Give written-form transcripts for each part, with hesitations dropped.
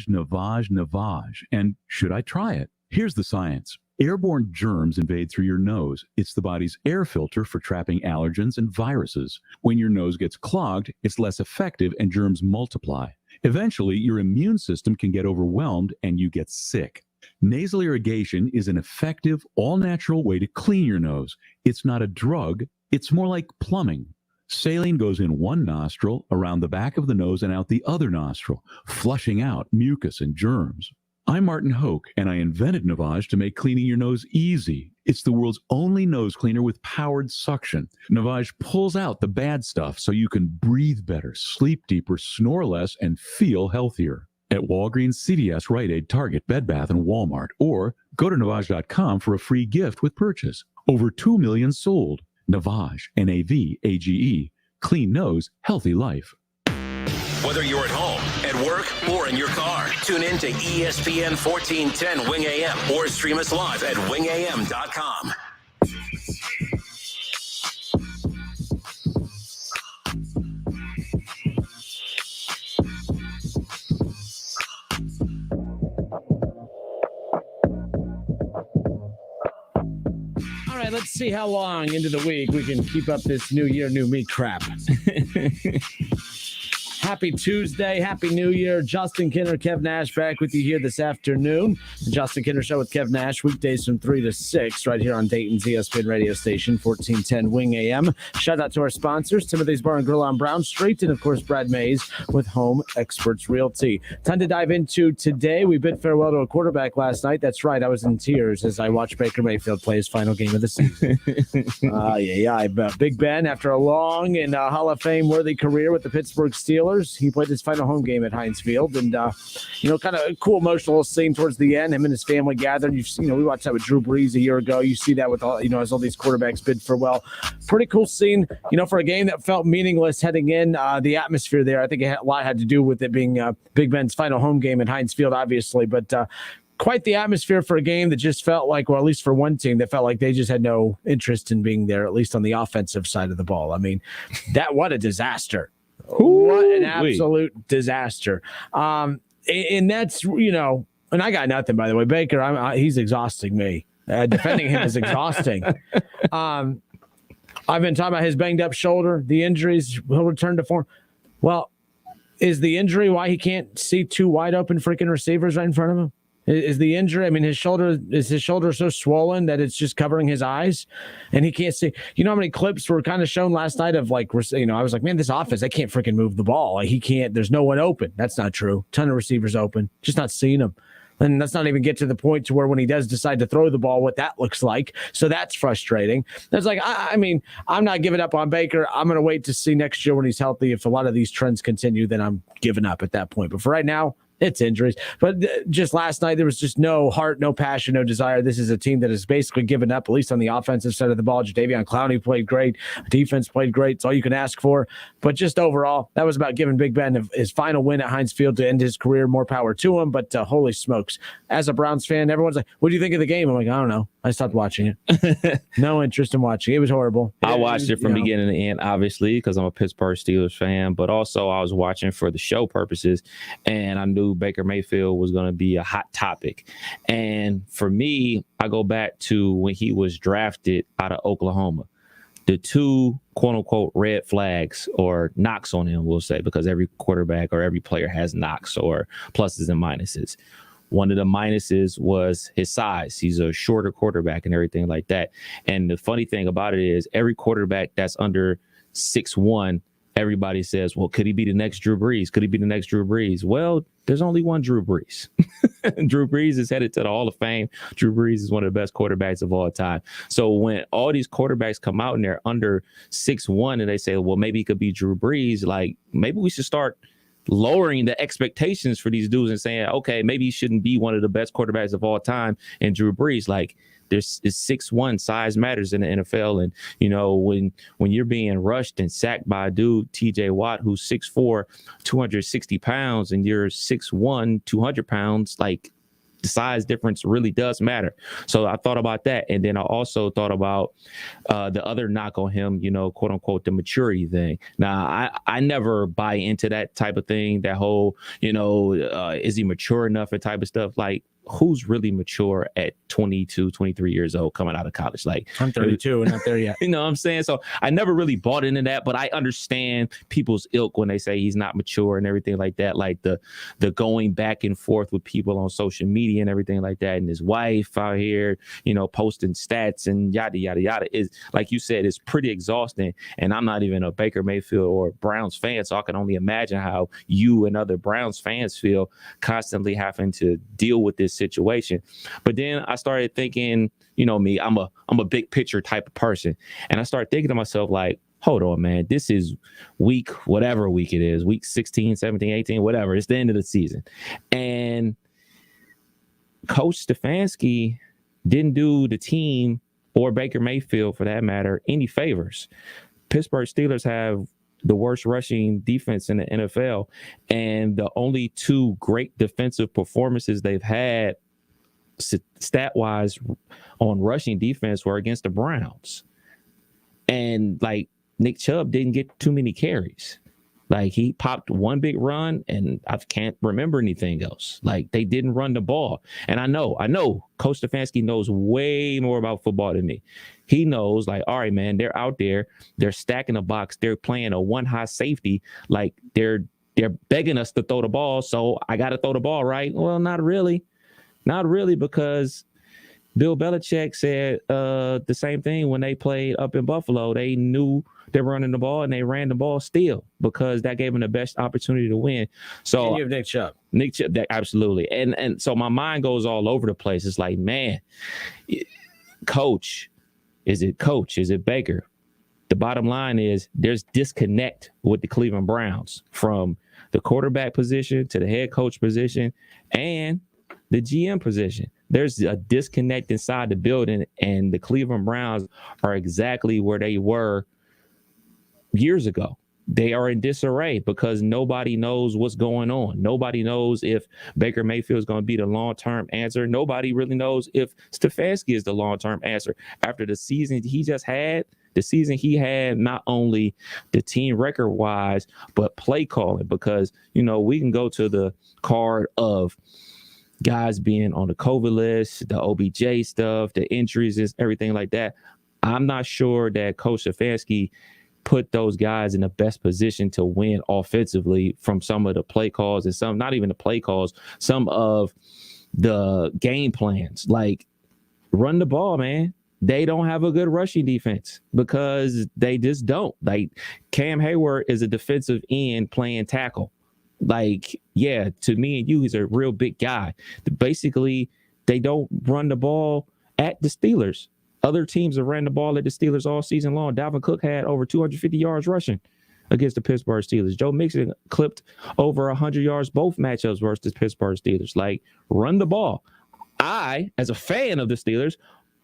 Navage. And should I try it? Here's the science. Airborne germs invade through your nose. It's the body's air filter for trapping allergens and viruses. When your nose gets clogged, it's less effective and germs multiply. Eventually, your immune system can get overwhelmed and you get sick. Nasal irrigation is an effective, all-natural way to clean your nose. It's not a drug. It's more like plumbing. Saline goes in one nostril, around the back of the nose, and out the other nostril, flushing out mucus and germs. I'm Martin Hoke, and I invented Navage to make cleaning your nose easy. It's the world's only nose cleaner with powered suction. Navage pulls out the bad stuff so you can breathe better, sleep deeper, snore less, and feel healthier. At Walgreens, CVS, Rite Aid, Target, Bed Bath, and Walmart. Or go to Navage.com for a free gift with purchase. Over 2 million sold. Navage, Navage. Clean nose, healthy life. Whether you're at home, at work, or in your car, tune in to ESPN 1410 Wing AM or stream us live at wingam.com. All right, let's see how long into the week we can keep up this new year, new me crap. Happy Tuesday. Happy New Year. Justin Kinner, Kev Nash back with you here this afternoon. The Justin Kinner Show with Kev Nash, weekdays from 3 to 6 right here on Dayton's ESPN radio station, 1410 Wing AM. Shout out to our sponsors, Timothy's Bar and Grill on Brown Street, and, of course, Brad Mays with Home Experts Realty. Ton to dive into today. We bid farewell to a quarterback last night. That's right. I was in tears as I watched Baker Mayfield play his final game of the season. Big Ben, after a long and Hall of Fame-worthy career with the Pittsburgh Steelers, he played his final home game at Heinz Field, and kind of a cool emotional scene towards the end. Him and his family gathered. We watched that with Drew Brees a year ago. You see that with all these quarterbacks bid farewell. Pretty cool scene. For a game that felt meaningless heading in, the atmosphere there. I think a lot had to do with it being Big Ben's final home game at Heinz Field, obviously, but. Quite the atmosphere for a game that just felt like, or at least for one team, that felt like they just had no interest in being there, at least on the offensive side of the ball. I mean, what a disaster. What an absolute disaster. And that's, and I got nothing, by the way. Baker, he's exhausting me. Defending him is exhausting. I've been talking about his banged up shoulder, the injuries, he'll return to form. Well, is the injury why he can't see two wide open freaking receivers right in front of him? Is the injury? I mean, his shoulder so swollen that it's just covering his eyes, and he can't see. You know how many clips were kind of shown last night of I was like, man, this offense, they can't freaking move the ball. He can't. There's no one open. That's not true. Ton of receivers open, just not seeing them. And let's not even get to the point to where when he does decide to throw the ball, what that looks like. So that's frustrating. That's like, I mean, I'm not giving up on Baker. I'm going to wait to see next year when he's healthy. If a lot of these trends continue, then I'm giving up at that point. But for right now, it's injuries. But just last night, there was just no heart, no passion, no desire. This is a team that has basically given up, at least on the offensive side of the ball. Jadeveon Clowney played great. Defense played great. It's all you can ask for. But just overall, that was about giving Big Ben his final win at Heinz Field to end his career. More power to him. But holy smokes. As a Browns fan, everyone's like, what do you think of the game? I'm like, I don't know. I stopped watching it. No interest in watching it. It was horrible. I watched it from beginning to end, obviously, because I'm a Pittsburgh Steelers fan. But also, I was watching for the show purposes. And I knew Baker Mayfield was going to be a hot topic. And for me, I go back to when he was drafted out of Oklahoma. The two, quote unquote, red flags or knocks on him, we'll say, because every quarterback or every player has knocks or pluses and minuses. One of the minuses was his size. He's a shorter quarterback and everything like that. And the funny thing about it is every quarterback that's under 6'1", everybody says, well, could he be the next Drew Brees? Could he be the next Drew Brees? Well, there's only one Drew Brees. Drew Brees is headed to the Hall of Fame. Drew Brees is one of the best quarterbacks of all time. So when all these quarterbacks come out and they're under 6'1", and they say, well, maybe he could be Drew Brees, like maybe we should start lowering the expectations for these dudes and saying, okay, maybe he shouldn't be one of the best quarterbacks of all time. And Drew Brees, like, there's 6'1", size matters in the NFL. And, when you're being rushed and sacked by a dude, TJ Watt, who's 6'4", 260 pounds, and you're 6'1", 200 pounds, like, the size difference really does matter. So I thought about that. And then I also thought about the other knock on him, quote unquote, the maturity thing. Now, I never buy into that type of thing, that whole, is he mature enough and type of stuff. Like, who's really mature at 22, 23 years old coming out of college? Like, I'm 32 and not there yet. You know what I'm saying? So I never really bought into that, but I understand people's ilk when they say he's not mature and everything like that. Like the going back and forth with people on social media and everything like that. And his wife out here, posting stats and yada, yada, yada, is, like you said, it's pretty exhausting. And I'm not even a Baker Mayfield or Browns fan, so I can only imagine how you and other Browns fans feel constantly having to deal with this situation. But then I started thinking, me, I'm a big picture type of person. And I started thinking to myself, like, hold on, man, this is whatever week it is, week 16, 17, 18, whatever. It's the end of the season. And Coach Stefanski didn't do the team, or Baker Mayfield for that matter, any favors. Pittsburgh Steelers have the worst rushing defense in the NFL. And the only two great defensive performances they've had stat-wise on rushing defense were against the Browns. And, like, Nick Chubb didn't get too many carries. Like, he popped one big run, and I can't remember anything else. Like, they didn't run the ball. And I know Coach Stefanski knows way more about football than me. He knows, like, all right, man, they're out there, they're stacking the box, they're playing a one high safety, like they're begging us to throw the ball, so I got to throw the ball, right? Well, not really, because Bill Belichick said the same thing when they played up in Buffalo. They knew they were running the ball, and they ran the ball still because that gave them the best opportunity to win. So and you have Nick Chubb, absolutely. And so my mind goes all over the place. It's like, man, coach, is it Baker? The bottom line is there's disconnect with the Cleveland Browns, from the quarterback position to the head coach position and the GM position. There's a disconnect inside the building, and the Cleveland Browns are exactly where they were years ago. They are in disarray because nobody knows what's going on. Nobody knows if Baker Mayfield is going to be the long-term answer. Nobody really knows if Stefanski is the long-term answer. After the season he just had, not only the team record-wise, but play calling, because, we can go to the card of guys being on the COVID list, the OBJ stuff, the injuries, everything like that. I'm not sure that Coach Stefanski put those guys in the best position to win offensively from some of the play calls, and some, not even the play calls, some of the game plans. Like, run the ball, man. They don't have a good rushing defense because they just don't. Like, Cam Hayward is a defensive end playing tackle. Like, yeah, to me and you, he's a real big guy. Basically, they don't run the ball at the Steelers. Other teams have ran the ball at the Steelers all season long. Dalvin Cook had over 250 yards rushing against the Pittsburgh Steelers. Joe Mixon clipped over 100 yards both matchups versus the Pittsburgh Steelers. Like, run the ball. I, as a fan of the Steelers,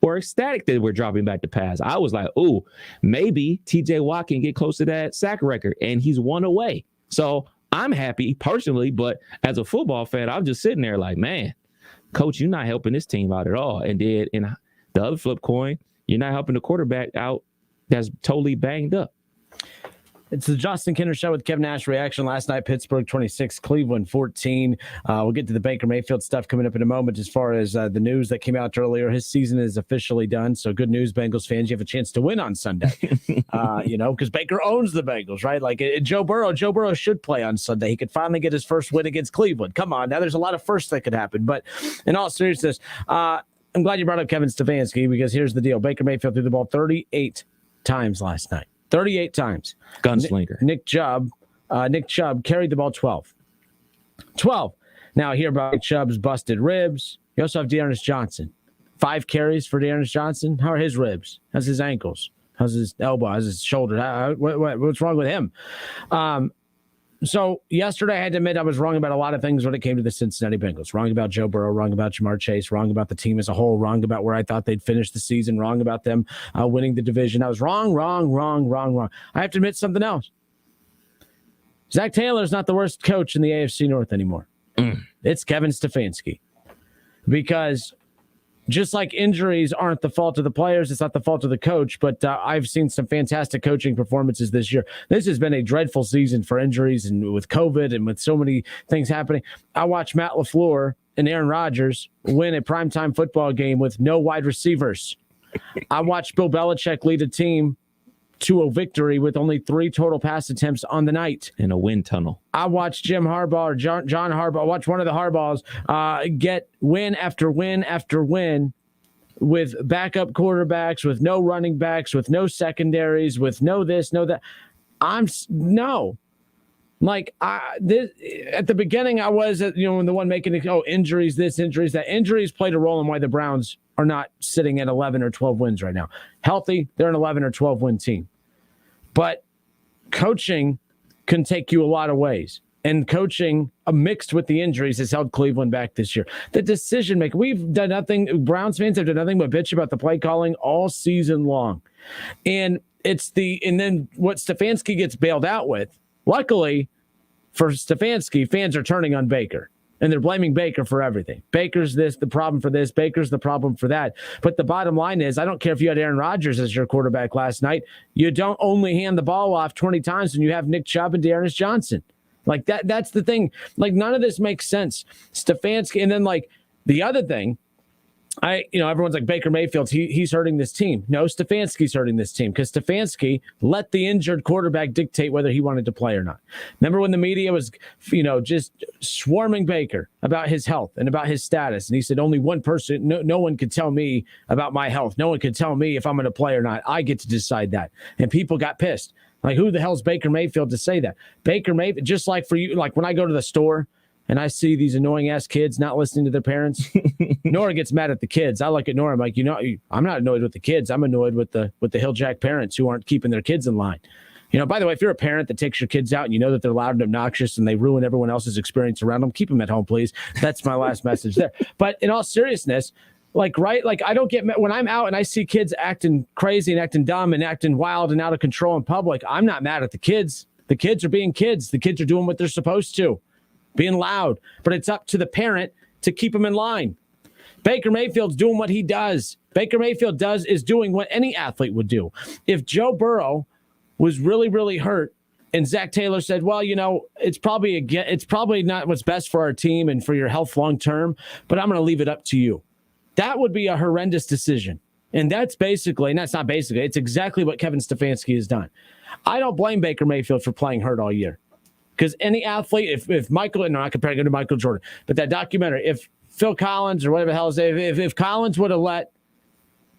were ecstatic that we're dropping back to pass. I was like, ooh, maybe TJ Watt can get close to that sack record, and he's one away. So I'm happy personally, but as a football fan, I'm just sitting there like, man, coach, you're not helping this team out at all. And then in the other flip coin, you're not helping the quarterback out that's totally banged up. It's the Justin Kinner Show with Kev Nash reaction. Last night, Pittsburgh 26, Cleveland 14. We'll get to the Baker Mayfield stuff coming up in a moment. As far as the news that came out earlier, his season is officially done. So good news, Bengals fans. You have a chance to win on Sunday, because Baker owns the Bengals, right? Like Joe Burrow should play on Sunday. He could finally get his first win against Cleveland. Come on. Now there's a lot of firsts that could happen. But in all seriousness, I'm glad you brought up Kevin Stefanski, because here's the deal. Baker Mayfield threw the ball 38 times last night. 38 times. Gunslinger. Nick Chubb carried the ball 12. Now, I hear about Nick Chubb's busted ribs. You also have Dearness Johnson. 5 carries for Dearness Johnson. How are his ribs? How's his ankles? How's his elbow? How's his shoulder? What's wrong with him? So yesterday, I had to admit I was wrong about a lot of things when it came to the Cincinnati Bengals. Wrong about Joe Burrow, wrong about Jamar Chase, wrong about the team as a whole, wrong about where I thought they'd finish the season, wrong about them winning the division. I was wrong. I have to admit something else. Zach Taylor's not the worst coach in the AFC North anymore. It's Kevin Stefanski. because just like injuries aren't the fault of the players, it's not the fault of the coach, but I've seen some fantastic coaching performances this year. This has been a dreadful season for injuries and with COVID and with so many things happening. I watched Matt LaFleur and Aaron Rodgers win a primetime football game with no wide receivers. I watched Bill Belichick lead a team to a victory with only 3 total pass attempts on the night. In a wind tunnel. I watched Jim Harbaugh or John Harbaugh, watch one of the Harbaughs get win after win after win with backup quarterbacks, with no running backs, with no secondaries, with no this, no that. Like at the beginning, I was, the one making it, injuries, this, injuries, that. Injuries played a role in why the Browns are not sitting at 11 or 12 wins right now. Healthy, they're an 11 or 12 win team. But coaching can take you a lot of ways. And coaching mixed with the injuries has held Cleveland back this year. The decision making, we've done nothing. Browns fans have done nothing but bitch about the play calling all season long. And then what Stefanski gets bailed out with, luckily for Stefanski, fans are turning on Baker. And they're blaming Baker for everything. Baker's the problem for this. Baker's the problem for that. But the bottom line is, I don't care if you had Aaron Rodgers as your quarterback last night. You don't only hand the ball off 20 times when you have Nick Chubb and Dearness Johnson. Like that's the thing. Like none of this makes sense. Stefanski, and then like the other thing, everyone's like Baker Mayfield, he's hurting this team. No, Stefanski's hurting this team because Stefanski let the injured quarterback dictate whether he wanted to play or not. Remember when the media was, just swarming Baker about his health and about his status, and he said only one person, no one could tell me about my health. No one could tell me if I'm going to play or not. I get to decide that. And people got pissed. Like, who the hell's Baker Mayfield to say that? Baker Mayfield, just like for you, like when I go to the store and I see these annoying-ass kids not listening to their parents, Nora gets mad at the kids. I look at Nora, I'm like, I'm not annoyed with the kids. I'm annoyed with the Hilljack parents who aren't keeping their kids in line. By the way, if you're a parent that takes your kids out and you know that they're loud and obnoxious and they ruin everyone else's experience around them, keep them at home, please. That's my last message there. But in all seriousness, I don't get when I'm out and I see kids acting crazy and acting dumb and acting wild and out of control in public, I'm not mad at the kids. The kids are being kids. The kids are doing what they're supposed to. Being loud, but it's up to the parent to keep them in line. Baker Mayfield's doing what he does. Baker Mayfield is doing what any athlete would do. If Joe Burrow was really, really hurt and Zach Taylor said, well, it's probably not what's best for our team and for your health long term, but I'm going to leave it up to you. That would be a horrendous decision. And it's exactly what Kevin Stefanski has done. I don't blame Baker Mayfield for playing hurt all year. Because any athlete, if Michael, and I'm not comparing him to Michael Jordan, but that documentary, if Phil Collins or whatever the hell is it, if Collins would have let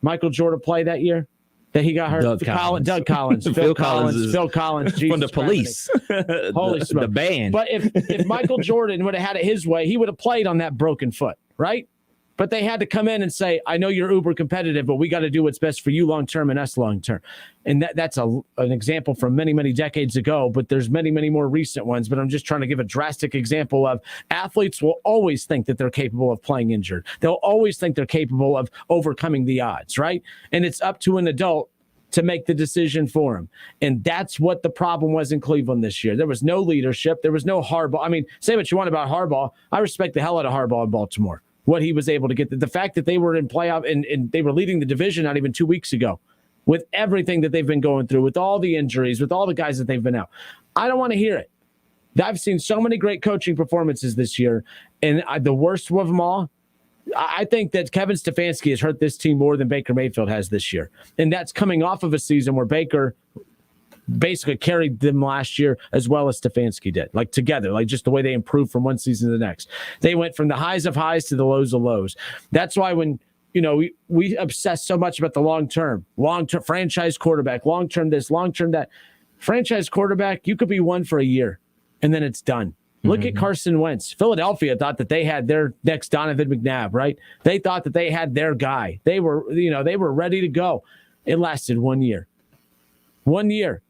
Michael Jordan play that year that he got hurt, Doug Collins, Phil Collins, Jesus from the police, holy smoke, the band. But if Michael Jordan would have had it his way, he would have played on that broken foot, right? But they had to come in and say, I know you're uber competitive, but we got to do what's best for you long-term and us long-term. And that's an example from many, many decades ago, but there's many, many more recent ones. But I'm just trying to give a drastic example of athletes will always think that they're capable of playing injured. They'll always think they're capable of overcoming the odds, right? And it's up to an adult to make the decision for him. And that's what the problem was in Cleveland this year. There was no leadership. There was no Harbaugh. I mean, say what you want about Harbaugh. I respect the hell out of Harbaugh in Baltimore. What he was able to get, the fact that they were in playoff and they were leading the division not even 2 weeks ago, with everything that they've been going through, with all the injuries, with all the guys that they've been out. I don't want to hear it. I've seen so many great coaching performances this year, and the worst of them all, I think that Kevin Stefanski has hurt this team more than Baker Mayfield has this year. And that's coming off of a season where Baker basically carried them last year as well as Stefanski did, like together, like just the way they improved from one season to the next. They went from the highs of highs to the lows of lows. That's why when, we obsess so much about the long-term franchise quarterback, long-term this, long-term that. Franchise quarterback, you could be one for a year and then it's done. Look at Carson Wentz. Philadelphia thought that they had their next Donovan McNabb, right? They thought that they had their guy. They were ready to go. It lasted 1 year. 1 year.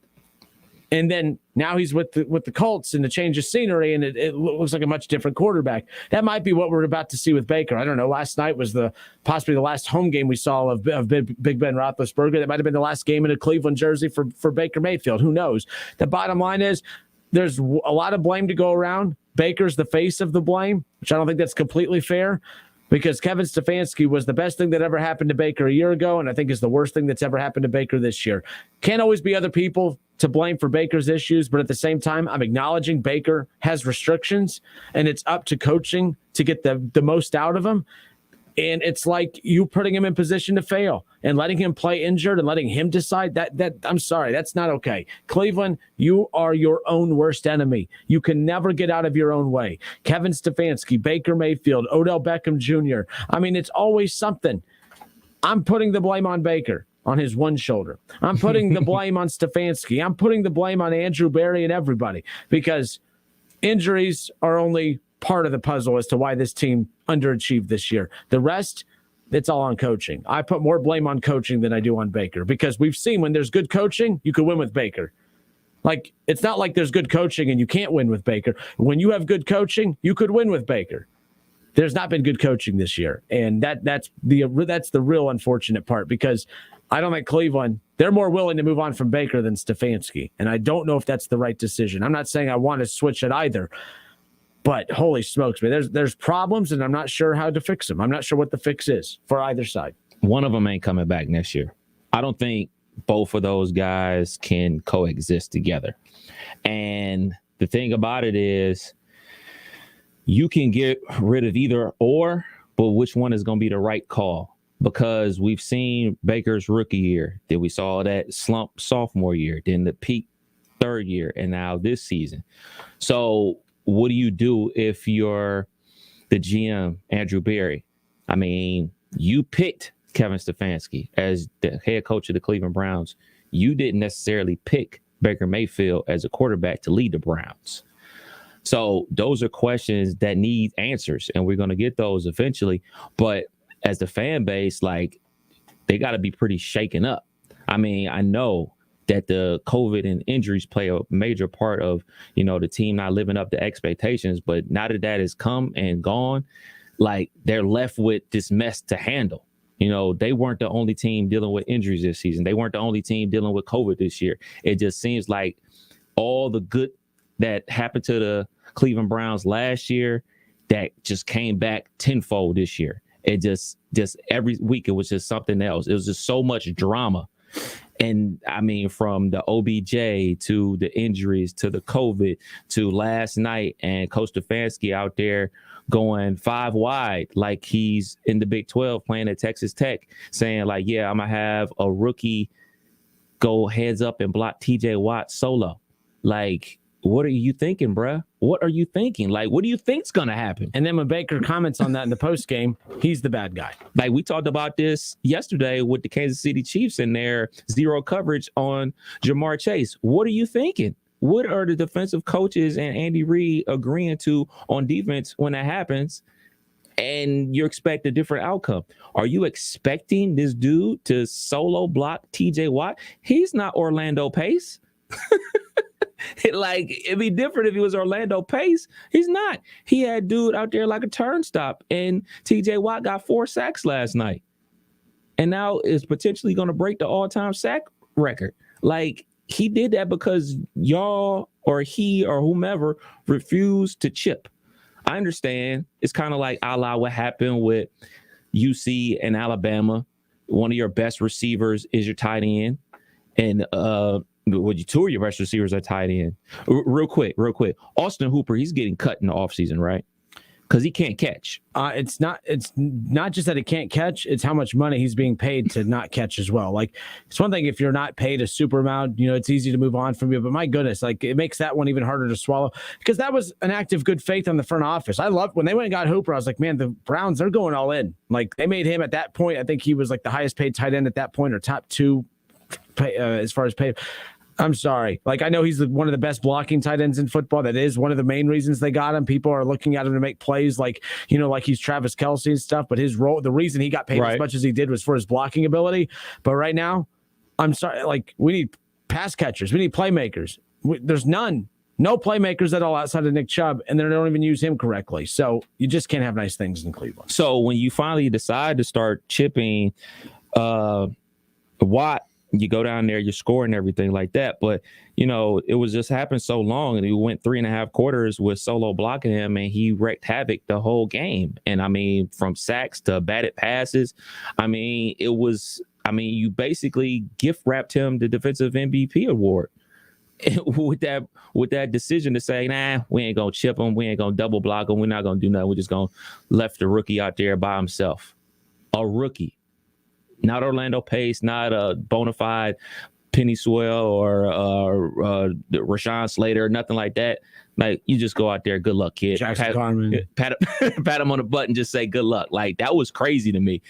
And then now he's with the Colts and the change of scenery, and it looks like a much different quarterback. That might be what we're about to see with Baker. I don't know. Last night was possibly the last home game we saw of Big Ben Roethlisberger. That might have been the last game in a Cleveland jersey for Baker Mayfield. Who knows? The bottom line is there's a lot of blame to go around. Baker's the face of the blame, which I don't think that's completely fair. because Kevin Stefanski was the best thing that ever happened to Baker a year ago, and I think is the worst thing that's ever happened to Baker this year. Can't always be other people to blame for Baker's issues, but at the same time, I'm acknowledging Baker has restrictions, and it's up to coaching to get the most out of him. And it's like you putting him in position to fail and letting him play injured and letting him decide that I'm sorry, that's not okay. Cleveland, you are your own worst enemy. You can never get out of your own way. Kevin Stefanski, Baker Mayfield, Odell Beckham Jr. I mean, it's always something. I'm putting the blame on Baker on his one shoulder. I'm putting the blame on Stefanski. I'm putting the blame on Andrew Berry and everybody, because injuries are only part of the puzzle as to why this team underachieved this year. The rest, it's all on coaching. I put more blame on coaching than I do on Baker, because we've seen when there's good coaching, you can win with Baker. Like, it's not like there's good coaching and you can't win with Baker. When you have good coaching, you could win with Baker. There's not been good coaching this year, and that's the real unfortunate part, because I don't think Cleveland, they're more willing to move on from Baker than Stefanski, and I don't know if that's the right decision. I'm not saying I want to switch it either, but holy smokes, man, there's problems, and I'm not sure how to fix them. I'm not sure what the fix is for either side. One of them ain't coming back next year. I don't think both of those guys can coexist together. And the thing about it is, you can get rid of either or, but which one is going to be the right call? Because we've seen Baker's rookie year, then we saw that slump sophomore year, then the peak third year, and now this season. So what do you do if you're the GM, Andrew Berry? I mean, you picked Kevin Stefanski as the head coach of the Cleveland Browns. You didn't necessarily pick Baker Mayfield as a quarterback to lead the Browns. So those are questions that need answers, and we're going to get those eventually. But as the fan base, like, they got to be pretty shaken up. I mean, I know that the COVID and injuries play a major part of, the team not living up to expectations. But now that has come and gone, like, they're left with this mess to handle. They weren't the only team dealing with injuries this season. They weren't the only team dealing with COVID this year. It just seems like all the good that happened to the Cleveland Browns last year, that just came back tenfold this year. It just every week, it was just something else. It was just so much drama. And I mean, from the OBJ to the injuries to the COVID to last night, and Coach Stefanski out there going 5 wide like he's in the Big 12 playing at Texas Tech, saying like, yeah, I'm going to have a rookie go heads up and block TJ Watt solo. Like, what are you thinking, bruh? What are you thinking? Like, what do you think's going to happen? And then when Baker comments on that in the post game, he's the bad guy. Like, we talked about this yesterday with the Kansas City Chiefs and their zero coverage on Jamar Chase. What are you thinking? What are the defensive coaches and Andy Reid agreeing to on defense when that happens? And you expect a different outcome. Are you expecting this dude to solo block TJ Watt? He's not Orlando Pace. Like, it'd be different if he was Orlando Pace. He's not. He had dude out there like a turnstop, and TJ Watt got 4 sacks last night, and now is potentially going to break the all-time sack record. Like, he did that because y'all or he or whomever refused to chip. I understand. It's kind of like a la what happened with UC and Alabama. One of your best receivers is your tight end, and would you two of your best receivers are tight end? Real quick. Austin Hooper, he's getting cut in the offseason, right? Because he can't catch. It's not just that he can't catch, it's how much money he's being paid to not catch as well. Like, it's one thing if you're not paid a super amount, it's easy to move on from you. But my goodness, like, it makes that one even harder to swallow, because that was an act of good faith on the front office. I loved when they went and got Hooper. I was like, man, the Browns, they're going all in. Like, they made him at that point, I think he was like the highest paid tight end at that point, or top 2 as far as pay. I'm sorry. Like, I know he's one of the best blocking tight ends in football. That is one of the main reasons they got him. People are looking at him to make plays like he's Travis Kelce and stuff. But his role, the reason he got paid as much as he did was for his blocking ability. But right now, I'm sorry. Like, we need pass catchers. We need playmakers. There's none. No playmakers at all outside of Nick Chubb, and they don't even use him correctly. So you just can't have nice things in Cleveland. So when you finally decide to start chipping Watt you go down there, you're scoring everything like that. But, it was just happened so long, and he went 3.5 quarters with solo blocking him, and he wreaked havoc the whole game. And I mean, from sacks to batted passes, you basically gift wrapped him the defensive MVP award with that decision to say, nah, we ain't gonna chip him, we ain't gonna double block him, we're not gonna do nothing. We're just gonna left the rookie out there by himself. A rookie, not Orlando Pace, not a bona fide Penny Swell or Rashawn Slater, nothing like that. Like, you just go out there, good luck, kid. Pat him on the butt and just say good luck. Like, that was crazy to me.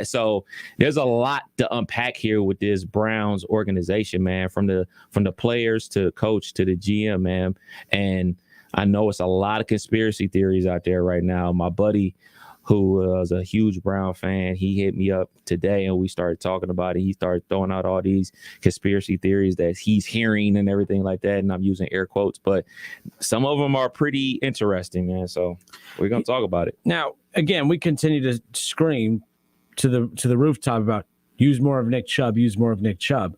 So there's a lot to unpack here with this Browns organization, man, from the players to the coach to the GM, man. And I know it's a lot of conspiracy theories out there right now. My buddy, who was a huge Brown fan, he hit me up today and we started talking about it. He started throwing out all these conspiracy theories that he's hearing and everything like that. And I'm using air quotes, but some of them are pretty interesting, man. So we're going to talk about it. Now, again, we continue to scream to the rooftop about use more of Nick Chubb, use more of Nick Chubb.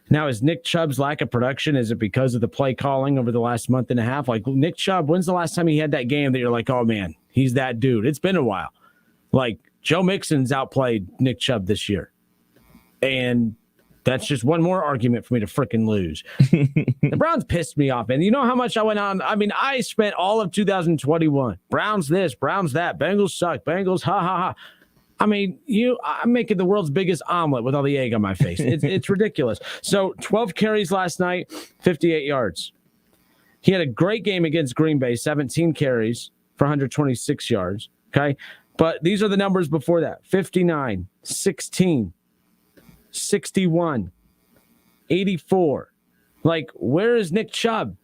Now, is Nick Chubb's lack of production, is it because of the play calling over the last month and a half? Like, Nick Chubb, when's the last time he had that game that you're like, oh, man, he's that dude? It's been a while. Like, Joe Mixon's outplayed Nick Chubb this year. And that's just one more argument for me to freaking lose. The Browns pissed me off, and you know how much I went on? I mean, I spent all of 2021. Browns this, Browns that. Bengals suck. Bengals, ha, ha, ha. I mean, I'm making the world's biggest omelet with all the egg on my face. It's ridiculous. So 12 carries last night, 58 yards. He had a great game against Green Bay, 17 carries for 126 yards. Okay. But these are the numbers before that: 59, 16, 61, 84. Like, where is Nick Chubb?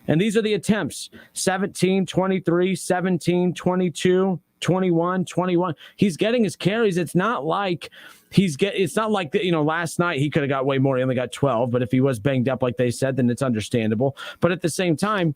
And these are the attempts: 17, 23, 17, 22. 21, 21. He's getting his carries. It's not like last night he could have got way more. He only got 12, but if he was banged up like they said, then it's understandable. But at the same time,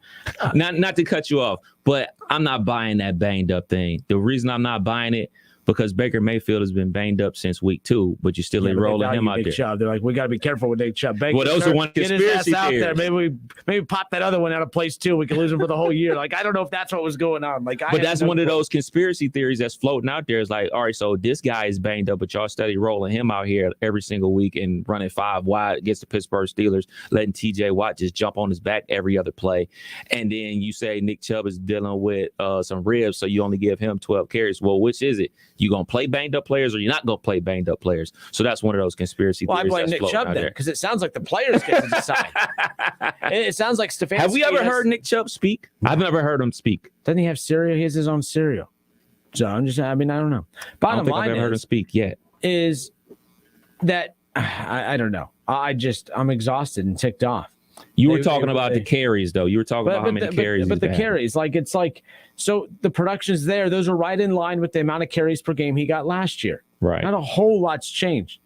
not to cut you off, but I'm not buying that banged up thing. The reason I'm not buying it, because Baker Mayfield has been banged up since week 2, but you're still rolling him out there. Chubb. They're like, we got to be careful with Nick Chubb. Baker, well, those are one conspiracy out there. Maybe pop that other one out of place too. We can lose him for the whole year. Like, I don't know if that's what was going on. Like, but that's one of those conspiracy theories that's floating out there. It's like, all right, so this guy is banged up, but y'all steady rolling him out here every single week and running 5 wide against the Pittsburgh Steelers, letting TJ Watt just jump on his back every other play. And then you say Nick Chubb is dealing with some ribs, so you only give him 12 carries. Well, which is it? You gonna play banged up players, or you're not gonna play banged up players? So that's one of those conspiracy theories. I blame Nick Chubb then, because it sounds like the players get to decide. It sounds like Stefanski. Have we ever heard Nick Chubb speak? I've never heard him speak. Doesn't he have cereal? He has his own cereal. So I don't know. Bottom line, I've heard him speak yet. Is that I don't know. I'm exhausted and ticked off. You were talking about the carries, though. You were talking about how many carries. But the carries, so the production's there. Those are right in line with the amount of carries per game he got last year. Right. Not a whole lot's changed.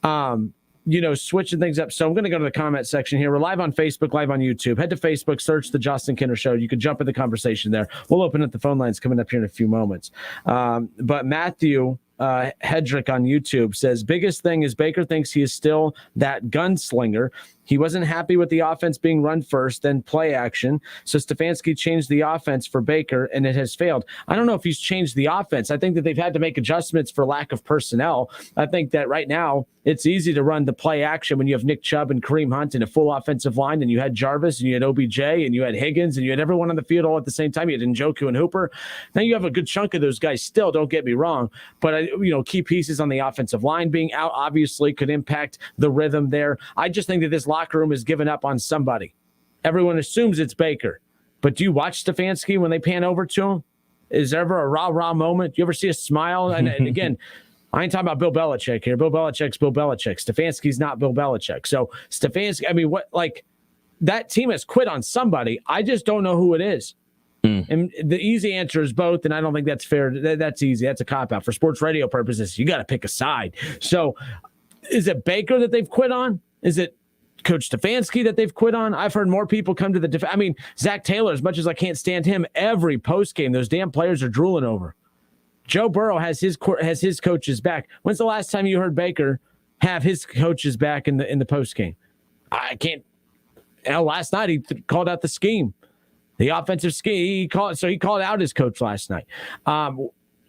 Switching things up. So I'm going to go to the comment section here. We're live on Facebook, live on YouTube. Head to Facebook, search the Justin Kinner Show. You can jump in the conversation there. We'll open up the phone lines coming up here in a few moments. But Matthew Hedrick on YouTube says, biggest thing is Baker thinks he is still that gunslinger. He wasn't happy with the offense being run first, then play action. So Stefanski changed the offense for Baker, and it has failed. I don't know if he's changed the offense. I think that they've had to make adjustments for lack of personnel. I think that right now it's easy to run the play action when you have Nick Chubb and Kareem Hunt and a full offensive line, and you had Jarvis and you had OBJ and you had Higgins and you had everyone on the field all at the same time. You had Njoku and Hooper. Now you have a good chunk of those guys still, don't get me wrong, but key pieces on the offensive line being out obviously could impact the rhythm there. I just think that this locker room has given up on somebody. Everyone assumes it's Baker, but do you watch Stefanski when they pan over to him? Is there ever a rah-rah moment? You ever see a smile? And again, I ain't talking about Bill Belichick here. Bill Belichick's Bill Belichick. Stefanski's not Bill Belichick. So Stefanski, that team has quit on somebody. I just don't know who it is. And the easy answer is both, and I don't think that's fair. That's easy. That's a cop-out. For sports radio purposes, you got to pick a side. So is it Baker that they've quit on? Is it Coach Stefanski that they've quit on? I've heard more people come to the defense. I mean, Zach Taylor, as much as I can't stand him, every postgame, those damn players are drooling over. Joe Burrow has his coach's back. When's the last time you heard Baker have his coaches back in the post game. I can't. Last night he called out the scheme, the offensive scheme. He called out his coach last night.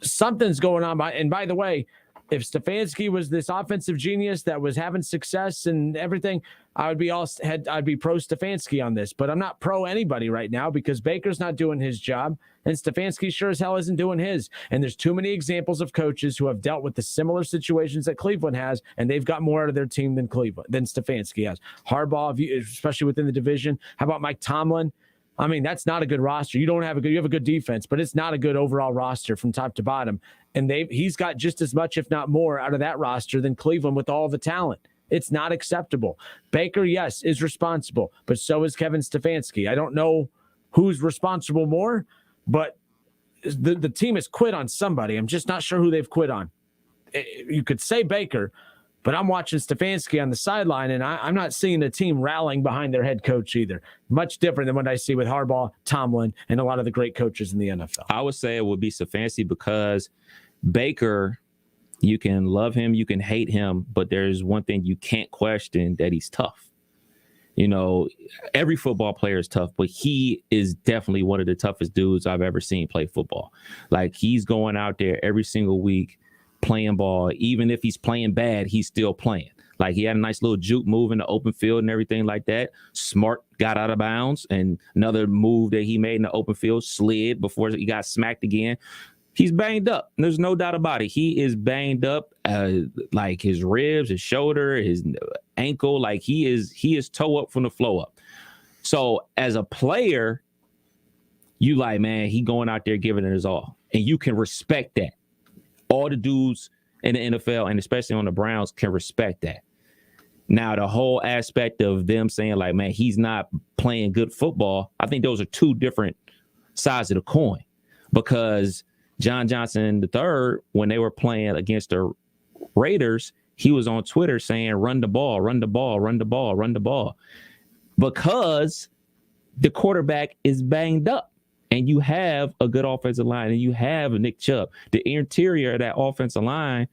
Something's going on. And by the way, if Stefanski was this offensive genius that was having success and everything, I'd be pro Stefanski on this. But I'm not pro anybody right now because Baker's not doing his job, and Stefanski sure as hell isn't doing his. And there's too many examples of coaches who have dealt with the similar situations that Cleveland has, and they've got more out of their team than Stefanski has. Harbaugh, especially within the division. How about Mike Tomlin? I mean, that's not a good roster. You have a good defense, but it's not a good overall roster from top to bottom. And he's got just as much, if not more, out of that roster than Cleveland with all the talent. It's not acceptable. Baker, yes, is responsible, but so is Kevin Stefanski. I don't know who's responsible more, but the team has quit on somebody. I'm just not sure who they've quit on. You could say Baker, but I'm watching Stefanski on the sideline, and I'm not seeing the team rallying behind their head coach either. Much different than what I see with Harbaugh, Tomlin, and a lot of the great coaches in the NFL. I would say it would be Stefanski because Baker, you can love him, you can hate him, but there's one thing you can't question, that he's tough. Every football player is tough, but he is definitely one of the toughest dudes I've ever seen play football. Like, he's going out there every single week playing ball. Even if he's playing bad, he's still playing. Like, he had a nice little juke move in the open field and everything like that. Smart got out of bounds, and another move that he made in the open field, slid before he got smacked again. He's banged up. There's no doubt about it. He is banged up, like his ribs, his shoulder, his ankle. Like, he is toe up from the flow up. So as a player, you like, man, he going out there giving it his all, and you can respect that. All the dudes in the NFL, and especially on the Browns, can respect that. Now, the whole aspect of them saying, like, man, he's not playing good football, I think those are two different sides of the coin. Because John Johnson III, when they were playing against the Raiders, he was on Twitter saying, run the ball, run the ball, run the ball, run the ball. Because the quarterback is banged up. And you have a good offensive line, and you have Nick Chubb. The interior of that offensive line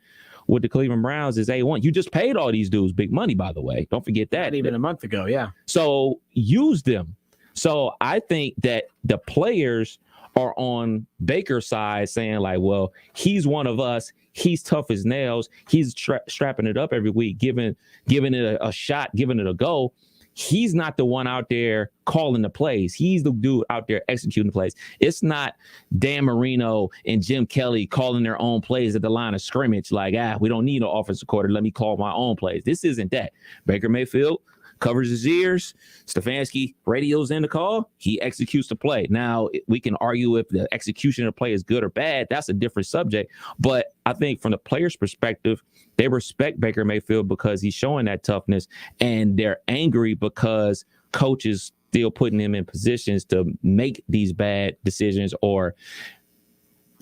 with the Cleveland Browns is A1. You just paid all these dudes big money, by the way. Don't forget that. Not even a month ago, yeah. So use them. So I think that the players are on Baker's side saying, like, well, he's one of us. He's tough as nails. He's strapping it up every week, giving it a shot, giving it a go. He's not the one out there calling the plays. He's the dude out there executing the plays. It's not Dan Marino and Jim Kelly calling their own plays at the line of scrimmage. Like, we don't need an offensive coordinator. Let me call my own plays. This isn't that. Baker Mayfield covers his ears. Stefanski radios in the call. He executes the play. Now, we can argue if the execution of the play is good or bad. That's a different subject. But I think from the player's perspective, they respect Baker Mayfield because he's showing that toughness, and they're angry because coaches still putting him in positions to make these bad decisions or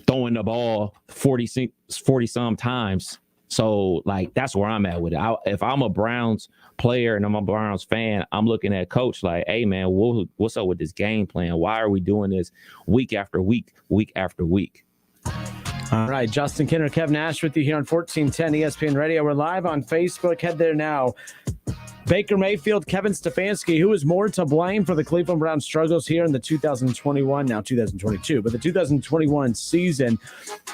throwing the ball 40 some times. So, like, that's where I'm at with it. If I'm a Browns player and I'm a Browns fan, I'm looking at coach like, hey, man, what's up with this game plan? Why are we doing this week after week, week after week? All right, Justin Kinner, Kev Nash with you here on 1410 ESPN Radio. We're live on Facebook. Head there now. Baker Mayfield, Kevin Stefanski, who is more to blame for the Cleveland Browns' struggles here in the 2022, but the 2021 season?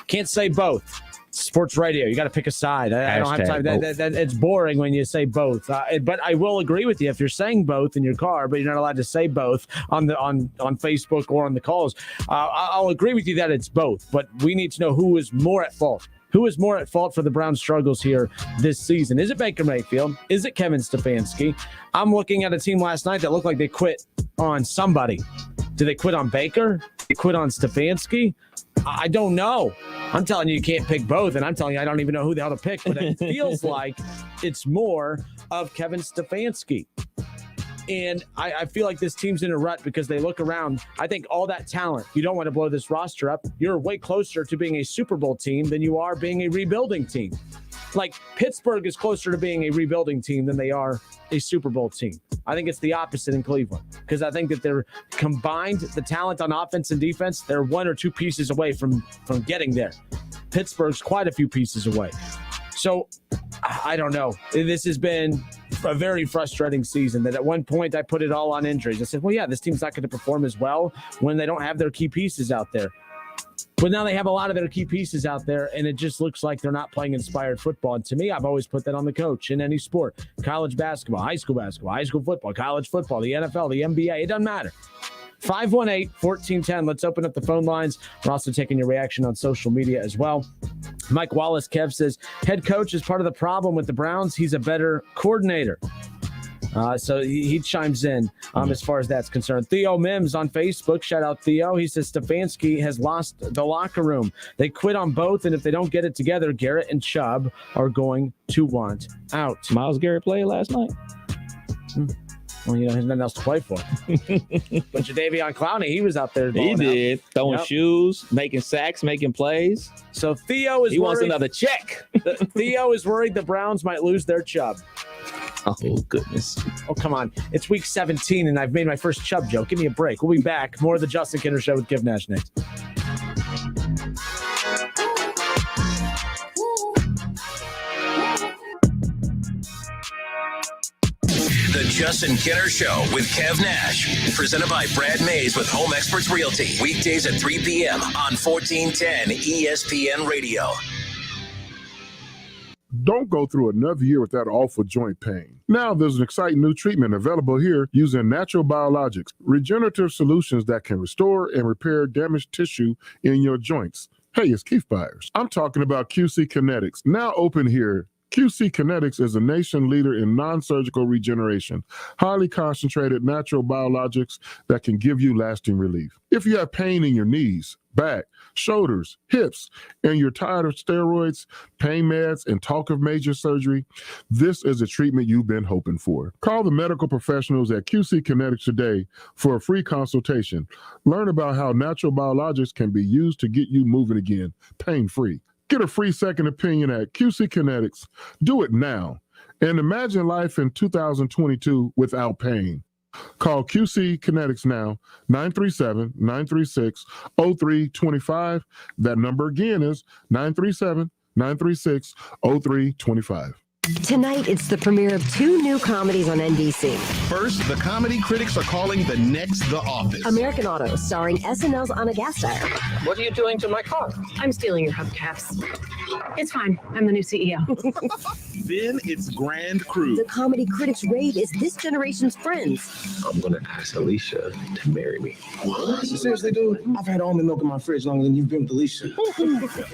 Can't say both. Sports radio, you got to pick a side. I don't have time. It's boring when you say both. But I will agree with you if you're saying both in your car, but you're not allowed to say both on Facebook or on the calls. I'll agree with you that it's both, but we need to know who is more at fault. Who is more at fault for the Browns' struggles here this season? Is it Baker Mayfield? Is it Kevin Stefanski? I'm looking at a team last night that looked like they quit on somebody. Did they quit on Baker? Did they quit on Stefanski? I don't know. I'm telling you can't pick both, and I'm telling you I don't even know who the hell to pick, but it feels like it's more of Kevin Stefanski. And I feel like this team's in a rut because they look around. I think all that talent, you don't want to blow this roster up. You're way closer to being a Super Bowl team than you are being a rebuilding team. Like, Pittsburgh is closer to being a rebuilding team than they are a Super Bowl team. I think it's the opposite in Cleveland because I think that they're combined, the talent on offense and defense, they're one or two pieces away from getting there. Pittsburgh's quite a few pieces away. So I don't know. This has been a very frustrating season that at one point I put it all on injuries. I said, well, yeah, this team's not going to perform as well when they don't have their key pieces out there. But now they have a lot of their key pieces out there, and it just looks like they're not playing inspired football. And to me, I've always put that on the coach in any sport. College basketball, high school football, college football, the NFL, the NBA. It doesn't matter. 518-1410. Let's open up the phone lines. We're also taking your reaction on social media as well. Mike Wallace, Kev, says, head coach is part of the problem with the Browns. He's a better coordinator. So he chimes in as far as that's concerned. Theo Mims on Facebook. Shout out Theo. He says Stefanski has lost the locker room. They quit on both, and if they don't get it together, Garrett and Chubb are going to want out. Myles Garrett played last night. Well, there's nothing else to play for. But Jadeveon Clowney, he was out there. He did. Throwing shoes, making sacks, making plays. So Theo is He wants another check. Theo is worried the Browns might lose their Chubb. Oh, goodness. Oh, come on. It's week 17, and I've made my first Chubb joke. Give me a break. We'll be back. More of the Justin Kinner Show with Kev Nash next. The Justin Kinner Show with Kev Nash. Presented by Brad Mays with Home Experts Realty. Weekdays at 3 p.m. on 1410 ESPN Radio. Don't go through another year without awful joint pain. Now there's an exciting new treatment available here using natural biologics, regenerative solutions that can restore and repair damaged tissue in your joints. Hey, it's Keith Byers. I'm talking about QC Kinetics, now open here. QC Kinetics is a nation leader in non-surgical regeneration, highly concentrated natural biologics that can give you lasting relief. If you have pain in your knees, back, shoulders, hips, and you're tired of steroids, pain meds, and talk of major surgery, this is a treatment you've been hoping for. Call the medical professionals at QC Kinetics today for a free consultation. Learn about how natural biologics can be used to get you moving again, pain-free. Get a free second opinion at QC Kinetics. Do it now. And imagine life in 2022 without pain. Call QC Kinetics now, 937-936-0325. That number again is 937-936-0325. Tonight, it's the premiere of 2 new comedies on NBC. First, the comedy critics are calling the next The Office. American Auto, starring SNL's Anna Gasteyer. What are you doing to my car? I'm stealing your hubcaps. It's fine. I'm the new CEO. Then it's Grand Crew. The comedy critics rave is this generation's Friends. I'm going to ask Alicia to marry me. What? Seriously, dude? I've had almond milk in my fridge longer than you've been with Alicia.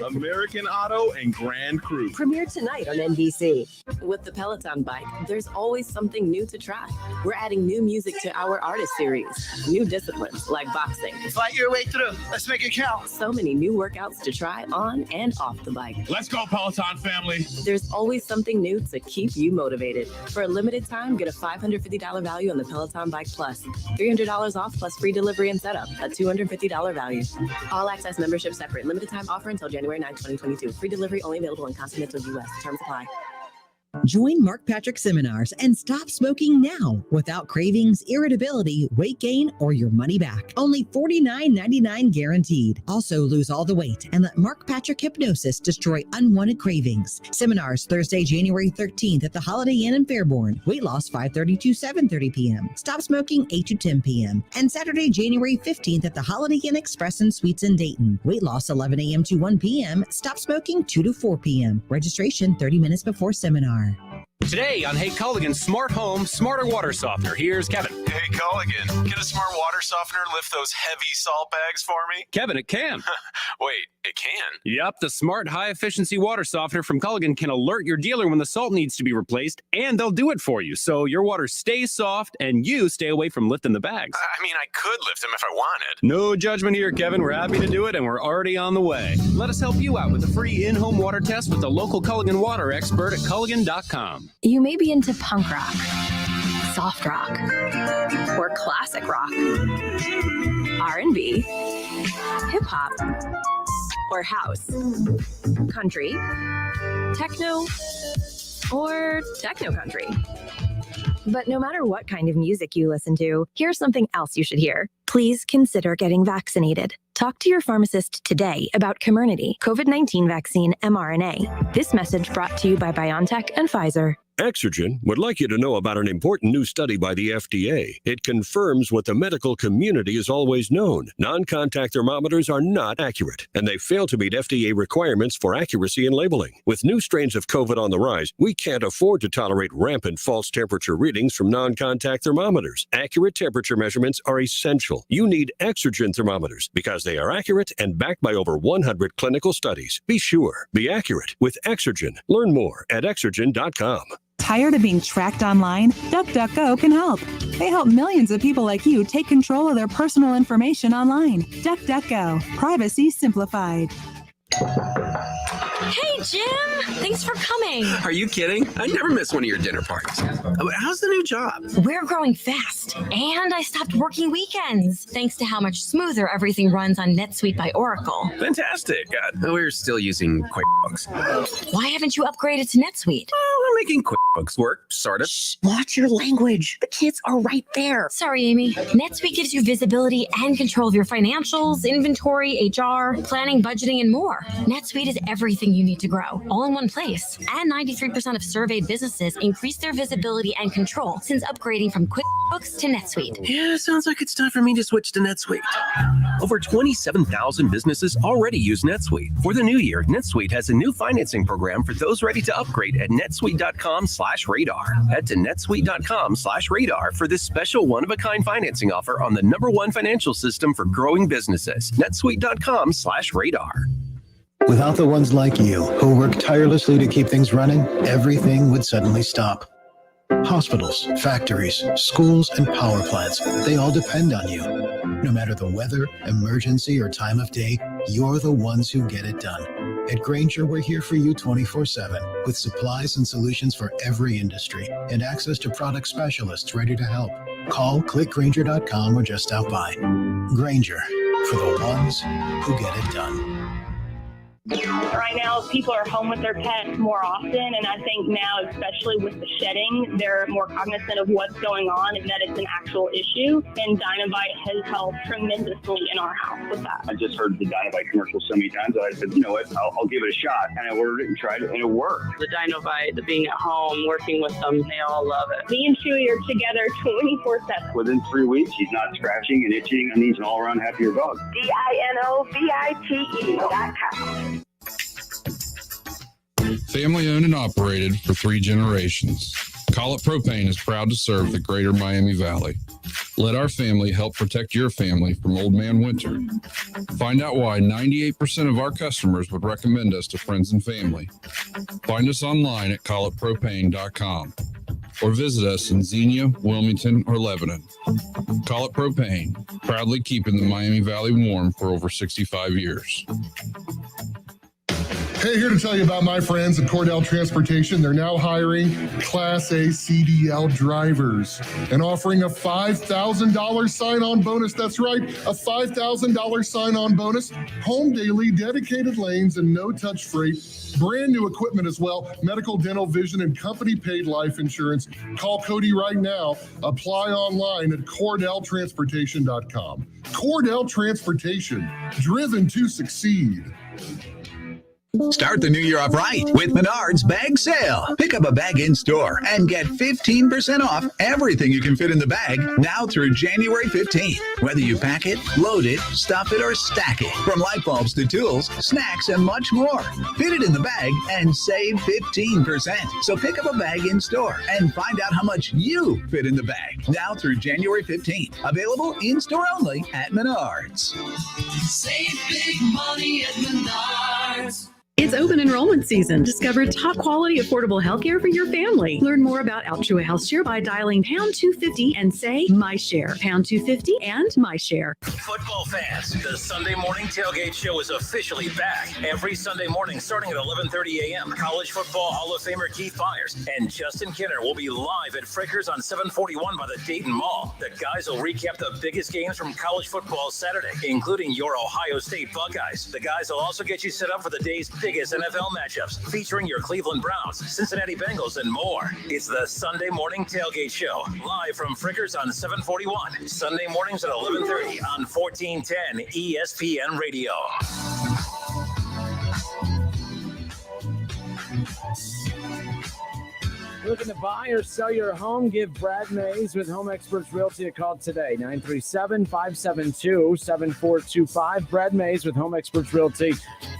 American Auto and Grand Crew. Premiere tonight on NBC. With the Peloton bike, there's always something new to try. We're adding new music to our artist series, new disciplines like boxing. Fight your way through. Let's make it count. So many new workouts to try on and off the bike. Let's go, Peloton family. There's always something new to keep you motivated. For a limited time, get a $550 value on the Peloton Bike Plus. $300 off plus free delivery and setup. A $250 value. All access membership separate. Limited time offer until January 9, 2022. Free delivery only available in continental U.S. Terms apply. Join Mark Patrick Seminars and stop smoking now without cravings, irritability, weight gain, or your money back. Only $49.99 guaranteed. Also lose all the weight and let Mark Patrick Hypnosis destroy unwanted cravings. Seminars Thursday, January 13th at the Holiday Inn in Fairborn. Weight loss 5:30 to 7:30 p.m. Stop smoking 8 to 10 p.m. And Saturday, January 15th at the Holiday Inn Express and Suites in Dayton. Weight loss 11 a.m. to 1 p.m. Stop smoking 2 to 4 p.m. Registration 30 minutes before seminar. Today on Hey Culligan's Smart Home, Smarter Water Softener. Here's Kevin. Hey Culligan, can a smart water softener lift those heavy salt bags for me? Kevin, it can. Wait, it can? Yep, the smart high-efficiency water softener from Culligan can alert your dealer when the salt needs to be replaced, and they'll do it for you, so your water stays soft and you stay away from lifting the bags. I mean, I could lift them if I wanted. No judgment here, Kevin. We're happy to do it, and we're already on the way. Let us help you out with a free in-home water test with the local Culligan water expert at Culligan.com. You may be into punk rock, soft rock, or classic rock, R&B, hip-hop, or house, country, techno, or techno-country. But no matter what kind of music you listen to, here's something else you should hear. Please consider getting vaccinated. Talk to your pharmacist today about Comirnaty, COVID-19 vaccine mRNA. This message brought to you by BioNTech and Pfizer. Exergen would like you to know about an important new study by the FDA. It confirms what the medical community has always known. Non-contact thermometers are not accurate, and they fail to meet FDA requirements for accuracy in labeling. With new strains of COVID on the rise, we can't afford to tolerate rampant false temperature readings from non-contact thermometers. Accurate temperature measurements are essential. You need Exergen thermometers because they are accurate and backed by over 100 clinical studies. Be sure, be accurate with Exergen. Learn more at Exergen.com. Tired of being tracked online? DuckDuckGo can help. They help millions of people like you take control of their personal information online. DuckDuckGo. Privacy simplified. Hey, Jim! Thanks for coming. Are you kidding? I never miss one of your dinner parties. How's the new job? We're growing fast, and I stopped working weekends, thanks to how much smoother everything runs on NetSuite by Oracle. Fantastic. We're still using QuickBooks. Why haven't you upgraded to NetSuite? We're making QuickBooks work, sort of. Shh, watch your language. The kids are right there. Sorry, Amy. NetSuite gives you visibility and control of your financials, inventory, HR, planning, budgeting, and more. NetSuite is everything you need to grow, all in one place. And 93% of surveyed businesses increase their visibility and control since upgrading from QuickBooks to NetSuite. Yeah, sounds like it's time for me to switch to NetSuite. Over 27,000 businesses already use NetSuite. For the new year, NetSuite has a new financing program for those ready to upgrade at netsuite.com/radar. Head to netsuite.com/radar for this special one-of-a-kind financing offer on the #1 financial system for growing businesses. netsuite.com/radar. Without the ones like you, who work tirelessly to keep things running, everything would suddenly stop. Hospitals, factories, schools, and power plants, they all depend on you. No matter the weather, emergency, or time of day, you're the ones who get it done. At Grainger, we're here for you 24/7, with supplies and solutions for every industry, and access to product specialists ready to help. Call, click Grainger.com, or just stop by. Grainger, for the ones who get it done. Right now, people are home with their pets more often, and I think now, especially with the shedding, they're more cognizant of what's going on and that it's an actual issue, and Dynovite has helped tremendously in our house with that. I just heard the Dynovite commercial so many times, I said, you know what, I'll give it a shot, and I ordered it and tried it, and it worked. The Dynovite, the being at home, working with them, they all love it. Me and Chewy are together 24/7. Within 3 weeks, he's not scratching and itching, and he's an all-around happier dog. DINOVITE.com. Family owned and operated for 3 generations. Collett Propane is proud to serve the greater Miami Valley. Let our family help protect your family from Old Man Winter. Find out why 98% of our customers would recommend us to friends and family. Find us online at collettpropane.com or visit us in Xenia, Wilmington, or Lebanon. Collett Propane, proudly keeping the Miami Valley warm for over 65 years. Hey, here to tell you about my friends at Cordell Transportation. They're now hiring Class A CDL drivers and offering a $5,000 sign-on bonus. That's right, a $5,000 sign-on bonus. Home daily, dedicated lanes, and no-touch freight. Brand new equipment as well. Medical, dental, vision, and company-paid life insurance. Call Cody right now. Apply online at CordellTransportation.com. Cordell Transportation, driven to succeed. Start the new year off right with Menard's Bag Sale. Pick up a bag in store and get 15% off everything you can fit in the bag now through January 15th. Whether you pack it, load it, stuff it, or stack it. From light bulbs to tools, snacks, and much more. Fit it in the bag and save 15%. So pick up a bag in store and find out how much you fit in the bag now through January 15th. Available in store only at Menard's. Save big money at Menard's. It's open enrollment season. Discover top quality, affordable healthcare for your family. Learn more about Altrua Health Share by dialing pound 250 and say My Share. Pound 250 and My Share. Football fans, the Sunday morning tailgate show is officially back. Every Sunday morning starting at 11:30 a.m. College football Hall of Famer Keith Byers and Justin Kinner will be live at Frickers on 741 by the Dayton Mall. The guys will recap the biggest games from college football Saturday, including your Ohio State Buckeyes. The guys will also get you set up for the day's biggest NFL matchups featuring your Cleveland Browns, Cincinnati Bengals, and more. It's the Sunday Morning Tailgate Show, live from Frickers on 741. Sunday mornings at 11:30 on 1410 ESPN Radio. Looking to buy or sell your home? Give Brad Mays with Home Experts Realty a call today. 937-572-7425. Brad Mays with Home Experts Realty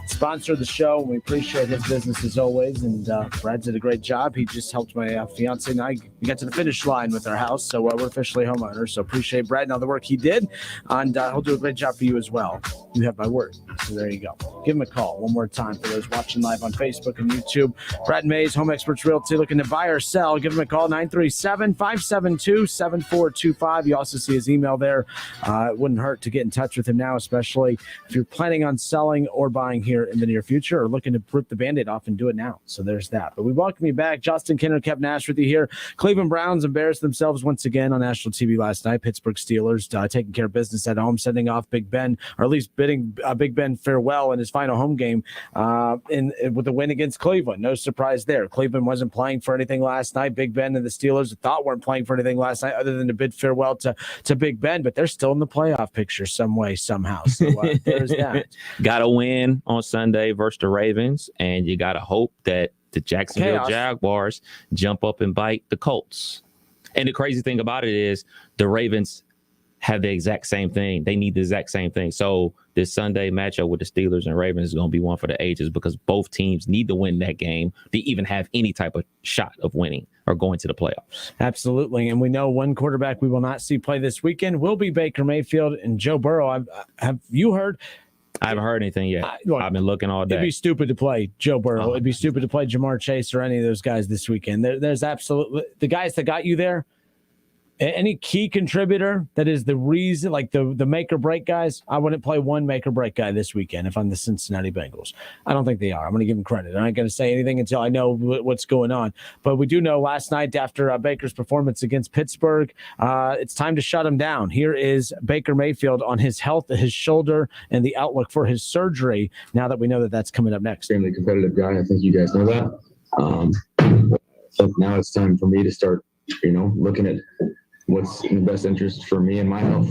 sponsored the show, and we appreciate his business as always. And Brad did a great job. He just helped my fiance and I get to the finish line with our house, so we're officially homeowners. So appreciate Brad and all the work he did, and he'll do a great job for you as well. You have my word. So there you go. Give him a call one more time for those watching live on Facebook and YouTube. Brad Mays, Home Experts Realty, looking to buy or sell. Give him a call, 937-572-7425. You also see his email there. It wouldn't hurt to get in touch with him now, especially if you're planning on selling or buying here in the near future, or looking to rip the Band-Aid off and do it now. So there's that. But we welcome you back. Justin Kinner, Kev Nash with you here. Cleveland Browns embarrassed themselves once again on national TV last night. Pittsburgh Steelers taking care of business at home, sending off Big Ben, or at least bidding Big Ben farewell in his final home game with the win against Cleveland. No surprise there. Cleveland wasn't playing for anything last night. Big Ben and the Steelers thought weren't playing for anything last night other than to bid farewell to Big Ben, but they're still in the playoff picture some way, somehow. So there's that. Got to win on Sunday versus the Ravens, and you got to hope that the Jacksonville Jaguars jump up and bite the Colts. And the crazy thing about it is the Ravens have the exact same thing. They need the exact same thing. So this Sunday matchup with the Steelers and Ravens is going to be one for the ages, because both teams need to win that game to even have any type of shot of winning or going to the playoffs. Absolutely. And we know one quarterback we will not see play this weekend will be Baker Mayfield and Joe Burrow. Have you heard? I haven't heard anything yet. I've been looking all day. It'd be stupid to play Joe Burrow. It'd be stupid to play Jamar Chase or any of those guys this weekend. There's absolutely the guys that got you there. Any key contributor that is the reason, like the make or break guys, I wouldn't play one make or break guy this weekend if I'm the Cincinnati Bengals. I don't think they are. I'm going to give them credit. I'm not going to say anything until I know what's going on. But we do know last night after Baker's performance against Pittsburgh, it's time to shut him down. Here is Baker Mayfield on his health, his shoulder, and the outlook for his surgery now that we know that that's coming up next. Extremely competitive guy. I think you guys know that. So now it's time for me to start, looking at what's in the best interest for me and my health.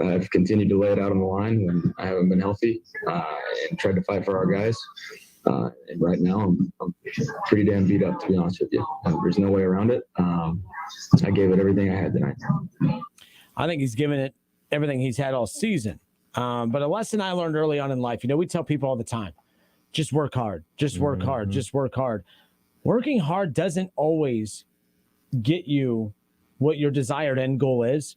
I've continued to lay it out on the line when I haven't been healthy and tried to fight for our guys. And right now I'm pretty damn beat up, to be honest with you. There's no way around it. I gave it everything I had tonight. I think he's given it everything he's had all season. But a lesson I learned early on in life, we tell people all the time, just work hard, just work hard, just work hard. Working hard doesn't always get you what your desired end goal is.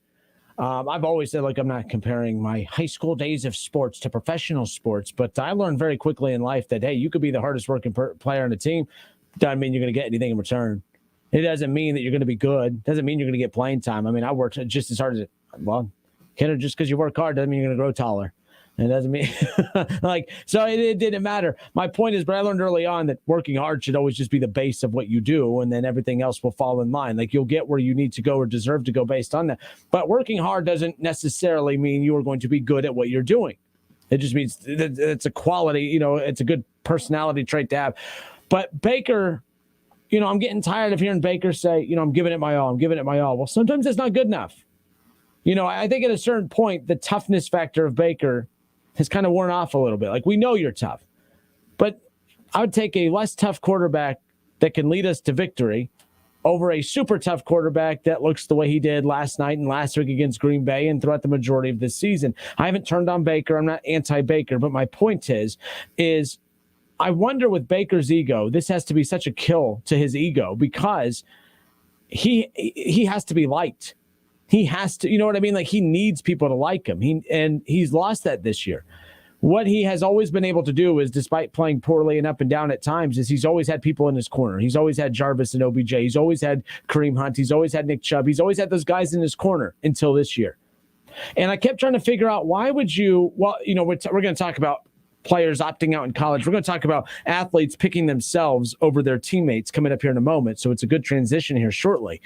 I've always said, I'm not comparing my high school days of sports to professional sports, but I learned very quickly in life that, hey, you could be the hardest working player on the team. Doesn't mean you're going to get anything in return. It doesn't mean that you're going to be good. Doesn't mean you're going to get playing time. I worked just as hard as just because you work hard doesn't mean you're going to grow taller. It doesn't mean so it didn't matter. My point is, but I learned early on that working hard should always just be the base of what you do, and then everything else will fall in line. You'll get where you need to go or deserve to go based on that. But working hard doesn't necessarily mean you are going to be good at what you're doing. It just means it's a quality, it's a good personality trait to have. But Baker, I'm getting tired of hearing Baker say, I'm giving it my all. I'm giving it my all. Well, sometimes it's not good enough. I think at a certain point, the toughness factor of Baker has kind of worn off a little bit. We know you're tough, but I would take a less tough quarterback that can lead us to victory over a super tough quarterback that looks the way he did last night and last week against Green Bay and throughout the majority of this season. I haven't turned on Baker. I'm not anti-Baker, but my point is I wonder with Baker's ego, this has to be such a kill to his ego because he has to be liked. He has to, you know what I mean? He needs people to like him. He's lost that this year. What he has always been able to do is, despite playing poorly and up and down at times, is he's always had people in his corner. He's always had Jarvis and OBJ. He's always had Kareem Hunt. He's always had Nick Chubb. He's always had those guys in his corner until this year. And I kept trying to figure out why would you, we're going to talk about players opting out in college. We're going to talk about athletes picking themselves over their teammates coming up here in a moment. So it's a good transition here shortly.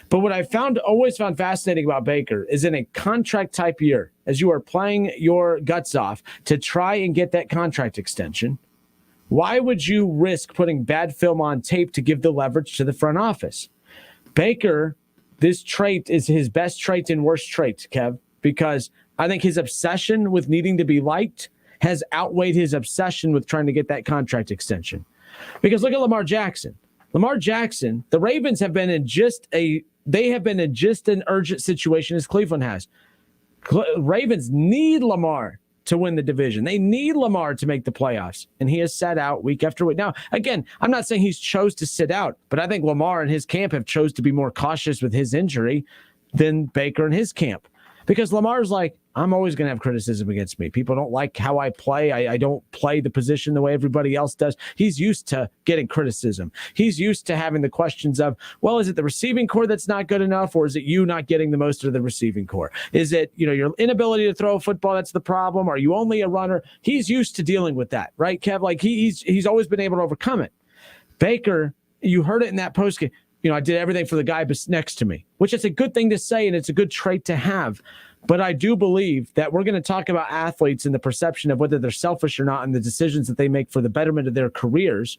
But what I always found fascinating about Baker is in a contract type year, as you are playing your guts off to try and get that contract extension, why would you risk putting bad film on tape to give the leverage to the front office? Baker, this trait is his best trait and worst trait, Kev, because I think his obsession with needing to be liked has outweighed his obsession with trying to get that contract extension. Because look at Lamar Jackson. Lamar Jackson, the Ravens have been in just an urgent situation as Cleveland has. Ravens need Lamar to win the division. They need Lamar to make the playoffs, and he has sat out week after week. Now, again, I'm not saying he's chose to sit out, but I think Lamar and his camp have chose to be more cautious with his injury than Baker and his camp. Because Lamar's like, I'm always going to have criticism against me. People don't like how I play. I don't play the position the way everybody else does. He's used to getting criticism. He's used to having the questions of, well, is it the receiving core that's not good enough, or is it you not getting the most of the receiving core? Is it, your inability to throw a football that's the problem? Are you only a runner? He's used to dealing with that, right, Kev? Like he's always been able to overcome it. Baker, you heard it in that post game. I did everything for the guy next to me, which is a good thing to say, and it's a good trait to have. But I do believe that we're going to talk about athletes and the perception of whether they're selfish or not and the decisions that they make for the betterment of their careers.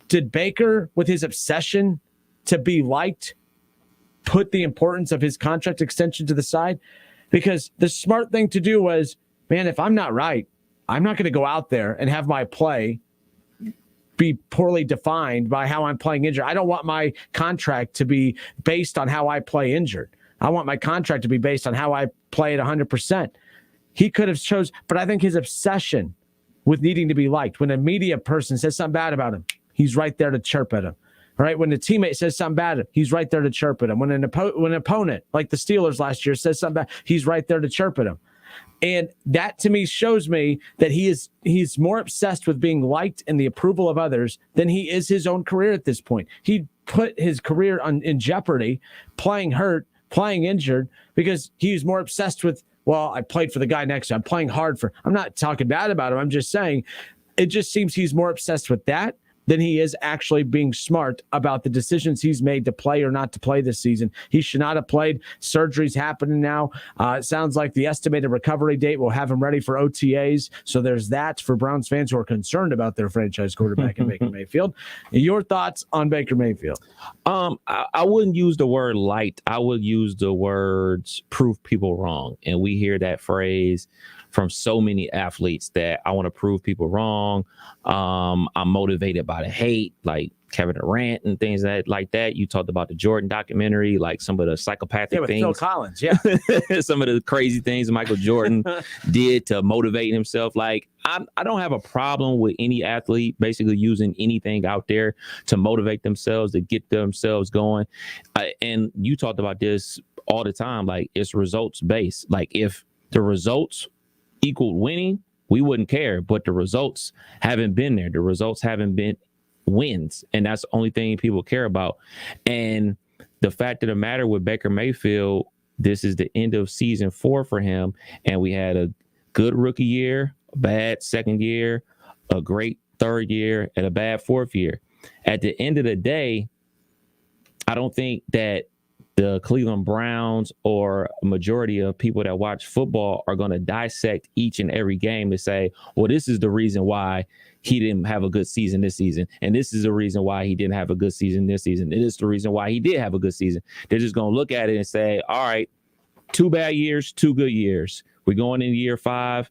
Did Baker, with his obsession to be liked, put the importance of his contract extension to the side? Because the smart thing to do was, man, if I'm not right, I'm not going to go out there and have my play be poorly defined by how I'm playing injured. I don't want my contract to be based on how I play injured. I want my contract to be based on how I play at 100%. He could have chose, but I think his obsession with needing to be liked, when a media person says something bad about him, he's right there to chirp at him. All right, when a teammate says something bad, he's right there to chirp at him. When an opponent, like the Steelers last year, says something bad, he's right there to chirp at him. And that to me shows me that he's more obsessed with being liked and the approval of others than he is his own career at this point. He put his career in jeopardy, playing hurt, playing injured, because he's more obsessed with, well, I played for the guy next to him. I'm playing hard for. I'm not talking bad about him. I'm just saying it just seems he's more obsessed with that than he is actually being smart about the decisions he's made to play or not to play this season. He should not have played. Surgery's happening now. It sounds like the estimated recovery date will have him ready for OTAs. So there's that for Browns fans who are concerned about their franchise quarterback in Baker Mayfield. Your thoughts on Baker Mayfield? I wouldn't use the word light. I would use the words prove people wrong. And we hear that phrase from so many athletes that I want to prove people wrong. I'm motivated by the hate, like Kevin Durant and things like that. You talked about the Jordan documentary, like some of the psychopathic things. Phil Collins, yeah. Some of the crazy things Michael Jordan did to motivate himself. Like, I don't have a problem with any athlete basically using anything out there to motivate themselves, to get themselves going. And you talked about this all the time. Like, it's results based. Like, if the results equal winning, we wouldn't care, but the results haven't been there. The results haven't been wins, and that's the only thing people care about. And the fact of the matter with Baker Mayfield, this is the end of season 4 for him, and we had a good rookie year, a bad second year, a great third year, and a bad fourth year. At the end of the day, I don't think that the Cleveland Browns or a majority of people that watch football are going to dissect each and every game to say, well, this is the reason why he didn't have a good season this season. And this is the reason why he didn't have a good season this season. It is the reason why he did have a good season. They're just going to look at it and say, all right, 2 bad years, 2 good years. We're going in year 5.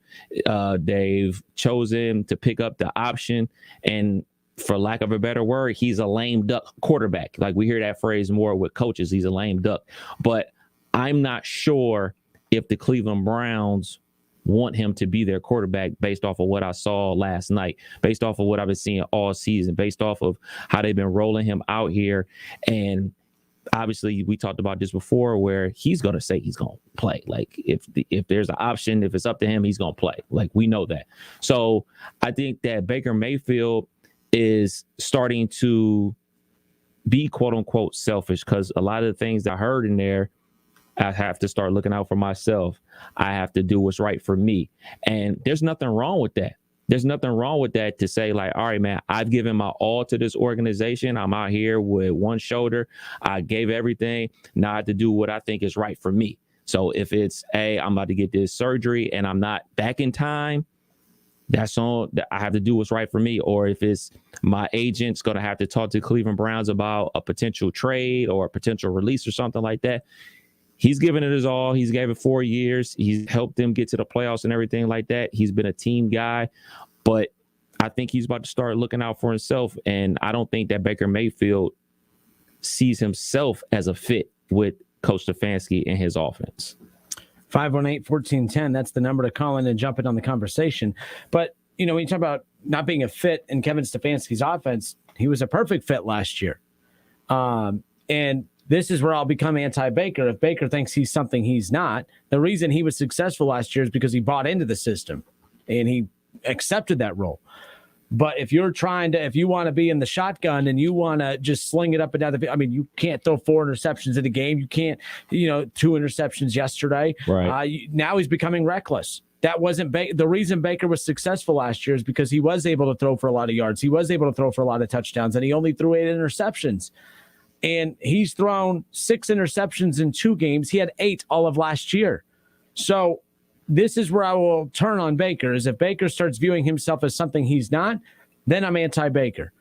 They've chosen to pick up the option, and for lack of a better word, he's a lame duck quarterback. Like, we hear that phrase more with coaches. He's a lame duck. But I'm not sure if the Cleveland Browns want him to be their quarterback based off of what I saw last night, based off of what I've been seeing all season, based off of how they've been rolling him out here. And obviously, we talked about this before, where he's going to say he's going to play. Like, if there's an option, if it's up to him, he's going to play. Like, we know that. So I think that Baker Mayfield is starting to be quote unquote selfish, because a lot of the things I heard in there, I have to start looking out for myself. I have to do what's right for me. And there's nothing wrong with that. there's nothing wrong with that to say like, all right, man, I've given my all to this organization. I'm out here with one shoulder. I gave everything. Now I have to do what I think is right for me. So if it's, I'm about to get this surgery and I'm not back in time, that's on. I have to do what's right for me. Or if it's my agent's going to have to talk to Cleveland Browns about a potential trade or a potential release or something like that. He's given it his all. He's gave it 4 years. He's helped them get to the playoffs and everything like that. He's been a team guy, but I think he's about to start looking out for himself. And I don't think that Baker Mayfield sees himself as a fit with Coach Stefanski and his offense. 518-1410. That's the number to call in and jump in on the conversation. But, you know, when you talk about not being a fit in Kevin Stefanski's offense, he was a perfect fit last year. And this is where I'll become anti-Baker. If Baker thinks he's something he's not, the reason he was successful last year is because he bought into the system and he accepted that role. But if you want to be in the shotgun and you want to just sling it up and down the field, I mean, you can't throw 4 interceptions in a game. You can't, 2 interceptions yesterday. Right. Now he's becoming reckless. That wasn't the reason Baker was successful last year is because he was able to throw for a lot of yards. He was able to throw for a lot of touchdowns, and he only threw 8 interceptions. And he's thrown 6 interceptions in 2 games. He had 8 all of last year. So this is where I will turn on Baker, is if Baker starts viewing himself as something he's not, then I'm anti-Baker.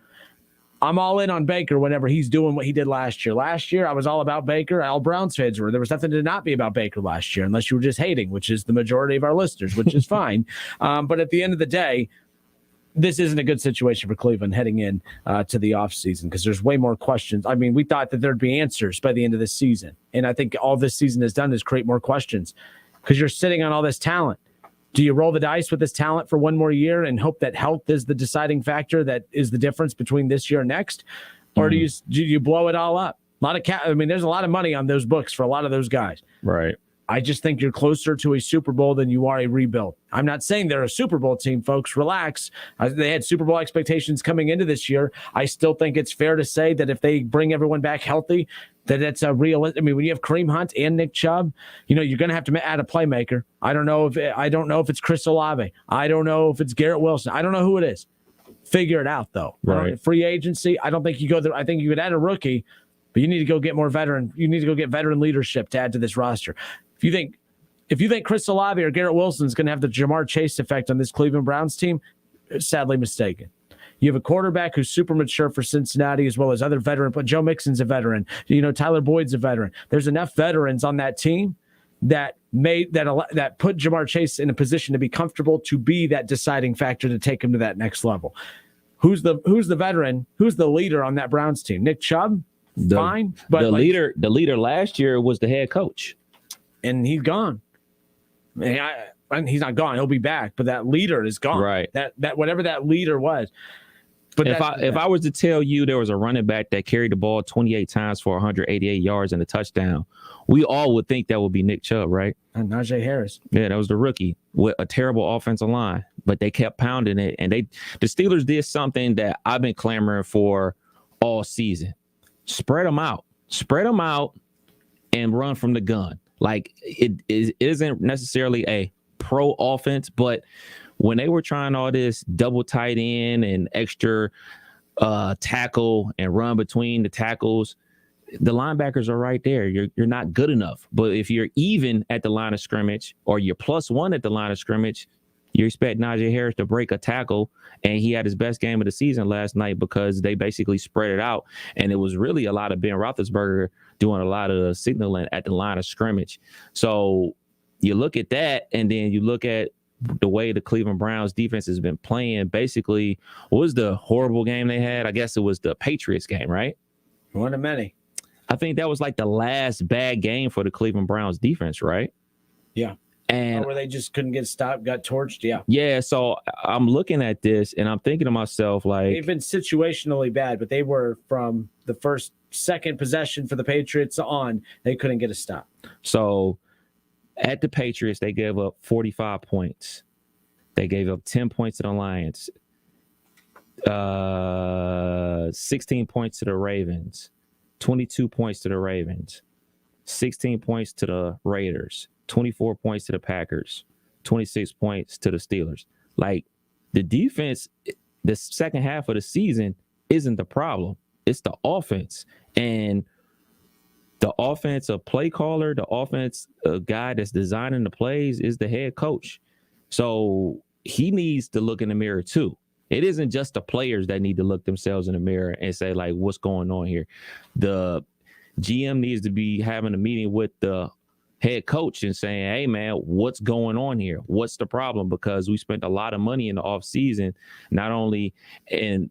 I'm all in on Baker whenever he's doing what he did last year. Last year, I was all about Baker. All Browns fans were. There was nothing to not be about Baker last year, unless you were just hating, which is the majority of our listeners, which is fine. But at the end of the day, this isn't a good situation for Cleveland heading in to the offseason because there's way more questions. I mean, we thought that there'd be answers by the end of this season. And I think all this season has done is create more questions because you're sitting on all this talent. Do you roll the dice with this talent for one more year and hope that health is the deciding factor that is the difference between this year and next? Or do you blow it all up? There's a lot of money on those books for a lot of those guys. Right. I just think you're closer to a Super Bowl than you are a rebuild. I'm not saying they're a Super Bowl team, folks. Relax. They had Super Bowl expectations coming into this year. I still think it's fair to say that if they bring everyone back healthy, that it's a real. I mean, when you have Kareem Hunt and Nick Chubb, you're going to have to add a playmaker. I don't know if it's Chris Olave. I don't know if it's Garrett Wilson. I don't know who it is. Figure it out, though. Right. Free agency. I don't think you go there. I think you could add a rookie, but you need to go get more veteran. You need to go get veteran leadership to add to this roster. If you think Chris Olave or Garrett Wilson is going to have the Jamar Chase effect on this Cleveland Browns team, sadly mistaken. You have a quarterback who's super mature for Cincinnati as well as other veterans, but Joe Mixon's a veteran. Tyler Boyd's a veteran. There's enough veterans on that team that put Jamar Chase in a position to be comfortable to be that deciding factor to take him to that next level. Who's the veteran? Who's the leader on that Browns team? Nick Chubb? Fine. But the leader last year was the head coach. And he's gone. He's not gone. He'll be back, but that leader is gone. Right. That whatever that leader was. But if I was to tell you there was a running back that carried the ball 28 times for 188 yards and a touchdown, we all would think that would be Nick Chubb, right? And Najee Harris. Yeah, that was the rookie with a terrible offensive line, but they kept pounding it. And the Steelers did something that I've been clamoring for all season. Spread them out and run from the gun. Like it isn't necessarily a pro offense, but when they were trying all this double tight end and extra tackle and run between the tackles, the linebackers are right there. You're not good enough. But if you're even at the line of scrimmage or you're +1 at the line of scrimmage, you expect Najee Harris to break a tackle, and he had his best game of the season last night because they basically spread it out, and it was really a lot of Ben Roethlisberger doing a lot of the signaling at the line of scrimmage. So you look at that, and then you look at the way the Cleveland Browns defense has been playing. Basically, what was the horrible game they had? I guess it was the Patriots game, right? One of many. I think that was like the last bad game for the Cleveland Browns defense, right? Yeah. And where they just couldn't get stopped, got torched. Yeah. Yeah. So I'm looking at this and I'm thinking to myself, like, they've been situationally bad, but they were from the second possession for the Patriots on, they couldn't get a stop. So at the Patriots, they gave up 45 points. They gave up 10 points to the Lions, 16 points to the Ravens, 22 points to the Ravens, 16 points to the Raiders, 24 points to the Packers, 26 points to the Steelers. Like, the defense, the second half of the season isn't the problem. It's the offense. And the offensive play caller, the offense guy that's designing the plays is the head coach. So he needs to look in the mirror too. It isn't just the players that need to look themselves in the mirror and say, like, what's going on here? The GM needs to be having a meeting with the head coach and saying, hey, man, what's going on here? What's the problem? Because we spent a lot of money in the offseason, not only in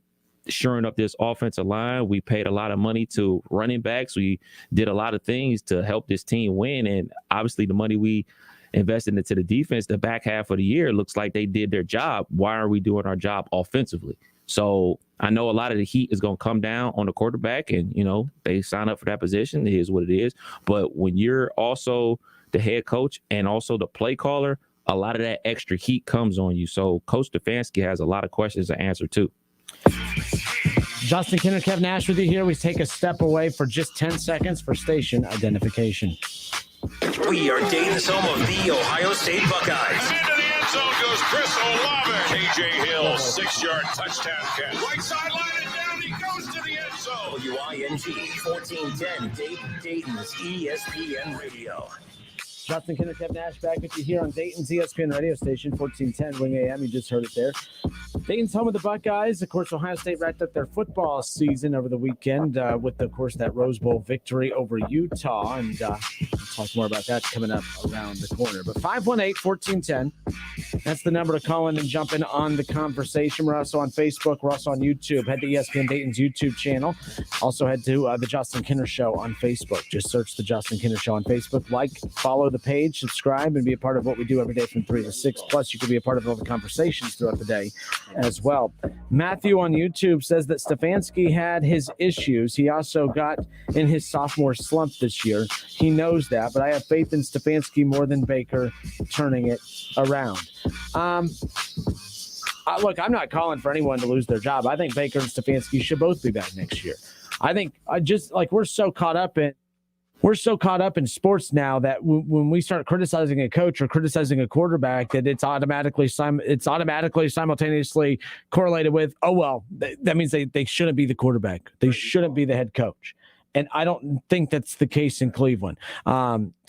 shoring up this offensive line, we paid a lot of money to running backs. We did a lot of things to help this team win. And obviously the money we invested into the defense, the back half of the year, looks like they did their job. Why are we doing our job offensively? So I know a lot of the heat is going to come down on the quarterback, and, you know, they sign up for that position. It is what it is. But when you're also the head coach and also the play caller, a lot of that extra heat comes on you. So Coach Stefanski has a lot of questions to answer too. Justin Kinner, Kev Nash with you here. We take a step away for just 10 seconds for station identification. We are Dayton's home of the Ohio State Buckeyes. And into the end zone goes Chris Olave. KJ Hill, 6-yard touchdown catch. Right sideline and down he goes to the end zone. WING 1410 Dayton's ESPN Radio. Justin Kinner, Kev Nash back with you here on Dayton's ESPN radio station, 1410 Wing AM. You just heard it there. Dayton's home of the Buckeyes. Of course, Ohio State wrapped up their football season over the weekend with, of course, that Rose Bowl victory over Utah. And we'll talk more about that coming up around the corner. But 518-1410, that's the number to call in and jump in on the conversation. We're also on Facebook. We're also on YouTube. Head to ESPN Dayton's YouTube channel. Also head to the Justin Kinner Show on Facebook. Just search the Justin Kinner Show on Facebook. Like, follow the page, subscribe, and be a part of what we do every day from 3 to 6. Plus, you can be a part of all the conversations throughout the day as well. Matthew on YouTube says that Stefanski had his issues. He also got in his sophomore slump this year. He knows that, but I have faith in Stefanski more than Baker turning it around. Look, I'm not calling for anyone to lose their job. I think Baker and Stefanski should both be back next year. I think we're so caught up in sports now that when we start criticizing a coach or criticizing a quarterback, that it's automatically simultaneously correlated with, oh, well, that means they shouldn't be the quarterback. They shouldn't be the head coach. And I don't think that's the case in Cleveland.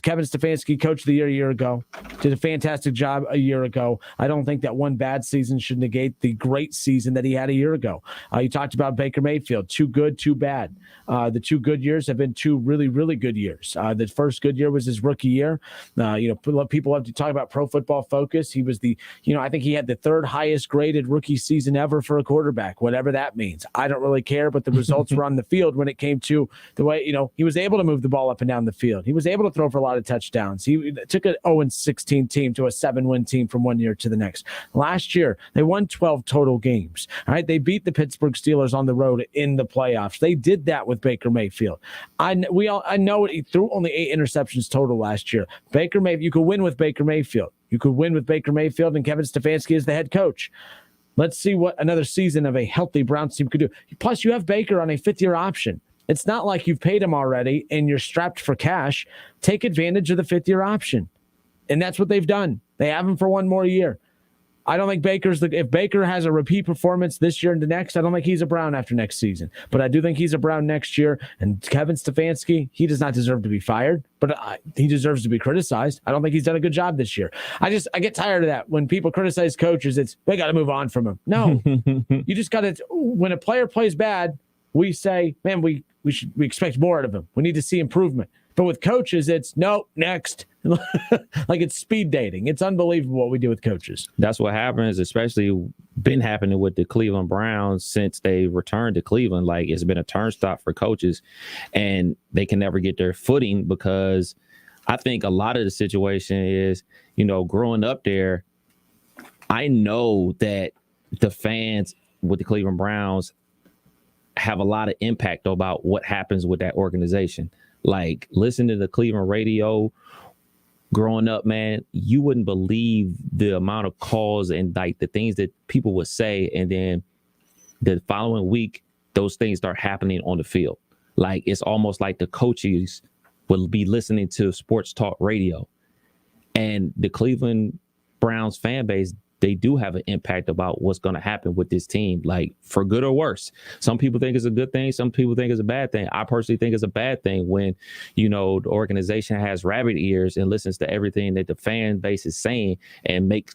Kevin Stefanski, coach of the year a year ago, did a fantastic job a year ago. I don't think that one bad season should negate the great season that he had a year ago. You talked about Baker Mayfield, 2 good, 2 bad. The 2 good years have been 2 really, really good years. The first good year was his rookie year. People love to talk about Pro Football Focus. He was I think he had the 3rd highest graded rookie season ever for a quarterback, whatever that means. I don't really care, but the results were on the field when it came to the way, he was able to move the ball up and down the field. He was able to throw for a lot of touchdowns. He took an 0-16 team to a 7-win team from one year to the next. Last year, they won 12 total games. All right, they beat the Pittsburgh Steelers on the road in the playoffs. They did that with Baker Mayfield. I know he threw only 8 interceptions total last year. Baker Mayfield, you could win with Baker Mayfield. You could win with Baker Mayfield and Kevin Stefanski as the head coach. Let's see what another season of a healthy Browns team could do. Plus, you have Baker on a 5th-year option. It's not like you've paid him already and you're strapped for cash. Take advantage of the 5th-year option. And that's what they've done. They have him for 1 more year. I don't think if Baker has a repeat performance this year and the next, I don't think he's a Brown after next season. But I do think he's a Brown next year. And Kevin Stefanski, he does not deserve to be fired, but he deserves to be criticized. I don't think he's done a good job this year. I get tired of that. When people criticize coaches, they got to move on from him. No, you just got to, when a player plays bad, we say, man, we expect more out of him. We need to see improvement. But with coaches, it's no, next. Like it's speed dating. It's unbelievable what we do with coaches. That's what happens, especially been happening with the Cleveland Browns since they returned to Cleveland. Like it's been a turnstile for coaches and they can never get their footing because I think a lot of the situation is, growing up there, I know that the fans with the Cleveland Browns have a lot of impact about what happens with that organization. Like listening to the Cleveland radio growing up, man, you wouldn't believe the amount of calls and like the things that people would say. And then the following week, those things start happening on the field. Like it's almost like the coaches will be listening to sports talk radio. And the Cleveland Browns fan base they do have an impact about what's going to happen with this team, like for good or worse. Some people think it's a good thing. Some people think it's a bad thing. I personally think it's a bad thing when, the organization has rabbit ears and listens to everything that the fan base is saying and makes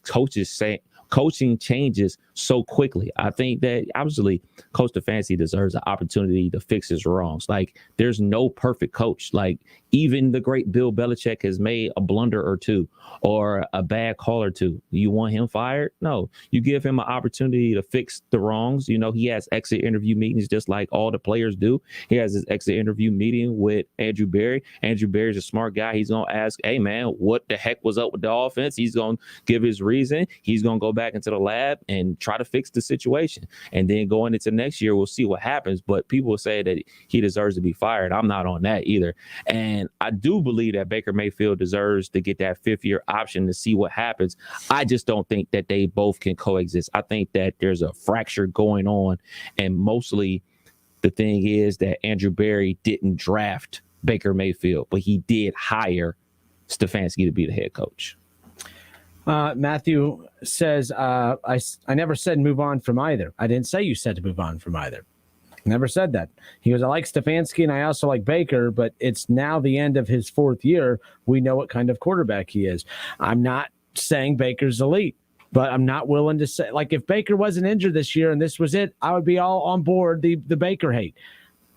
coaching changes so quickly. I think that obviously Coach Stefanski deserves an opportunity to fix his wrongs. Like, there's no perfect coach. Like, even the great Bill Belichick has made a blunder or two or a bad call or two. You want him fired? No, you give him an opportunity to fix the wrongs. He has exit interview meetings just like all the players do. He has his exit interview meeting with Andrew Berry. Andrew Berry's a smart guy. He's going to ask, hey, man, what the heck was up with the offense? He's going to give his reason. He's going to go back into the lab and try to fix the situation. And then going into next year, we'll see what happens. But people will say that he deserves to be fired. I'm not on that either. And I do believe that Baker Mayfield deserves to get that 5th-year option to see what happens. I just don't think that they both can coexist. I think that there's a fracture going on. And mostly the thing is that Andrew Berry didn't draft Baker Mayfield, but he did hire Stefanski to be the head coach. Matthew says, I never said move on from either. I didn't say you said to move on from either. Never said that. He goes, I like Stefanski and I also like Baker, but it's now the end of his 4th year. We know what kind of quarterback he is. I'm not saying Baker's elite, but I'm not willing to say, like, if Baker wasn't injured this year and this was it, I would be all on board the Baker hate.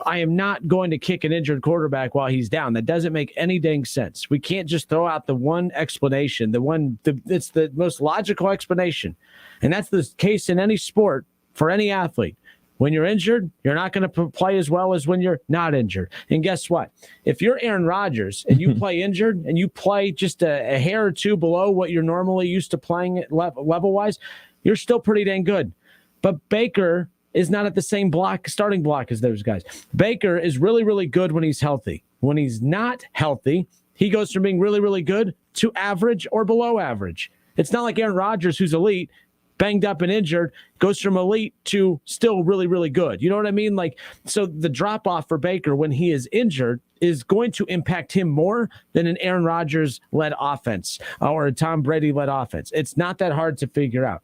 I am not going to kick an injured quarterback while he's down. That doesn't make any dang sense. We can't just throw out the one explanation, it's the most logical explanation. And that's the case in any sport for any athlete. When you're injured, you're not going to play as well as when you're not injured. And guess what? If you're Aaron Rodgers and you play injured and you play just a hair or two below what you're normally used to playing level-wise, you're still pretty dang good. But Baker is not at the same starting block as those guys. Baker is really, really good when he's healthy. When he's not healthy, he goes from being really, really good to average or below average. It's not like Aaron Rodgers, who's elite, banged up and injured, goes from elite to still really, really good. You know what I mean? Like, so the drop off for Baker when he is injured is going to impact him more than an Aaron Rodgers led offense or a Tom Brady led offense. It's not that hard to figure out.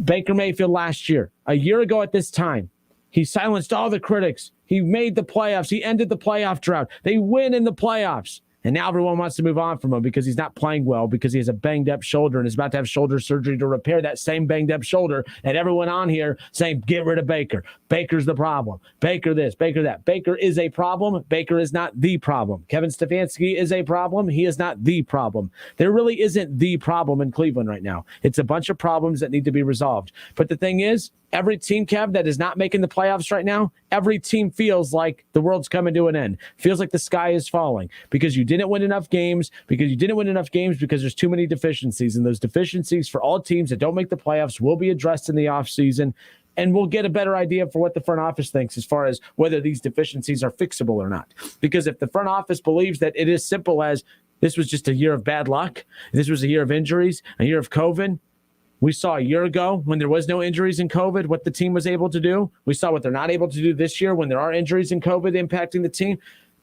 Baker Mayfield last year, a year ago at this time, he silenced all the critics. He made the playoffs. He ended the playoff drought. They win in the playoffs. And now everyone wants to move on from him because he's not playing well, because he has a banged-up shoulder and is about to have shoulder surgery to repair that same banged-up shoulder. And everyone on here saying, get rid of Baker. Baker's the problem. Baker this, Baker that. Baker is a problem. Baker is not the problem. Kevin Stefanski is a problem. He is not the problem. There really isn't the problem in Cleveland right now. It's a bunch of problems that need to be resolved. But the thing is, every team, Kev, that is not making the playoffs right now, every team feels like the world's coming to an end. Feels like the sky is falling because you didn't win enough games, because there's too many deficiencies. And those deficiencies for all teams that don't make the playoffs will be addressed in the offseason. And we'll get a better idea for what the front office thinks as far as whether these deficiencies are fixable or not. Because if the front office believes that it is simple as this was just a year of bad luck, this was a year of injuries, a year of COVID, we saw a year ago when there was no injuries in COVID, what the team was able to do. We saw what they're not able to do this year when there are injuries in COVID impacting the team.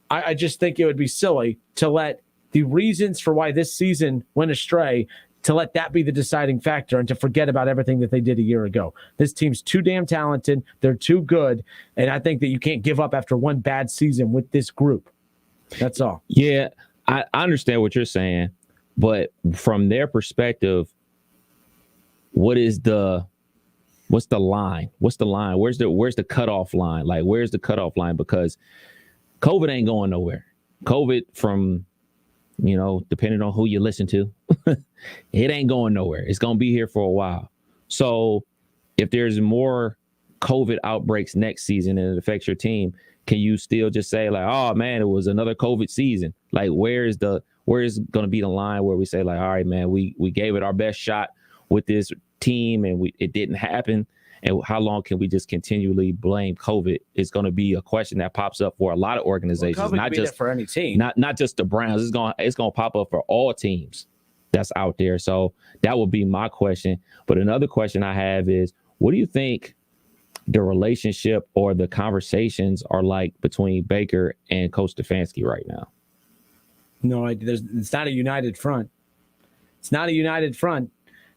I just think it would be silly to let the reasons for why this season went astray, to let that be the deciding factor and to forget about everything that they did a year ago. This team's too damn talented. They're too good. And I think that you can't give up after one bad season with this group. That's all. Yeah, I understand what you're saying. But from their perspective, what's the line? What's the line? Where's the cutoff line? Like, where's the cutoff line? Because COVID ain't going nowhere. COVID, from, depending on who you listen to, it ain't going nowhere. It's going to be here for a while. So if there's more COVID outbreaks next season and it affects your team, can you still just say like, oh man, it was another COVID season? Like, where is going to be the line where we say like, all right, man, we gave it our best shot with this team and it didn't happen? And how long can we just continually blame COVID? It's going to be a question that pops up for a lot of organizations, not just for any team, not just the Browns. It's going to pop up for all teams that's out there. So that would be my question. But another question I have is, what do you think the relationship or the conversations are like between Baker and Coach Stefanski right now? No, it's not a united front. It's not a united front.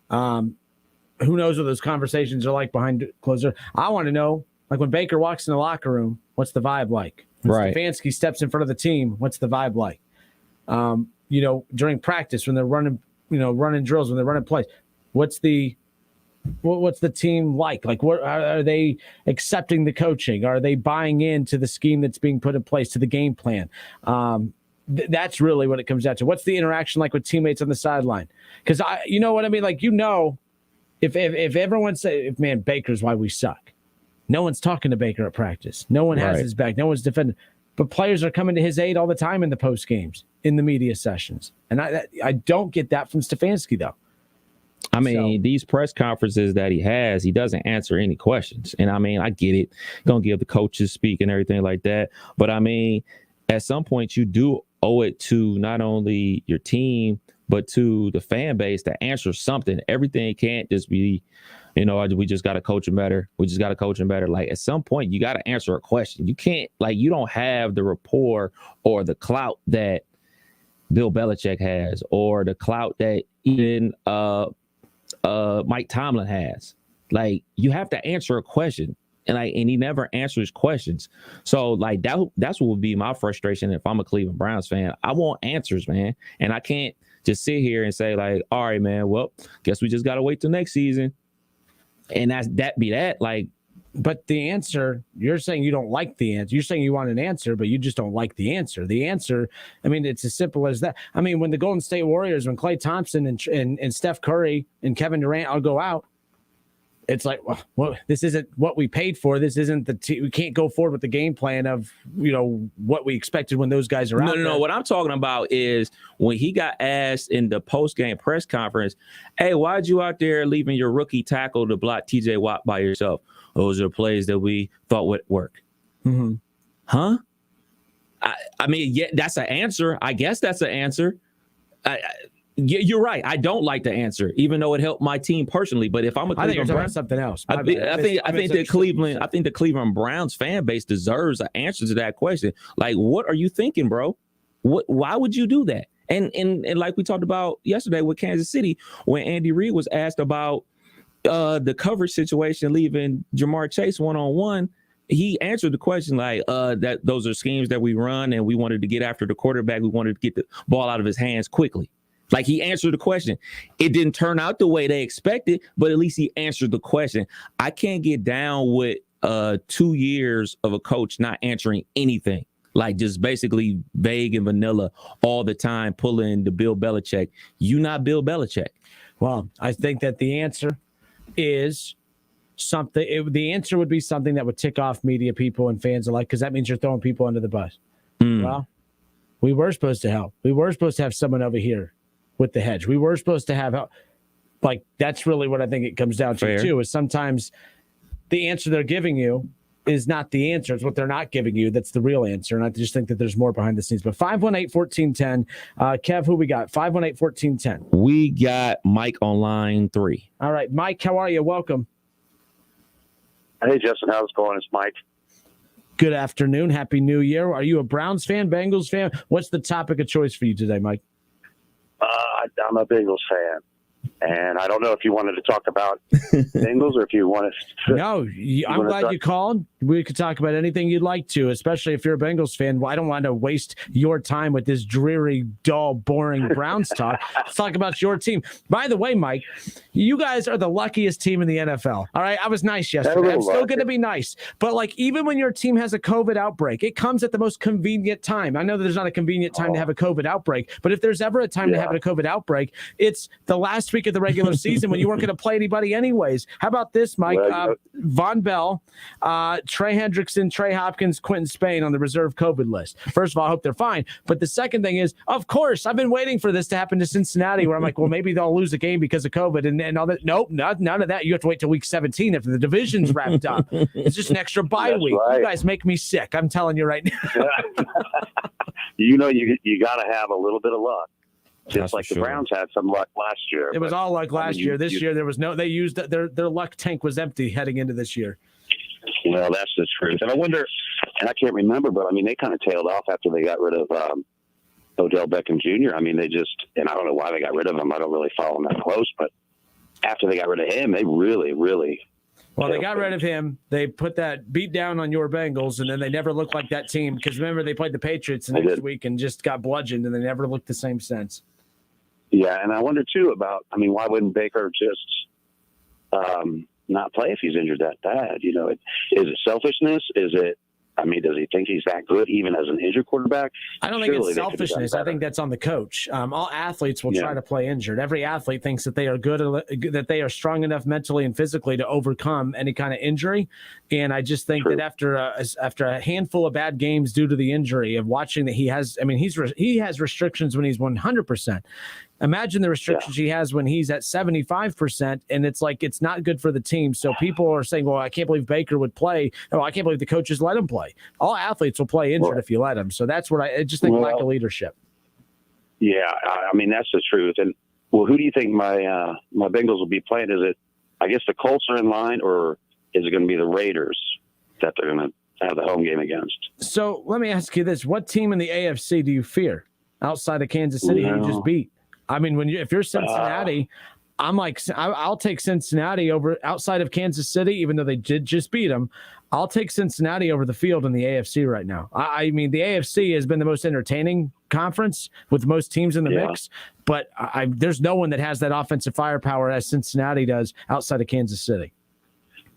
Who knows what those conversations are like behind closed doors? I want to know, like when Baker walks in the locker room, what's the vibe like? When Stefanski steps in front of the team, what's the vibe like? During practice when they're running drills, when they're running plays, what's the team like? Like, what are they accepting the coaching? Are they buying into the scheme that's being put in place, to the game plan? That's really what it comes down to. What's the interaction like with teammates on the sideline? Because you know what I mean? Like, if everyone if man, Baker's why we suck. No one's talking to Baker at practice. No one has his back. No one's defending. But players are coming to his aid all the time in the post games, in the media sessions. And I don't get that from Stefanski, though. I mean, these press conferences that he has, he doesn't answer any questions. And I mean, I get it. Going to give the coaches speak and everything like that. But I mean, at some point, you do owe it to not only your team, but to the fan base to answer something. Everything can't just be, we just got to coach him better. We just got to coach him better. Like, at some point, you got to answer a question. You can't, you don't have the rapport or the clout that Bill Belichick has, or the clout that even Mike Tomlin has. Like, you have to answer a question. And he never answers questions. So that's what would be my frustration if I'm a Cleveland Browns fan. I want answers, man. And I can't just sit here and say, all right, man, well, guess we just got to wait till next season. And that be that. But the answer, you're saying you don't like the answer. You're saying you want an answer, but you just don't like the answer. The answer, I mean, it's as simple as that. I mean, when the Golden State Warriors, when Klay Thompson and Steph Curry and Kevin Durant all go out, it's like, well, this isn't what we paid for. This isn't we can't go forward with the game plan of, what we expected when those guys are out. No. What I'm talking about is when he got asked in the post-game press conference, hey, why'd you out there leaving your rookie tackle to block TJ Watt by yourself? Those are plays that we thought would work. Mm-hmm. Huh? I mean, yeah, that's an answer. I guess that's an answer. You're right. I don't like the answer, even though it helped my team personally. But if I'm a Cleveland Browns, something else. I think the Cleveland Browns fan base deserves an answer to that question. Like, what are you thinking, bro? Why would you do that? And like we talked about yesterday with Kansas City, when Andy Reid was asked about the coverage situation, leaving Jamar Chase one-on-one, he answered the question that those are schemes that we run, and we wanted to get after the quarterback. We wanted to get the ball out of his hands quickly. Like, he answered the question. It didn't turn out the way they expected, but at least he answered the question. I can't get down with 2 years of a coach not answering anything, like just basically vague and vanilla all the time, pulling the Bill Belichick. You not Bill Belichick. Well, I think that the answer is something. The answer would be something that would tick off media people and fans alike, because that means you're throwing people under the bus. Well, we were supposed to help. We were supposed to have someone over here with the hedge. We were supposed to have help. Like, that's really what I think it comes down to, too, is sometimes the answer they're giving you is not the answer. It's what they're not giving you that's the real answer. And I just think that there's more behind the scenes. But 518-1410. Kev, who we got? 518-1410. We got Mike on line 3. All right, Mike, how are you? Welcome. Hey, Justin, how's it going? It's Mike. Good afternoon. Happy New Year. Are you a Browns fan, Bengals fan? What's the topic of choice for you today, Mike? I'm a Bengals fan, and I don't know if you wanted to talk about Bengals or if you wanted to. No, I'm glad you called. We could talk about anything you'd like to, especially if you're a Bengals fan. I don't want to waste your time with this dreary, dull, boring Browns talk. Let's talk about your team. By the way, Mike, you guys are the luckiest team in the NFL. All right, I was nice yesterday. I'm still going to be nice. But, even when your team has a COVID outbreak, it comes at the most convenient time. I know that there's not a convenient time to have a COVID outbreak, but if there's ever a time to have a COVID outbreak, it's the last week of the regular season when you weren't going to play anybody anyways. How about this, Mike? Von Bell, Trey Hendrickson, Trey Hopkins, Quentin Spain on the reserve COVID list. First of all, I hope they're fine. But the second thing is, of course, I've been waiting for this to happen to Cincinnati, where I'm like, well, maybe they'll lose a game because of COVID and all that. Nope, none of that. You have to wait till week 17 after the division's wrapped up. It's just an extra bye week. Right. You guys make me sick. I'm telling you right now. You got to have a little bit of luck. Just like the Browns had some luck last year. It was all luck last year. This year, there was no. They used their luck tank was empty heading into this year. Well, that's the truth. And I wonder, and I can't remember, but they kind of tailed off after they got rid of Odell Beckham Jr. They just, and I don't know why they got rid of him. I don't really follow him that close, but after they got rid of him, they really. Well, they got rid of him. They put that beat down on your Bengals, and then they never looked like that team. Because remember, they played the Patriots the next week and just got bludgeoned, and they never looked the same since. Yeah, and I wonder too about. I mean, why wouldn't Baker just not play if he's injured that bad? You know, is it selfishness? Is it? I mean, does he think he's that good even as an injured quarterback? I don't think it's selfishness. I think that's on the coach. All athletes will try to play injured. Every athlete thinks that they are good, that they are strong enough mentally and physically to overcome any kind of injury. And I just think that after a handful of bad games due to the injury, of watching that he has restrictions when he's 100%. Imagine the restrictions he has when he's at 75%, and it's like it's not good for the team. So people are saying, well, I can't believe Baker would play. Oh, I can't believe the coaches let him play. All athletes will play injured if you let them. So that's what I just think, lack of leadership. Yeah, I mean, that's the truth. And, well, who do you think my Bengals will be playing? Is it, I guess the Colts are in line, or is it going to be the Raiders that they're going to have the home game against? So let me ask you this. What team in the AFC do you fear outside of Kansas City who you just beat? I mean, if you're Cincinnati, I'm like, I'll take Cincinnati over outside of Kansas City, even though they did just beat them. I'll take Cincinnati over the field in the AFC right now. I mean, the AFC has been the most entertaining conference with most teams in the mix, but there's no one that has that offensive firepower as Cincinnati does outside of Kansas City.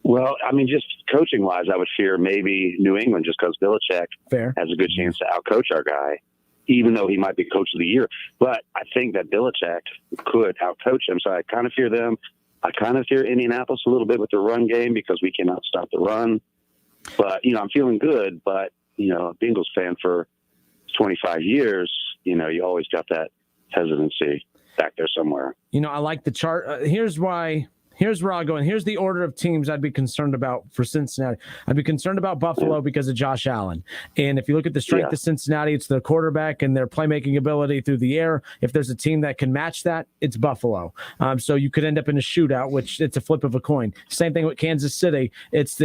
Well, I mean, just coaching-wise, I would fear maybe New England just because Belichick has a good chance to outcoach our guy, even though he might be coach of the year. But I think that Belichick could outcoach him, so I kind of fear them. I kind of fear Indianapolis a little bit with the run game because we cannot stop the run. But, I'm feeling good. But, a Bengals fan for 25 years, you always got that hesitancy back there somewhere. I like the chart. Here's where I'll go. And here's the order of teams I'd be concerned about for Cincinnati. I'd be concerned about Buffalo because of Josh Allen. And if you look at the strength of Cincinnati, it's their quarterback and their playmaking ability through the air. If there's a team that can match that, it's Buffalo. So you could end up in a shootout, which it's a flip of a coin. Same thing with Kansas City. It's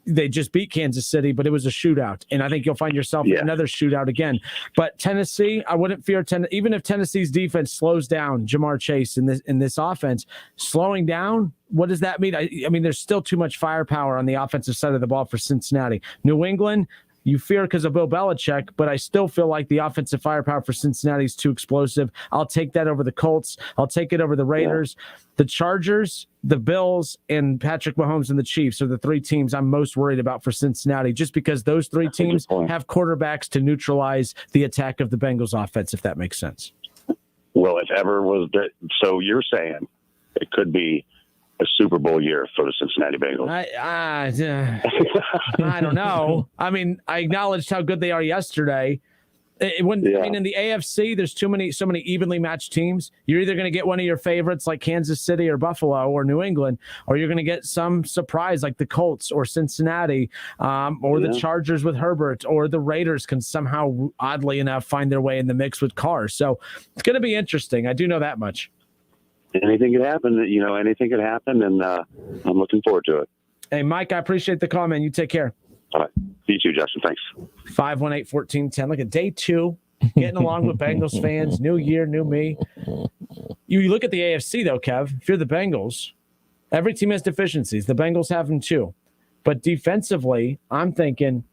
they just beat Kansas City, but it was a shootout. And I think you'll find yourself in another shootout again. But Tennessee, I wouldn't fear even if Tennessee's defense slows down Jamar Chase in this offense. Slowing down, what does that mean? I mean, there's still too much firepower on the offensive side of the ball for Cincinnati. New England, you fear because of Bill Belichick, but I still feel like the offensive firepower for Cincinnati is too explosive. I'll take that over the Colts. I'll take it over the Raiders. The Chargers, the Bills, and Patrick Mahomes and the Chiefs are the three teams I'm most worried about for Cincinnati, just because those three teams have quarterbacks to neutralize the attack of the Bengals offense, if that makes sense. Well, if ever was that, so you're saying it could be a Super Bowl year for the Cincinnati Bengals. I don't know. I mean, I acknowledged how good they are yesterday. I mean, in the AFC, there's so many evenly matched teams. You're either going to get one of your favorites like Kansas City or Buffalo or New England, or you're going to get some surprise like the Colts or Cincinnati or the Chargers with Herbert, or the Raiders can somehow, oddly enough, find their way in the mix with Carr. So it's going to be interesting. I do know that much. Anything could happen, anything could happen, and I'm looking forward to it. Hey, Mike, I appreciate the call, man. You take care. All right. You too, Justin. Thanks. 518-1410. Look at day 2, getting along with Bengals fans. New year, new me. You look at the AFC, though, Kev. If you're the Bengals, every team has deficiencies. The Bengals have them, too. But defensively, I'm thinking,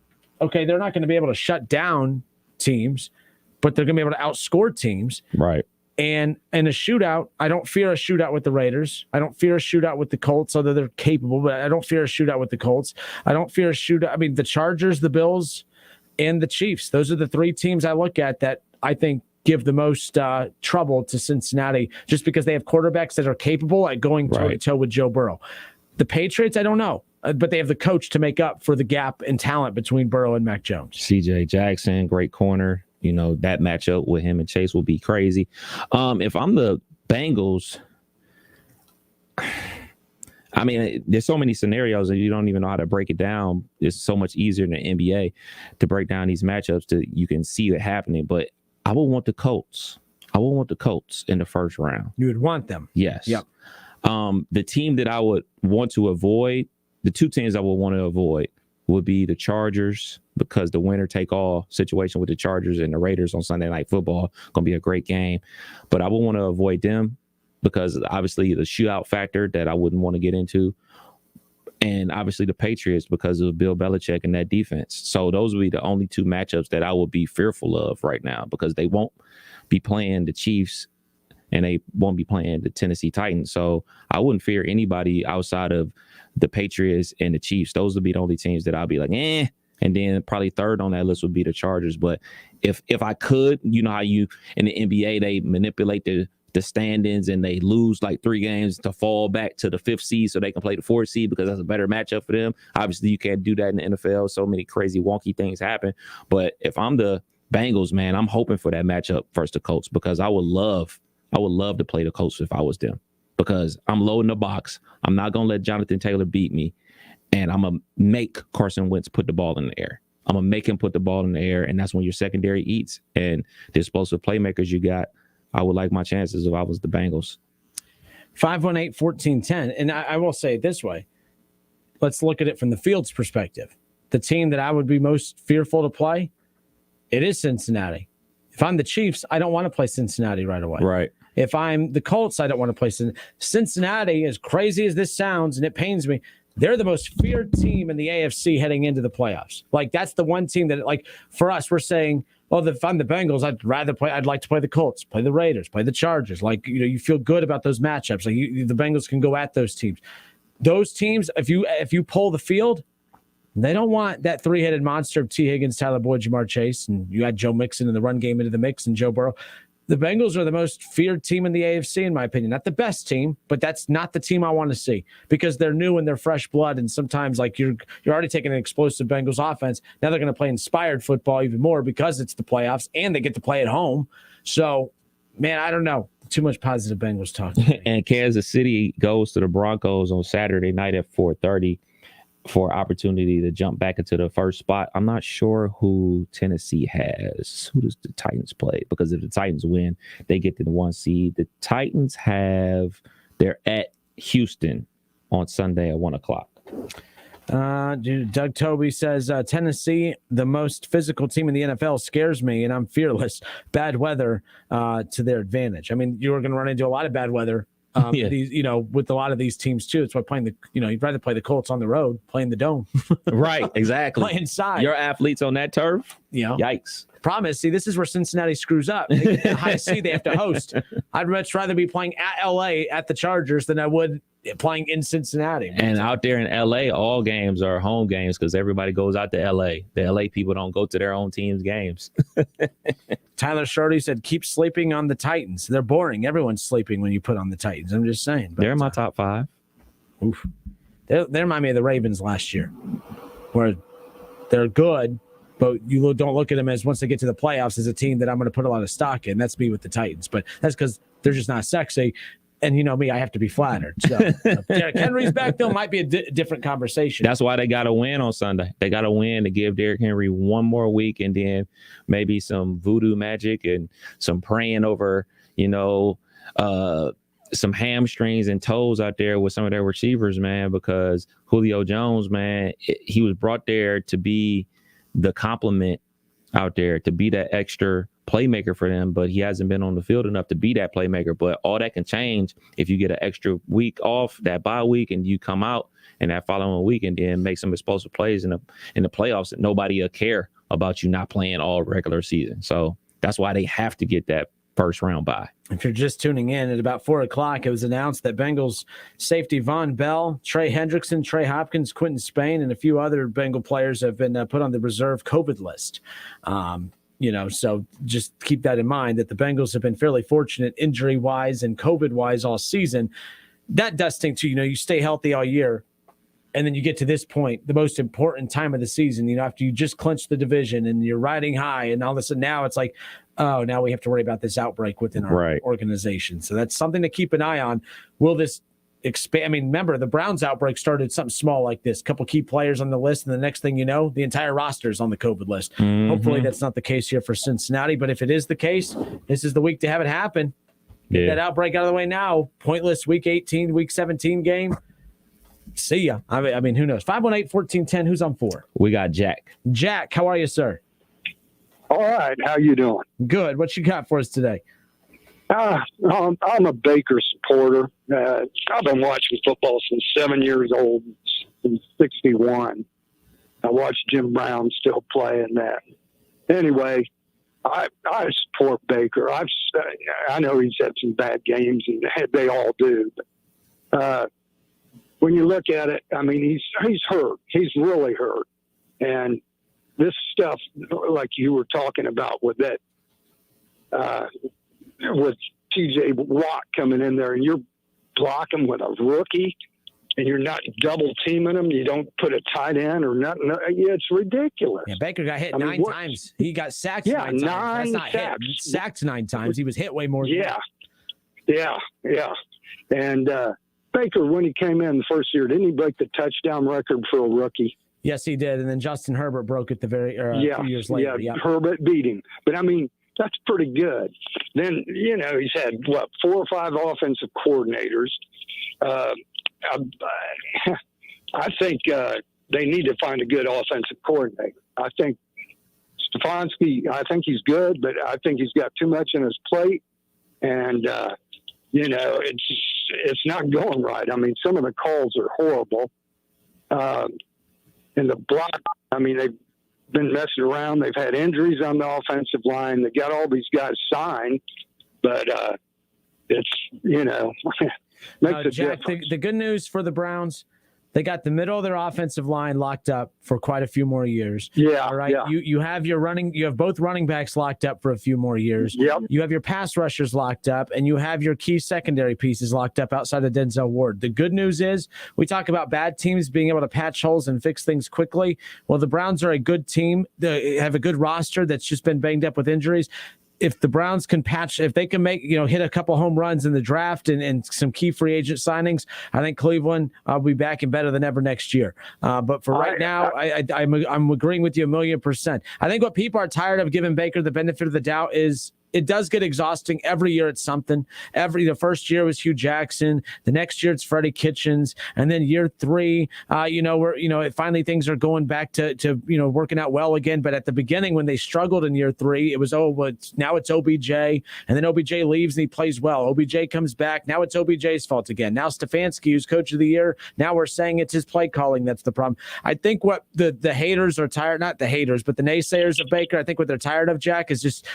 okay, they're not going to be able to shut down teams, but they're going to be able to outscore teams. Right. And in a shootout, I don't fear a shootout with the Raiders. I don't fear a shootout with the Colts, although they're capable, but I don't fear a shootout with the Colts. I don't fear a shootout. I mean, the Chargers, the Bills, and the Chiefs. Those are the three teams I look at that I think give the most trouble to Cincinnati, just because they have quarterbacks that are capable at going toe-to-toe with Joe Burrow. The Patriots, I don't know, but they have the coach to make up for the gap in talent between Burrow and Mac Jones. C.J. Jackson, great corner. That matchup with him and Chase will be crazy. If I'm the Bengals, I mean, there's so many scenarios and you don't even know how to break it down. It's so much easier in the NBA to break down these matchups that you can see it happening. But I would want the Colts. I would want the Colts in the first round. You would want them. Yes. Yep. The team that I would want to avoid, the two teams I would want to avoid would be the Chargers, because the winner-take-all situation with the Chargers and the Raiders on Sunday Night Football going to be a great game. But I would want to avoid them. because obviously the shootout factor that I wouldn't want to get into. And obviously the Patriots because of Bill Belichick and that defense. So those would be the only two matchups that I would be fearful of right now, because they won't be playing the Chiefs and they won't be playing the Tennessee Titans. So I wouldn't fear anybody outside of the Patriots and the Chiefs. Those would be the only teams that I'll be like, eh. And then probably third on that list would be the Chargers. But if I could, you know how you in the NBA, they manipulate the standings and they lose like 3 games to fall back to the 5th seed so they can play the 4th seed because that's a better matchup for them. Obviously, you can't do that in the NFL. So many crazy wonky things happen. But if I'm the Bengals, man, I'm hoping for that matchup versus the Colts, because I would love to play the Colts if I was them, because I'm loading the box. I'm not going to let Jonathan Taylor beat me. And I'm going to make Carson Wentz put the ball in the air. I'm going to make him put the ball in the air. And that's when your secondary eats. And the explosive playmakers you got, I would like my chances if I was the Bengals. 518-1410. And I will say it this way. Let's look at it from the field's perspective. The team that I would be most fearful to play, it is Cincinnati. If I'm the Chiefs, I don't want to play Cincinnati right away. Right. If I'm the Colts, I don't want to play Cincinnati. As crazy as this sounds, and it pains me, they're the most feared team in the AFC heading into the playoffs. Like, that's the one team that, like, for us, we're saying, oh, if I'm the Bengals, I'd like to play the Colts, play the Raiders, play the Chargers. Like, you know, you feel good about those matchups. Like, the Bengals can go at those teams. Those teams, if you pull the field, they don't want that 3-headed monster of T. Higgins, Tyler Boyd, Jamar Chase, and you add Joe Mixon in the run game into the mix and Joe Burrow. The Bengals are the most feared team in the AFC, in my opinion. Not the best team, but that's not the team I want to see, because they're new and they're fresh blood. And sometimes, like, you're already taking an explosive Bengals offense. Now they're going to play inspired football even more because it's the playoffs and they get to play at home. So, man, I don't know. Too much positive Bengals talk. And Kansas City goes to the Broncos on Saturday night at 4:30 for opportunity to jump back into the first spot. I'm not sure who Tennessee has. Who does the Titans play? Because if the Titans win, they get to the 1 seed. The Titans they're at Houston on Sunday at 1 o'clock. Doug Toby says, Tennessee, the most physical team in the NFL, scares me, and I'm fearless. Bad weather to their advantage. I mean, you're going to run into a lot of bad weather. These, with a lot of these teams too. It's why playing you'd rather play the Colts on the road, playing the dome. Right, exactly. Play inside. Your athletes on that turf, yikes. Problem is, see, this is where Cincinnati screws up. They get the high seed they have to host. I'd much rather be playing at LA at the Chargers than I would playing in Cincinnati. And out there in LA, all games are home games because everybody goes out to LA. The LA people don't go to their own team's games. Tyler Shorty said, keep sleeping on the Titans. They're boring. Everyone's sleeping when you put on the Titans. I'm just saying. They're in my top 5. Oof. They remind me of the Ravens last year, where they're good, but you don't look at them as, once they get to the playoffs, as a team that I'm going to put a lot of stock in. That's me with the Titans. But that's because they're just not sexy. And you know me, I have to be flattered. So if Derrick Henry's back, though, might be a different conversation. That's why they got to win on Sunday. They got to win to give Derrick Henry one more week, and then maybe some voodoo magic and some praying over, some hamstrings and toes out there with some of their receivers, man, because Julio Jones, man, he was brought there to be the complement out there, to be that extra playmaker for them, but he hasn't been on the field enough to be that playmaker. But all that can change if you get an extra week off, that bye week, and you come out in that following week and then make some explosive plays in the playoffs that nobody will care about you not playing all regular season. So that's why they have to get that first round bye. If you're just tuning in, at about 4 o'clock, it was announced that Bengals safety Von Bell, Trey Hendrickson, Trey Hopkins, Quentin Spain, and a few other Bengal players have been put on the reserve COVID list. So just keep that in mind, that the Bengals have been fairly fortunate injury-wise and COVID-wise all season. That does stink too. You stay healthy all year, and then you get to this point, the most important time of the season, after you just clinched the division and you're riding high, and all of a sudden now it's like, oh, now we have to worry about this outbreak within our organization. So that's something to keep an eye on. Will this expand? I mean, remember, the Browns outbreak started something small like this, a couple key players on the list, and the next thing you know, the entire roster is on the COVID list. Mm-hmm. Hopefully that's not the case here for Cincinnati, but if it is the case, this is the week to have it happen. Get that outbreak out of the way now. Pointless week 18, week 17 game. See ya. I mean, who knows? 518-1410, who's on 4? We got Jack. Jack, how are you, sir? All right. How you doing? Good. What you got for us today? I'm a Baker supporter. I've been watching football since 7 years old, since 61. I watched Jim Brown still play in that. Anyway, I support Baker. I know he's had some bad games, and they all do. But when you look at it, I mean, he's hurt. He's really hurt. And this stuff, like you were talking about with that, with TJ Watt coming in there, and you're blocking with a rookie, and you're not double teaming him. You don't put a tight end or nothing. Yeah, it's ridiculous. Yeah, Baker got hit 9 times. He got sacked 9 times. That's not sacks. hit. Sacked 9 times. He was hit way more than that. Yeah. And Baker, when he came in the first year, didn't he break the touchdown record for a rookie? Yes, he did. And then Justin Herbert broke it 2 years later. Yeah, Herbert beat him. But, I mean, that's pretty good. Then, he's had, 4 or 5 offensive coordinators. I think they need to find a good offensive coordinator. I think Stefanski, I think he's good, but I think he's got too much on his plate. And, it's not going right. I mean, some of the calls are horrible. And the block, I mean, they've been messing around. They've had injuries on the offensive line. They got all these guys signed, but it's, makes a Jack, difference. the good news for the Browns, they got the middle of their offensive line locked up for quite a few more years. Yeah. All right. Yeah. You have both running backs locked up for a few more years. Yep. You have your pass rushers locked up, and you have your key secondary pieces locked up outside of Denzel Ward. The good news is we talk about bad teams being able to patch holes and fix things quickly. Well, the Browns are a good team. They have a good roster that's just been banged up with injuries. If the Browns can if they can make, hit a couple home runs in the draft and some key free agent signings, I think Cleveland will be back and better than ever next year. But for right now, I'm agreeing with you 1,000,000%. I think what people are tired of giving Baker the benefit of the doubt is it does get exhausting every year. It's something. The first year was Hugh Jackson. The next year it's Freddie Kitchens, and then year 3, finally things are going back to working out well again. But at the beginning, when they struggled in year 3, it was now it's OBJ, and then OBJ leaves and he plays well. OBJ comes back. Now it's OBJ's fault again. Now Stefanski, who's coach of the year, now we're saying it's his play calling that's the problem. I think what the haters are tired, not the haters, but the naysayers of Baker, I think what they're tired of, Jack, is just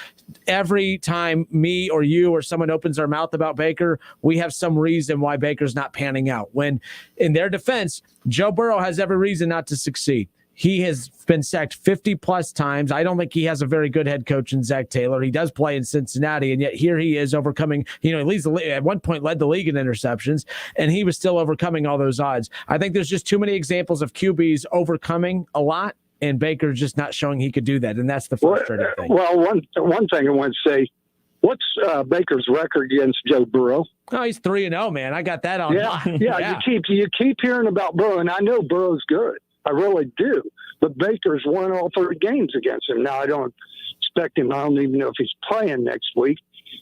every time me or you or someone opens their mouth about Baker, we have some reason why Baker's not panning out. When, in their defense, Joe Burrow has every reason not to succeed. He has been sacked 50-plus times. I don't think he has a very good head coach in Zach Taylor. He does play in Cincinnati, and yet here he is overcoming, he leads at one point led the league in interceptions, and he was still overcoming all those odds. I think there's just too many examples of QBs overcoming a lot, and Baker's just not showing he could do that, and that's the frustrating thing. Well, one thing I want to say, what's Baker's record against Joe Burrow? Oh, he's 3-0, man. I got that on. Yeah. You keep hearing about Burrow, and I know Burrow's good. I really do. But Baker's won all 3 games against him. Now, I don't expect him. I don't even know if he's playing next week.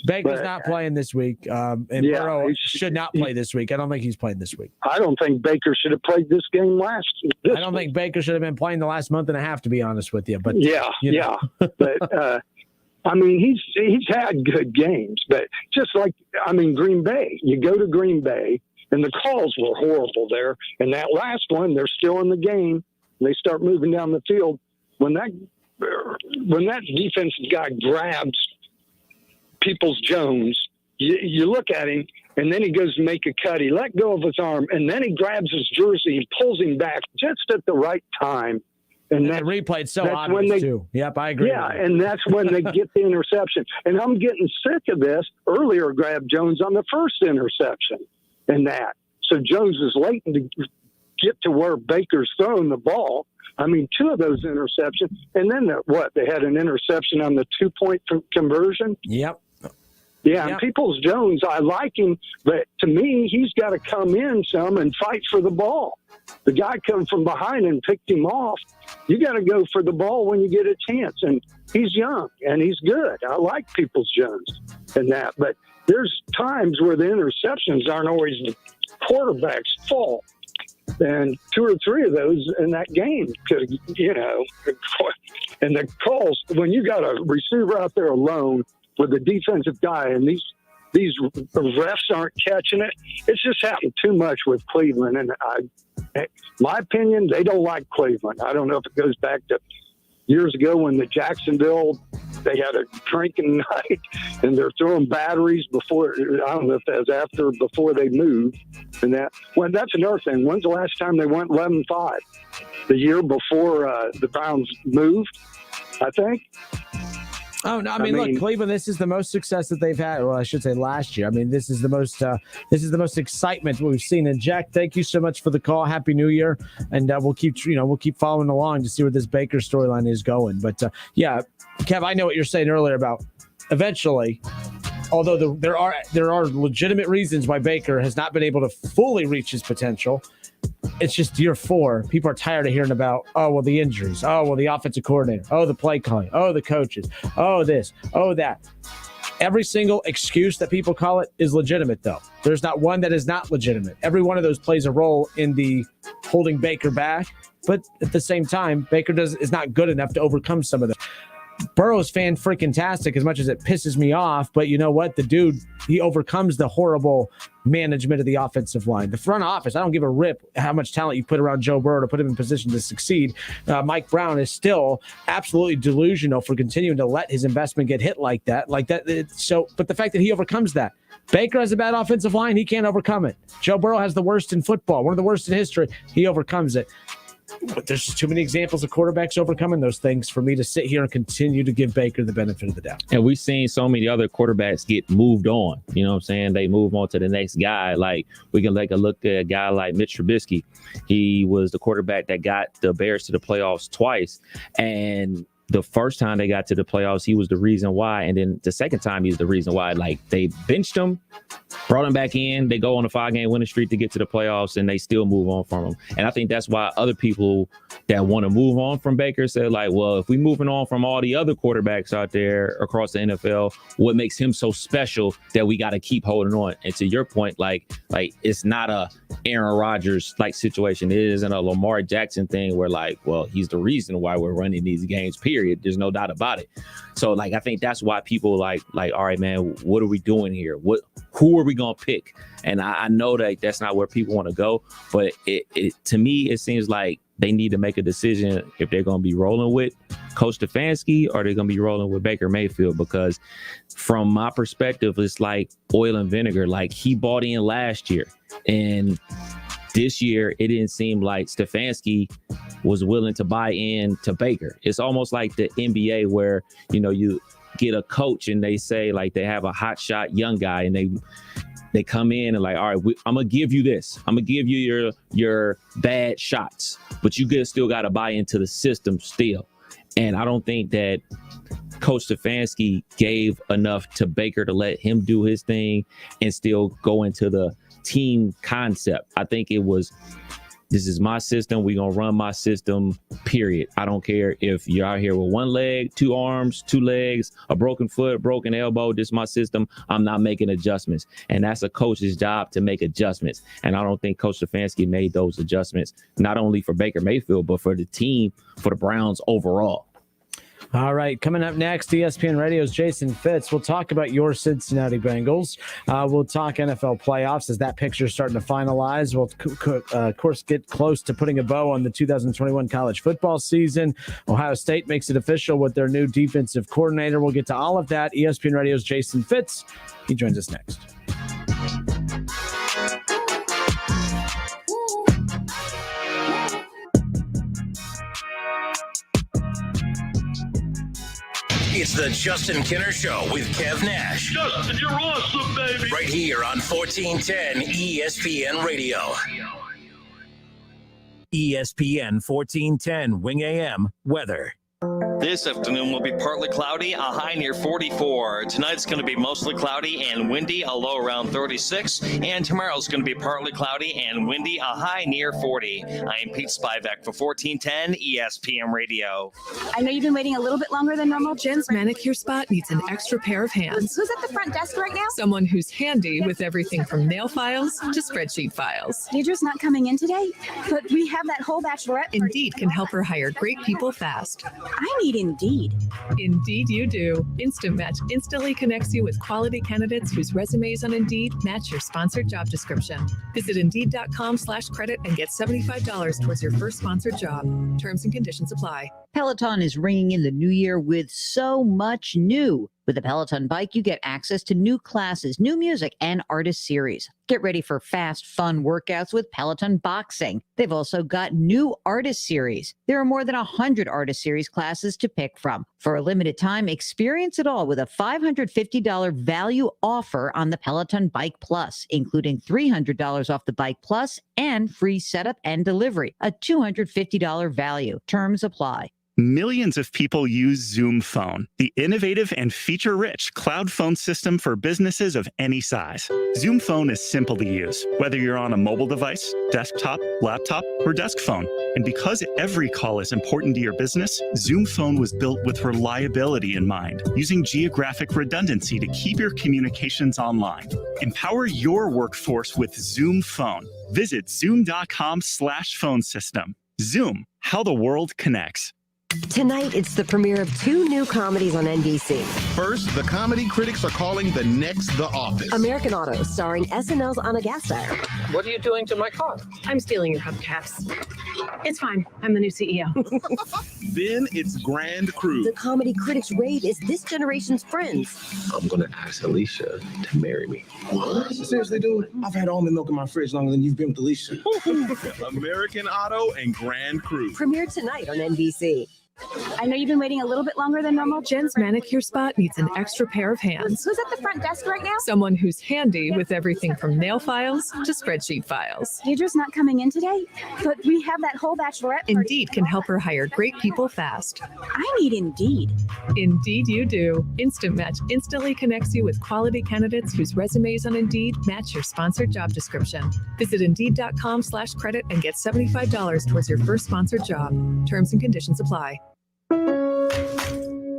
Baker's not playing this week, and Burrow should not play this week. I don't think he's playing this week. I don't think Baker should have played this game I don't think Baker should have been playing the last month and a half, to be honest with you. But But I mean, he's had good games, but just like Green Bay, you go to Green Bay, and the calls were horrible there. And that last one, they're still in the game. They start moving down the field. When that defensive guy grabs Peoples-Jones, you look at him, and then he goes to make a cut. He let go of his arm, and then he grabs his jersey and pulls him back just at the right time. And that replayed so obvious, too. Yep, I agree. Yeah, and that's when they get the interception. And I'm getting sick of this. Earlier, grabbed Jones on the first interception and that. So Jones is late to get to where Baker's throwing the ball. I mean, 2 of those interceptions. And then they had an interception on the 2-point conversion? Yep. Yeah, and Peoples-Jones, I like him, but to me, he's got to come in some and fight for the ball. The guy come from behind and picked him off. You got to go for the ball when you get a chance. And he's young, and he's good. I like Peoples-Jones and that. But there's times where the interceptions aren't always the quarterback's fault. And 2 or 3 of those in that game could, and the calls, when you got a receiver out there alone with a defensive guy, and these these refs aren't catching it. It's just happened too much with Cleveland. And my opinion, they don't like Cleveland. I don't know if it goes back to years ago when the Jacksonville, they had a drinking night and they're throwing batteries before, I don't know if that was before they moved. And that's another thing. When's the last time they went 11-5? The year before the Browns moved, I think. Oh no! I mean, look, Cleveland. This is the most success that they've had. Well, I should say last year. I mean, this is the most excitement we've seen. And Jack, thank you so much for the call. Happy New Year, and we'll keep following along to see where this Baker storyline is going. But yeah, Kev, I know what you're saying earlier about eventually. Although there are legitimate reasons why Baker has not been able to fully reach his potential. It's just year 4. People are tired of hearing about, the injuries. The offensive coordinator. The play calling. The coaches. This. That. Every single excuse that people call it is legitimate, though. There's not one that is not legitimate. Every one of those plays a role in the holding Baker back. But at the same time, Baker is not good enough to overcome some of them. Burrow's fan-freaking-tastic as much as it pisses me off, but you know what? The dude, he overcomes the horrible management of the offensive line. The front office, I don't give a rip how much talent you put around Joe Burrow to put him in position to succeed. Mike Brown is still absolutely delusional for continuing to let his investment get hit like that. But the fact that he overcomes that. Baker has a bad offensive line. He can't overcome it. Joe Burrow has the worst in football, one of the worst in history. He overcomes it. But there's just too many examples of quarterbacks overcoming those things for me to sit here and continue to give Baker the benefit of the doubt. And we've seen so many other quarterbacks get moved on. You know what I'm saying? They move on to the next guy. Like we can take a look at a guy like Mitch Trubisky. He was the quarterback that got the Bears to the playoffs twice. And the first time they got to the playoffs, he was the reason why. And then the second time, he's the reason why. Like, they benched him, brought him back in. They go on a 5-game winning streak to get to the playoffs, and they still move on from him. And I think that's why other people that want to move on from Baker said, like, well, if we're moving on from all the other quarterbacks out there across the NFL, what makes him so special that we got to keep holding on? And to your point, like it's not a Aaron Rodgers like situation. It isn't a Lamar Jackson thing where, like, well, he's the reason why we're running these games, period. There's no doubt about it. So, like, I think that's why people like, all right, man, what are we doing here? Who are we going to pick? And I know that that's not where people want to go. But it to me, it seems like they need to make a decision if they're going to be rolling with Coach Stefanski or they're going to be rolling with Baker Mayfield. Because from my perspective, it's like oil and vinegar. Like, he bought in last year. And this year, it didn't seem like Stefanski was willing to buy in to Baker. It's almost like the NBA where, you get a coach and they say, like, they have a hot shot young guy and they come in and like, all right, I'm going to give you this. I'm going to give you your bad shots, but you still got to buy into the system still. And I don't think that Coach Stefanski gave enough to Baker to let him do his thing and still go into the team concept. I think it was, this is my system. We're going to run my system, period. I don't care if you're out here with one leg, 2 arms, 2 legs, a broken foot, broken elbow. This is my system. I'm not making adjustments. And that's a coach's job to make adjustments. And I don't think Coach Stefanski made those adjustments, not only for Baker Mayfield, but for the team, for the Browns overall. All right, coming up next, ESPN Radio's Jason Fitz. We'll talk about your Cincinnati Bengals. We'll talk NFL playoffs as that picture is starting to finalize. We'll, of course, get close to putting a bow on the 2021 college football season. Ohio State makes it official with their new defensive coordinator. We'll get to all of that. ESPN Radio's Jason Fitz. He joins us next. It's the Justin Kinner Show with Kev Nash. Justin, you're awesome, baby. Right here on 1410 ESPN Radio. ESPN 1410 Wing AM weather. This afternoon will be partly cloudy, a high near 44. Tonight's going to be mostly cloudy and windy, a low around 36. And tomorrow's going to be partly cloudy and windy, a high near 40. I'm Pete Spivak for 1410 ESPN Radio. I know you've been waiting a little bit longer than normal. Jen's manicure spot needs an extra pair of hands. Who's at the front desk right now? Someone who's handy with everything from nail files to spreadsheet files. Deidre's not coming in today, but we have that whole bachelorette. Indeed can help her hire great people fast. I need need Indeed. Indeed you do. Instant Match instantly connects you with quality candidates whose resumes on Indeed match your sponsored job description. Visit Indeed.com/credit and get $75 towards your first sponsored job. Terms and conditions apply. Peloton is ringing in the new year with so much new. With the Peloton bike, you get access to new classes, new music, and artist series. Get ready for fast, fun workouts with Peloton Boxing. They've also got new artist series. There are more than 100 artist series classes to pick from. For a limited time, experience it all with a $550 value offer on the Peloton Bike Plus, including $300 off the Bike Plus and free setup and delivery. A $250 value. Terms apply. Millions of people use Zoom Phone, the innovative and feature-rich cloud phone system for businesses of any size. Zoom Phone is simple to use, whether you're on a mobile device, desktop, laptop, or desk phone. And because every call is important to your business, Zoom Phone was built with reliability in mind, using geographic redundancy to keep your communications online. Empower your workforce with Zoom Phone. Visit zoom.com/phone system. Zoom, how the world connects. Tonight, it's the premiere of 2 new comedies on NBC. First, the comedy critics are calling the next The Office. American Auto, starring SNL's Anna Gasteyer. What are you doing to my car? I'm stealing your hubcaps. It's fine. I'm the new CEO. Then it's Grand Crew. The comedy critics rave is this generation's Friends. I'm going to ask Alicia to marry me. What? Seriously, dude? I've had almond milk in my fridge longer than you've been with Alicia. American Auto and Grand Crew. Premiere tonight on NBC. I know you've been waiting a little bit longer than normal. Jen's manicure spot needs an extra pair of hands. Who's at the front desk right now? Someone who's handy with everything from nail files to spreadsheet files. Deirdre's not coming in today, but we have that whole bachelorette party. Indeed can help her hire great people fast. I need Indeed. Indeed you do. Instant Match instantly connects you with quality candidates whose resumes on Indeed match your sponsored job description. Visit Indeed.com/credit and get $75 towards your first sponsored job. Terms and conditions apply.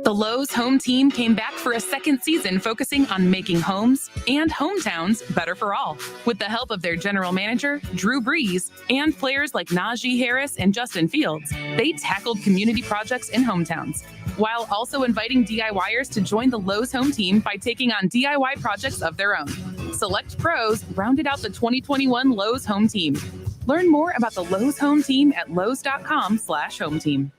The Lowe's home team came back for a second season focusing on making homes and hometowns better for all. With the help of their general manager, Drew Brees, and players like Najee Harris and Justin Fields, they tackled community projects in hometowns, while also inviting DIYers to join the Lowe's home team by taking on DIY projects of their own. Select pros rounded out the 2021 Lowe's home team. Learn more about the Lowe's home team at lowes.com/home team.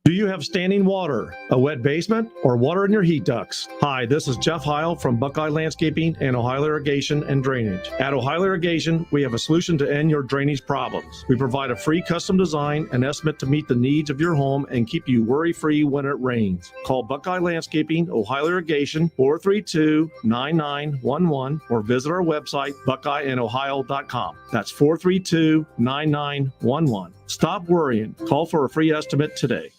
Do you have standing water, a wet basement, or water in your heat ducts? Hi, this is Jeff Heil from Buckeye Landscaping and Ohio Irrigation and Drainage. At Ohio Irrigation, we have a solution to end your drainage problems. We provide a free custom design and estimate to meet the needs of your home and keep you worry-free when it rains. Call Buckeye Landscaping, Ohio Irrigation, 432-9911, or visit our website, buckeyeindohio.com. That's 432-9911. Stop worrying. Call for a free estimate today.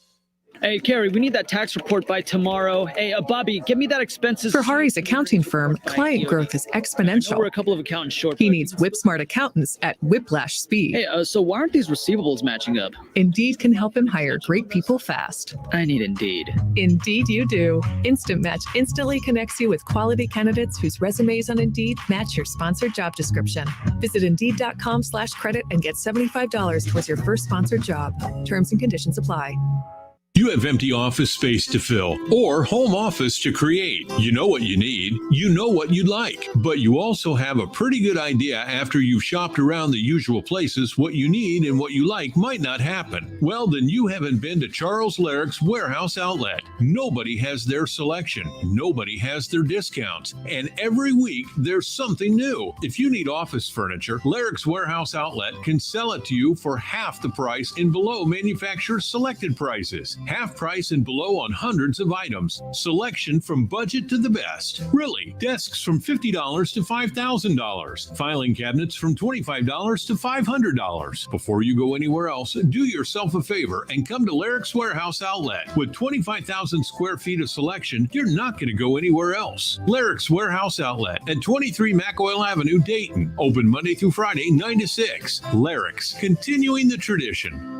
Hey, Carrie, we need that tax report by tomorrow. Hey, Bobby, give me that expenses. For Hari's accounting firm, client growth is exponential. We're a couple of accountants short. He needs whip-smart accountants at whiplash speed. Hey, so why aren't these receivables matching up? Indeed can help him hire great people fast. I need Indeed. Indeed you do. Instant Match instantly connects you with quality candidates whose resumes on Indeed match your sponsored job description. Visit Indeed.com/credit and get $75 towards your first sponsored job. Terms and conditions apply. You have empty office space to fill or home office to create. You know what you need. You know what you'd like. But you also have a pretty good idea after you've shopped around the usual places what you need and what you like might not happen. Well, then you haven't been to Charles Larrick's Warehouse Outlet. Nobody has their selection. Nobody has their discounts. And every week there's something new. If you need office furniture, Larrick's Warehouse Outlet can sell it to you for half the price and below manufacturer's selected prices. Half price and below on hundreds of items. Selection from budget to the best. Really, desks from $50 to $5,000. Filing cabinets from $25 to $500. Before you go anywhere else, do yourself a favor and come to Larrick's Warehouse Outlet. With 25,000 square feet of selection, you're not going to go anywhere else. Larrick's Warehouse Outlet at 23 McOil Avenue, Dayton. Open Monday through Friday, 9 to 6. Larrick's, continuing the tradition.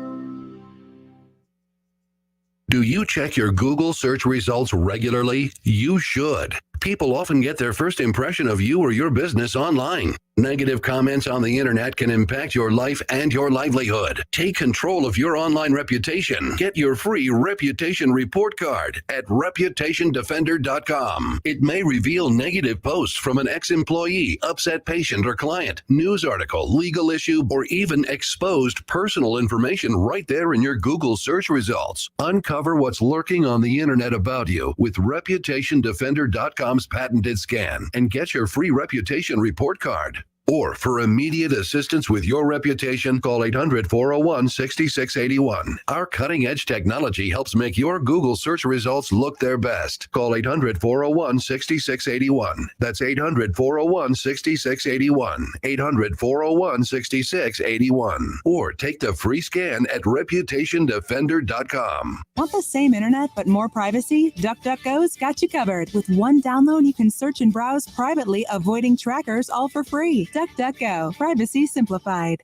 Do you check your Google search results regularly? You should. People often get their first impression of you or your business online. Negative comments on the internet can impact your life and your livelihood. Take control of your online reputation. Get your free reputation report card at reputationdefender.com. It may reveal negative posts from an ex-employee, upset patient or client, news article, legal issue, or even exposed personal information right there in your Google search results. Uncover what's lurking on the internet about you with reputationdefender.com's patented scan and get your free reputation report card. Or for immediate assistance with your reputation, call 800-401-6681. Our cutting-edge technology helps make your Google search results look their best. Call 800-401-6681. That's 800-401-6681. 800-401-6681. Or take the free scan at reputationdefender.com. Want the same internet but more privacy? DuckDuckGo's got you covered. With one download, you can search and browse privately, avoiding trackers, all for free. DuckDuckGo. Privacy simplified.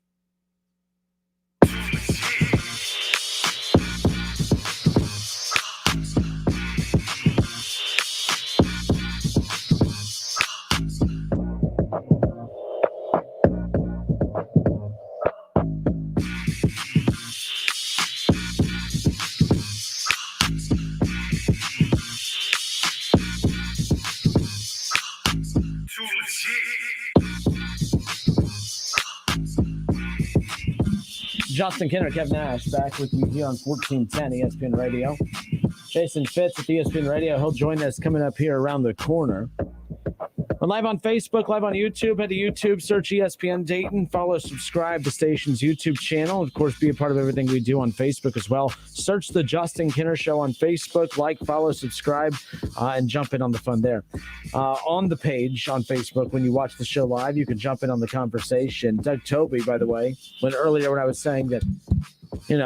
Justin Kinner, Kev Nash, back with you here on 1410 ESPN Radio. Jason Fitz at ESPN Radio. He'll join us coming up here around the corner. We're live on Facebook, live on YouTube. Head to YouTube, search ESPN Dayton. Follow, subscribe to the station's YouTube channel. Of course, be a part of everything we do on Facebook as well. Search the Justin Kinner Show on Facebook. Like, follow, subscribe, and jump in on the fun there. On the page on Facebook, when you watch the show live, you can jump in on the conversation. Doug Toby, by the way, when I was saying that,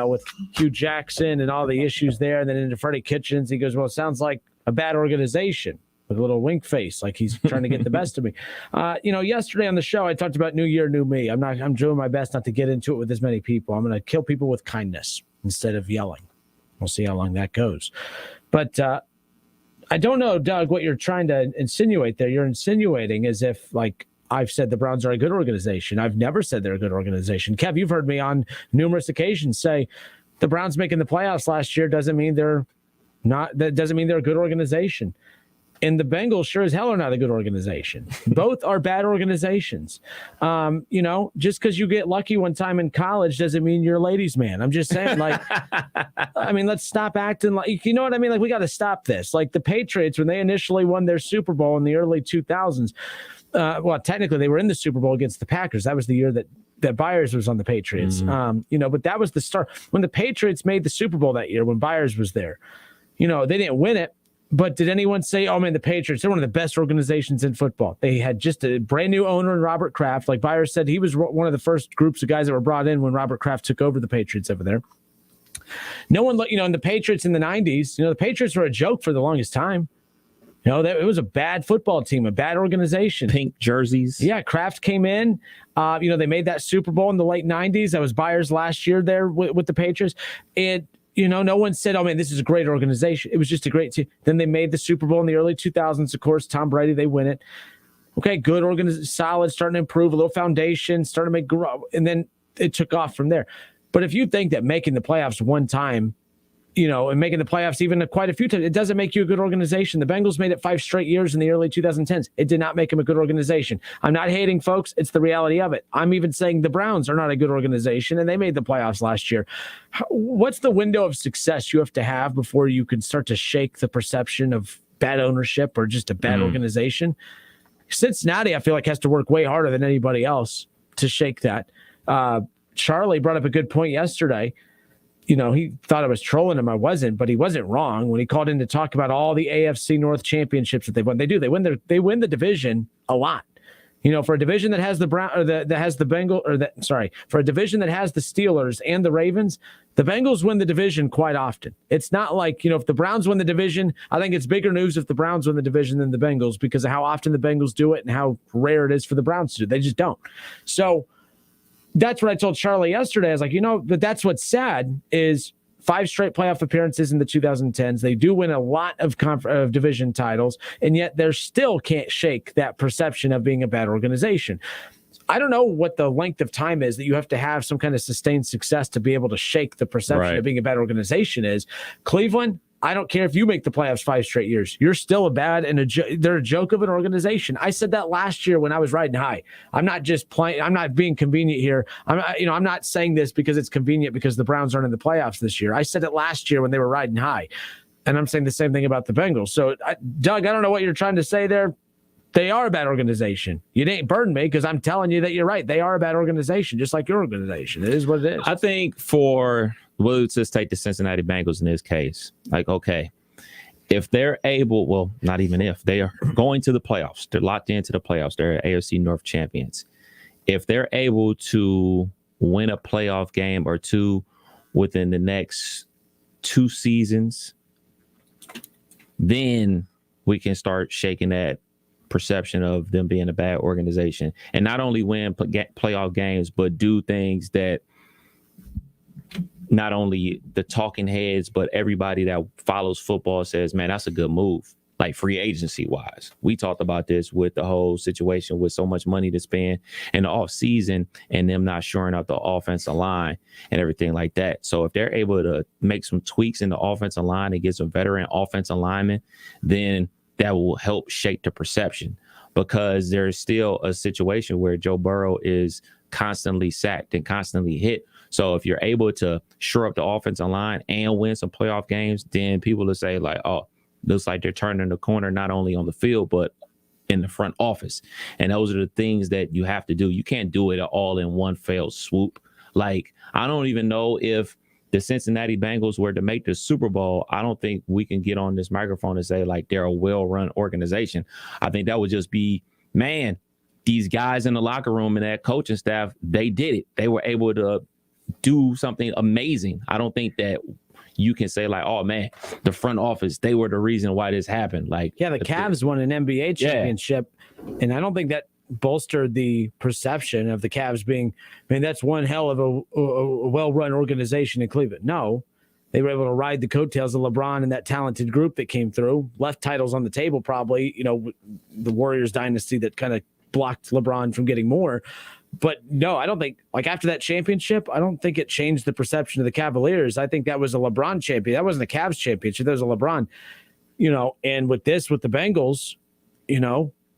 with Hugh Jackson and all the issues there, and then into Freddie Kitchens, he goes, well, it sounds like a bad organization. With a little wink face, like he's trying to get the best of me. Yesterday on the show, I talked about New Year, New Me. I'm doing my best not to get into it with as many people. I'm going to kill people with kindness instead of yelling. We'll see how long that goes. But I don't know, Doug, what you're trying to insinuate there. You're insinuating as if, like, I've said the Browns are a good organization. I've never said they're a good organization. Kev, you've heard me on numerous occasions say the Browns making the playoffs last year doesn't mean they're not. That doesn't mean they're a good organization. And the Bengals sure as hell are not a good organization. Both are bad organizations. Just because you get lucky one time in college doesn't mean you're a ladies' man. I'm just saying, let's stop acting like, you know what I mean? Like, we got to stop this. Like the Patriots, when they initially won their Super Bowl in the early 2000s, technically they were in the Super Bowl against the Packers. That was the year that Byers was on the Patriots. Mm-hmm. But that was the start. When the Patriots made the Super Bowl that year, when Byers was there, they didn't win it. But did anyone say, oh, man, the Patriots, they're one of the best organizations in football? They had just a brand new owner in Robert Kraft. Like Byers said, he was one of the first groups of guys that were brought in when Robert Kraft took over the Patriots over there. No one, in the Patriots in the 90s, the Patriots were a joke for the longest time. It was a bad football team, a bad organization. Pink jerseys. Yeah, Kraft came in. They made that Super Bowl in the late 90s. That was Byers last year there with the Patriots. And no one said, oh, man, this is a great organization. It was just a great team. Then they made the Super Bowl in the early 2000s. Of course, Tom Brady, they win it. Okay, good organization, solid, starting to improve, a little foundation, starting to make grow. And then it took off from there. But if you think that making the playoffs one time, and making the playoffs even quite a few times, it doesn't make you a good organization. The Bengals made it 5 straight years in the early 2010s. It did not make them a good organization. I'm not hating, folks. It's the reality of it. I'm even saying the Browns are not a good organization, and they made the playoffs last year. What's the window of success you have to have before you can start to shake the perception of bad ownership or just a bad organization? Cincinnati, I feel like, has to work way harder than anybody else to shake that. Charlie brought up a good point yesterday. He thought I was trolling him. I wasn't, but he wasn't wrong when he called in to talk about all the AFC North championships that they've won. They do. They win the division a lot. For a division that has the for a division that has the Steelers and the Ravens, the Bengals win the division quite often. It's not like, if the Browns win the division, I think it's bigger news if the Browns win the division than the Bengals because of how often the Bengals do it and how rare it is for the Browns to do it. They just don't. So that's what I told Charlie yesterday. I was like, but that's what's sad is 5 straight playoff appearances in the 2010s. They do win a lot of division titles, and yet they still can't shake that perception of being a bad organization. I don't know what the length of time is that you have to have some kind of sustained success to be able to shake the perception of being a bad organization is. Cleveland, I don't care if you make the playoffs 5 straight years. You're still a bad and they're a joke of an organization. I said that last year when I was riding high. I'm not just playing. I'm not being convenient here. I'm not saying this because it's convenient because the Browns aren't in the playoffs this year. I said it last year when they were riding high, and I'm saying the same thing about the Bengals. So, Doug, I don't know what you're trying to say there. They are a bad organization. You didn't burn me because I'm telling you that you're right. They are a bad organization, just like your organization. It is what it is. I think we'll just take the Cincinnati Bengals in this case. Like, okay, if they're able, well, not even if, they are going to the playoffs. They're locked into the playoffs. They're AFC North champions. If they're able to win a playoff game or two within the next 2 seasons, then we can start shaking that perception of them being a bad organization, and not only win playoff games, but do things that not only the talking heads, but everybody that follows football says, man, that's a good move. Like free agency wise, we talked about this with the whole situation with so much money to spend in the off season and them not shoring up the offensive line and everything like that. So if they're able to make some tweaks in the offensive line and get some veteran offensive linemen, then that will help shake the perception, because there's still a situation where Joe Burrow is constantly sacked and constantly hit. So if you're able to shore up the offensive line and win some playoff games, then people will say like, oh, looks like they're turning the corner, not only on the field, but in the front office. And those are the things that you have to do. You can't do it all in one fell swoop. Like, I don't even know if the Cincinnati Bengals were to make the Super Bowl, I don't think we can get on this microphone and say like they're a well-run organization. I think that would just be, man, these guys in the locker room and that coaching staff, they did it. They were able to do something amazing. I don't think that you can say like, oh man, the front office, they were the reason why this happened. Like, yeah, the Cavs won an NBA championship, and I don't think that bolstered the perception of the Cavs being, I mean, that's one hell of a well-run organization in Cleveland. No, they were able to ride the coattails of LeBron and that talented group that came through, left titles on the table probably, the Warriors dynasty that kind of blocked LeBron from getting more. But no, I don't think, like after that championship, I don't think it changed the perception of the Cavaliers. I think that was a LeBron champion. That wasn't a Cavs championship. That was a LeBron, and with the Bengals,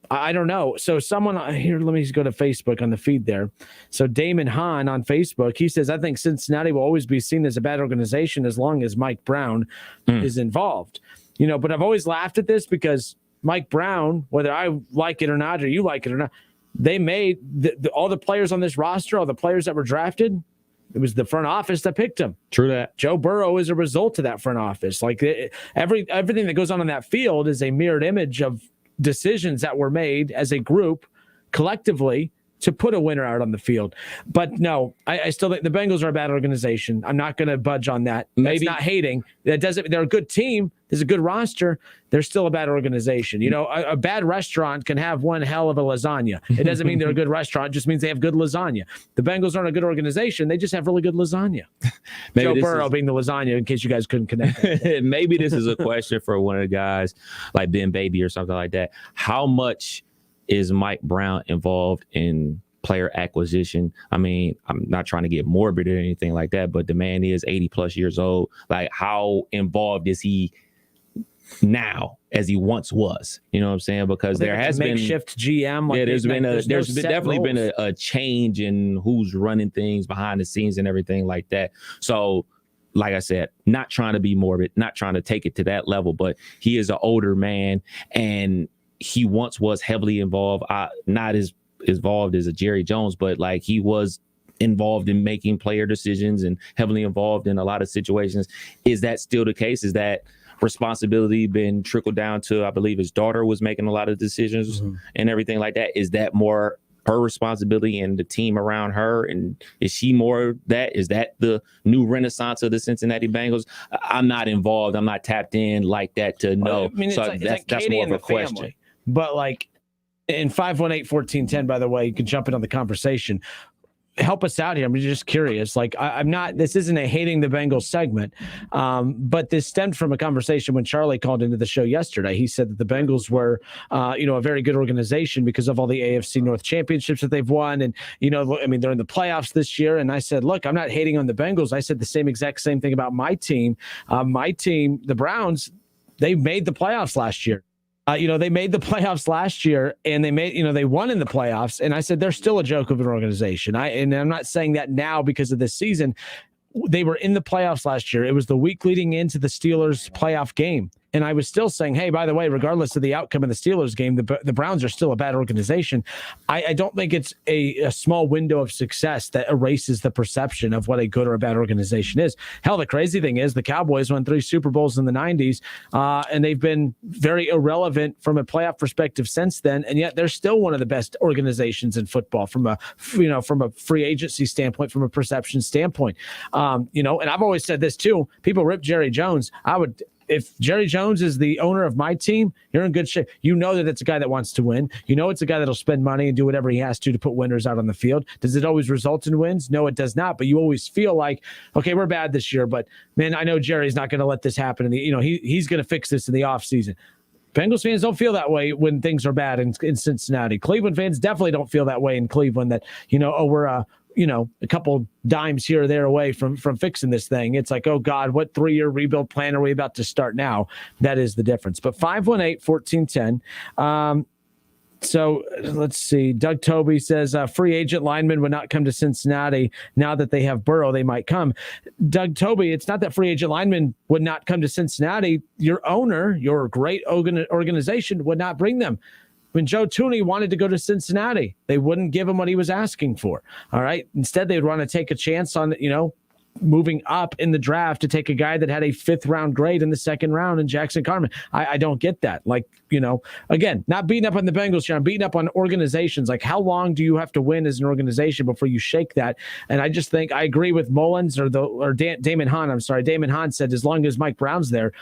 I don't know. So someone here, let me just go to Facebook on the feed there. So Damon Hahn on Facebook, he says, I think Cincinnati will always be seen as a bad organization as long as Mike Brown is involved. But I've always laughed at this because Mike Brown, whether I like it or not, or you like it or not, they made all the players on this roster, all the players that were drafted, it was the front office that picked him. True that. Joe Burrow is a result of that front office. Like everything that goes on in that field is a mirrored image of decisions that were made as a group collectively to put a winner out on the field. But no, I still think the Bengals are a bad organization. I'm not going to budge on that. Maybe not hating. That doesn't. They're a good team. There's a good roster. They're still a bad organization. A bad restaurant can have one hell of a lasagna. It doesn't mean they're a good restaurant. It just means they have good lasagna. The Bengals aren't a good organization. They just have really good lasagna. Joe Burrow being the lasagna, in case you guys couldn't connect. Maybe this is a question for one of the guys like Ben Baby or something like that. How much is Mike Brown involved in player acquisition? I mean, I'm not trying to get morbid or anything like that, but the man is 80 plus years old. Like, how involved is he now as he once was? You know what I'm saying? Because there has been makeshift GM. Like there's definitely been a change in who's running things behind the scenes and everything like that. So, like I said, not trying to be morbid, not trying to take it to that level, but he is an older man, and he once was heavily involved, not as involved as a Jerry Jones, but like he was involved in making player decisions and heavily involved in a lot of situations. Is that still the case? Is that responsibility been trickled down to, I believe his daughter was making a lot of decisions and everything like that? Is that more her responsibility and the team around her? And is she more that? Is that the new renaissance of the Cincinnati Bengals? I'm not involved. I'm not tapped in like that to know. I mean, so that's more of a question. Family. But like in 518-1410, by the way, you can jump in on the conversation. help us out here. I'm just curious. Like, I'm not, this isn't a hating the Bengals segment, but this stemmed from a conversation when Charlie called into the show yesterday. He said that the Bengals were, a very good organization because of all the AFC North championships that they've won. And, they're in the playoffs this year. And I said, look, I'm not hating on the Bengals. I said the exact same thing about my team. The Browns, they made the playoffs last year. They made the playoffs last year, and they won in the playoffs. And I said, they're still a joke of an organization. And I'm not saying that now because of this season. They were in the playoffs last year. It was the week leading into the Steelers playoff game. And I was still saying, hey, by the way, regardless of the outcome of the Steelers game, the Browns are still a bad organization. I don't think it's a small window of success that erases the perception of what a good or a bad organization is. Hell, the crazy thing is the Cowboys won 3 Super Bowls in the 90s, and they've been very irrelevant from a playoff perspective since then. And yet they're still one of the best organizations in football from a free agency standpoint, from a perception standpoint. And I've always said this too. People rip Jerry Jones. If Jerry Jones is the owner of my team, you're in good shape. You know that it's a guy that wants to win. You know it's a guy that'll spend money and do whatever he has to put winners out on the field. Does it always result in wins? No, it does not. But you always feel like, okay, we're bad this year, but man, I know Jerry's not going to let this happen. He's going to fix this in the offseason. Bengals fans don't feel that way when things are bad in Cincinnati. Cleveland fans definitely don't feel that way in Cleveland that, we're a couple dimes here or there away from fixing this thing. It's like, oh God, what 3-year rebuild plan are we about to start now? That is the difference. But 518-1410. So let's see. Doug Toby says free agent linemen would not come to Cincinnati. Now that they have Burrow, they might come. Doug Toby, it's not that free agent linemen would not come to Cincinnati. Your owner, your great organization would not bring them. When Joe Tooney wanted to go to Cincinnati, they wouldn't give him what he was asking for. All right. Instead, they'd want to take a chance on, moving up in the draft to take a guy that had a 5th round grade in the 2nd round in Jackson Carman. I don't get that. Like, again, not beating up on the Bengals here. I'm beating up on organizations. Like, how long do you have to win as an organization before you shake that? And I just think I agree with Mullins or Damon Hahn. I'm sorry. Damon Hahn said, as long as Mike Brown's there,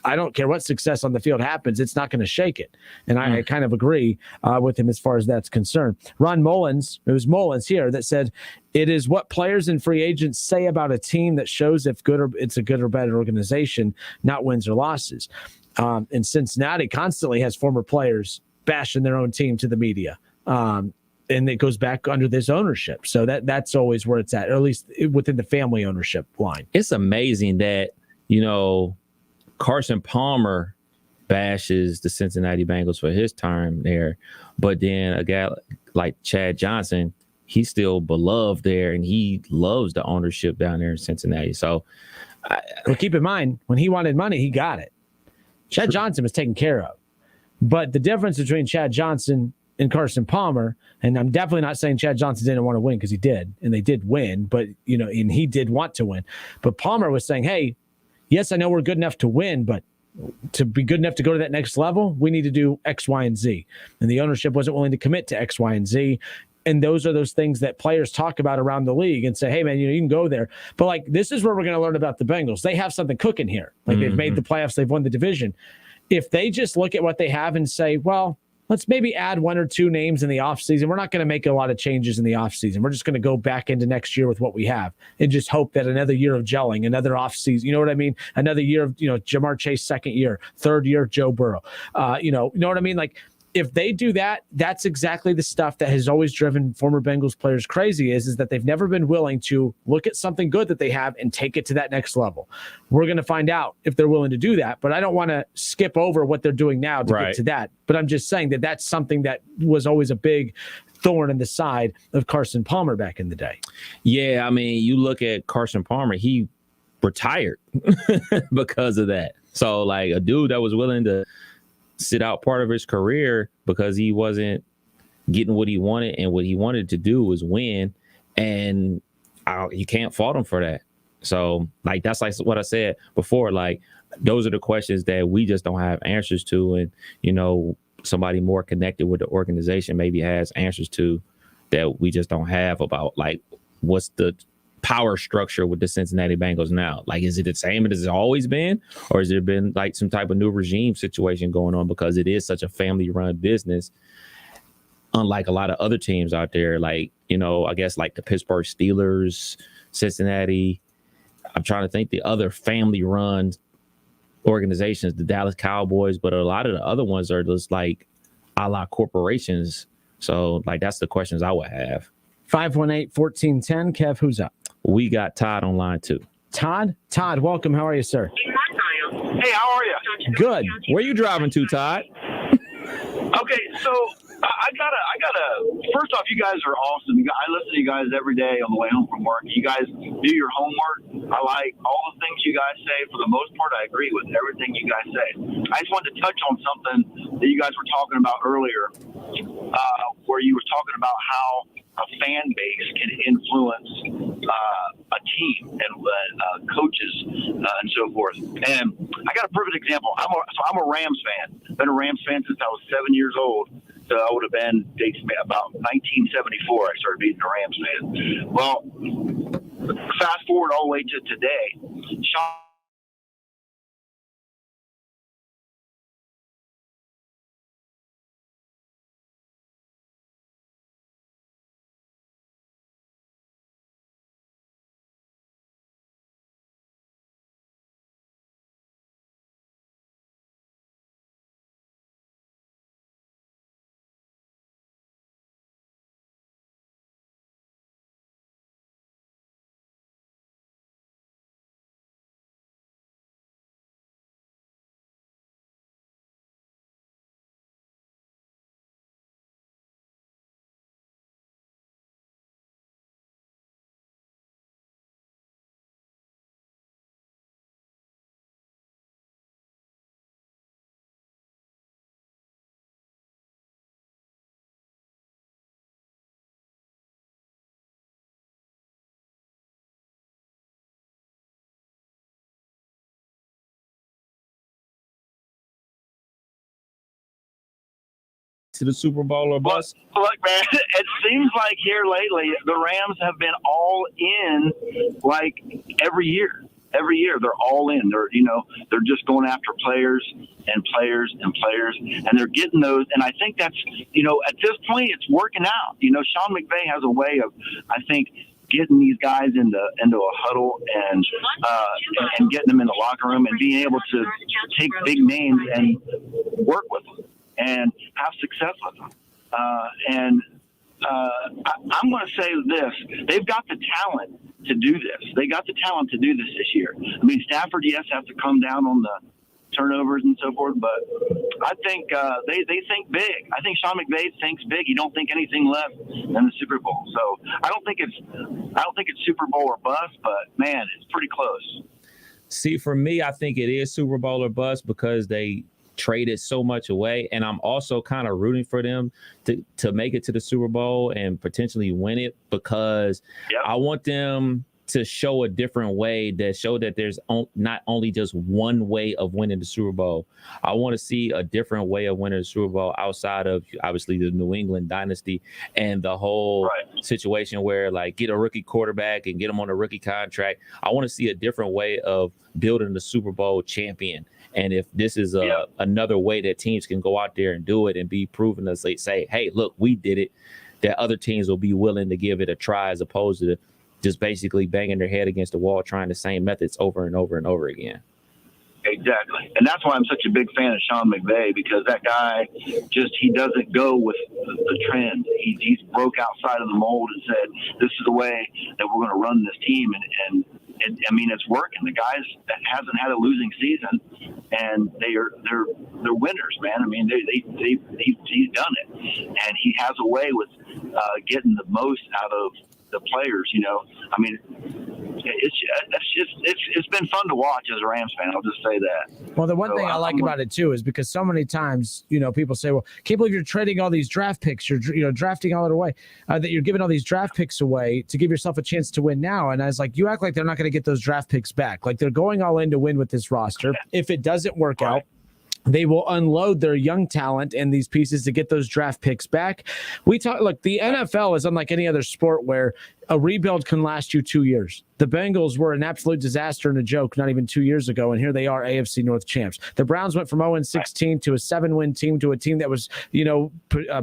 I don't care what success on the field happens. It's not going to shake it. And I kind of agree with him as far as that's concerned. Ron Mullins, it was Mullins here that said, it is what players and free agents say about a team that shows if it's a good or bad organization, not wins or losses. And Cincinnati constantly has former players bashing their own team to the media. And it goes back under this ownership. So that's always where it's at, or at least within the family ownership line. It's amazing that, Carson Palmer bashes the Cincinnati Bengals for his time there. But then a guy like Chad Johnson, he's still beloved there, and he loves the ownership down there in Cincinnati. So, well, keep in mind, when he wanted money, he got it. Chad Johnson was taken care of. But the difference between Chad Johnson and Carson Palmer, and I'm definitely not saying Chad Johnson didn't want to win, because he did, and they did win, but, and he did want to win. But Palmer was saying, hey, yes, I know we're good enough to win, but to be good enough to go to that next level, we need to do X, Y, and Z. And the ownership wasn't willing to commit to X, Y, and Z. And those are those things that players talk about around the league and say, hey, man, you can go there. But, like, this is where we're going to learn about the Bengals. They have something cooking here. Like, they've made the playoffs. They've won the division. If they just look at what they have and say, well, let's maybe add 1 or 2 names in the offseason. We're not going to make a lot of changes in the offseason. We're just going to go back into next year with what we have and just hope that another year of gelling, another offseason, you know what I mean? Another year of, Jamar Chase, 2nd year, 3rd year, Joe Burrow. You know what I mean? Like, if they do that, that's exactly the stuff that has always driven former Bengals players crazy is that they've never been willing to look at something good that they have and take it to that next level. We're going to find out if they're willing to do that, but I don't want to skip over what they're doing now to get to that. But I'm just saying that that's something that was always a big thorn in the side of Carson Palmer back in the day. Yeah, I mean, you look at Carson Palmer, he retired because of that. So, like, a dude that was willing to sit out part of his career because he wasn't getting what he wanted, and what he wanted to do was win, and you can't fault him for that. So, like, that's like what I said before, like, those are the questions that we just don't have answers to, and somebody more connected with the organization maybe has answers to that we just don't have about, like, what's the power structure with the Cincinnati Bengals now? Like, is it the same as it's always been, or has there been like some type of new regime situation going on because it is such a family run business? unlike a lot of other teams out there, like, I guess like the Pittsburgh Steelers, Cincinnati. I'm trying to think the other family-run organizations, the Dallas Cowboys, but a lot of the other ones are just like a la corporations. So, like, that's the questions I would have. 518-1410. Kev, who's up? We got Todd on line too. Todd, welcome. How are you, sir? Hey, how are you? Good. Where you driving to, Todd? Okay, so I gotta. First off, you guys are awesome. I listen to you guys every day on the way home from work. You guys do your homework. I like all the things you guys say. For the most part, I agree with everything you guys say. I just wanted to touch on something that you guys were talking about earlier, where you were talking about how a fan base can influence a team and coaches and so forth. And I got a perfect example. I'm a Rams fan. Been a Rams fan since I was 7 years old. So I would have been about 1974. I started being a Rams fan. Well, fast forward all the way to today. Sean to the Super Bowl or bust? Look, man, it seems like here lately the Rams have been all in like every year. Every year they're all in. They're just going after players and players and players, and they're getting those. And I think that's at this point it's working out. Sean McVay has a way of, I think, getting these guys into a huddle and getting them in the locker room and being able to take big names and work with them and have success with them. I'm going to say this. They've got the talent to do this. They got the talent to do this year. I mean, Stafford, yes, has to come down on the turnovers and so forth, but I think they think big. I think Sean McVay thinks big. You don't think anything less than the Super Bowl. So I don't think it's Super Bowl or bust, but man, it's pretty close. See, for me, I think it is Super Bowl or bust because they traded so much away, and I'm also kind of rooting for them to make it to the Super Bowl and potentially win it because I want them to show a different way, that show that there's not only just one way of winning the Super Bowl. I want to see a different way of winning the Super Bowl outside of obviously the New England dynasty and the whole situation where like get a rookie quarterback and get them on a rookie contract. I want to see a different way of building the Super Bowl champion. And if this is another way that teams can go out there and do it and be proven to say, hey, look, we did it, that other teams will be willing to give it a try as opposed to just basically banging their head against the wall, trying the same methods over and over and over again. Exactly. And that's why I'm such a big fan of Sean McVay, because that guy he doesn't go with the trend. He's broke outside of the mold and said, this is the way that we're going to run this team. And I mean, it's working. The guys that hasn't had a losing season, and they're winners, man. I mean, he's done it, and he has a way with getting the most out of the players. I mean, it's been fun to watch as a Rams fan. I'll just say that. Well, the one thing I like about it too is because so many times, people say, "Well, can't believe you're trading all these draft picks. You're drafting all it away. That you're giving all these draft picks away to give yourself a chance to win now." And I was like, "You act like they're not going to get those draft picks back. Like they're going all in to win with this roster. If it doesn't work out, they will unload their young talent and these pieces to get those draft picks back." Look, the NFL is unlike any other sport where a rebuild can last you 2 years. The Bengals were an absolute disaster and a joke not even 2 years ago, and here they are, AFC North champs. The Browns went from 0-16 to a 7-win team to a team that was,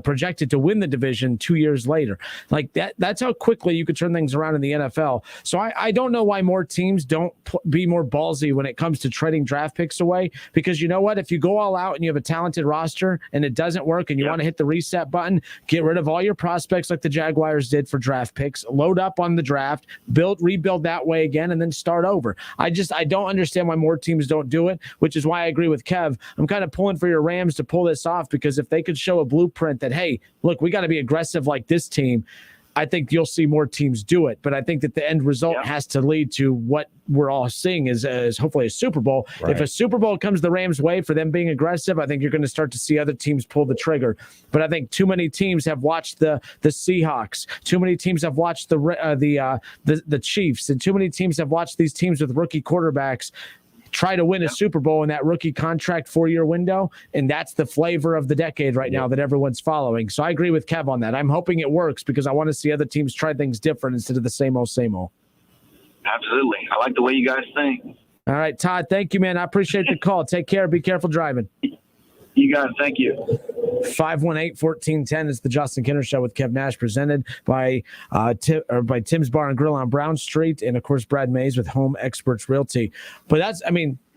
projected to win the division 2 years later. Like that's how quickly you could turn things around in the NFL. So I don't know why more teams don't be more ballsy when it comes to trading draft picks away, because you know what? If you go all out and you have a talented roster and it doesn't work and you want to hit the reset button, get rid of all your prospects like the Jaguars did for draft picks, load up on the draft, rebuild that way again, and then start over. I don't understand why more teams don't do it, which is why I agree with Kev. I'm kind of pulling for your Rams to pull this off, because if they could show a blueprint that, hey, look, we got to be aggressive like this team, I think you'll see more teams do it. But I think that the end result has to lead to what we're all seeing is hopefully a Super Bowl. Right. If a Super Bowl comes the Rams' way for them being aggressive, I think you're going to start to see other teams pull the trigger. But I think too many teams have watched the Seahawks. Too many teams have watched the Chiefs, and too many teams have watched these teams with rookie quarterbacks try to win a Super Bowl in that rookie contract 4-year window, and that's the flavor of the decade right now that everyone's following. So I agree with Kev on that. I'm hoping it works because I want to see other teams try things different instead of the same old, same old. Absolutely. I like the way you guys think. All right, Todd, thank you, man. I appreciate the call. Take care. Be careful driving. You guys, thank you. 518-1410 is the Justin Kinner Show with Kev Nash, presented by Tim's Bar and Grill on Brown Street, and of course Brad Mays with Home Experts Realty. But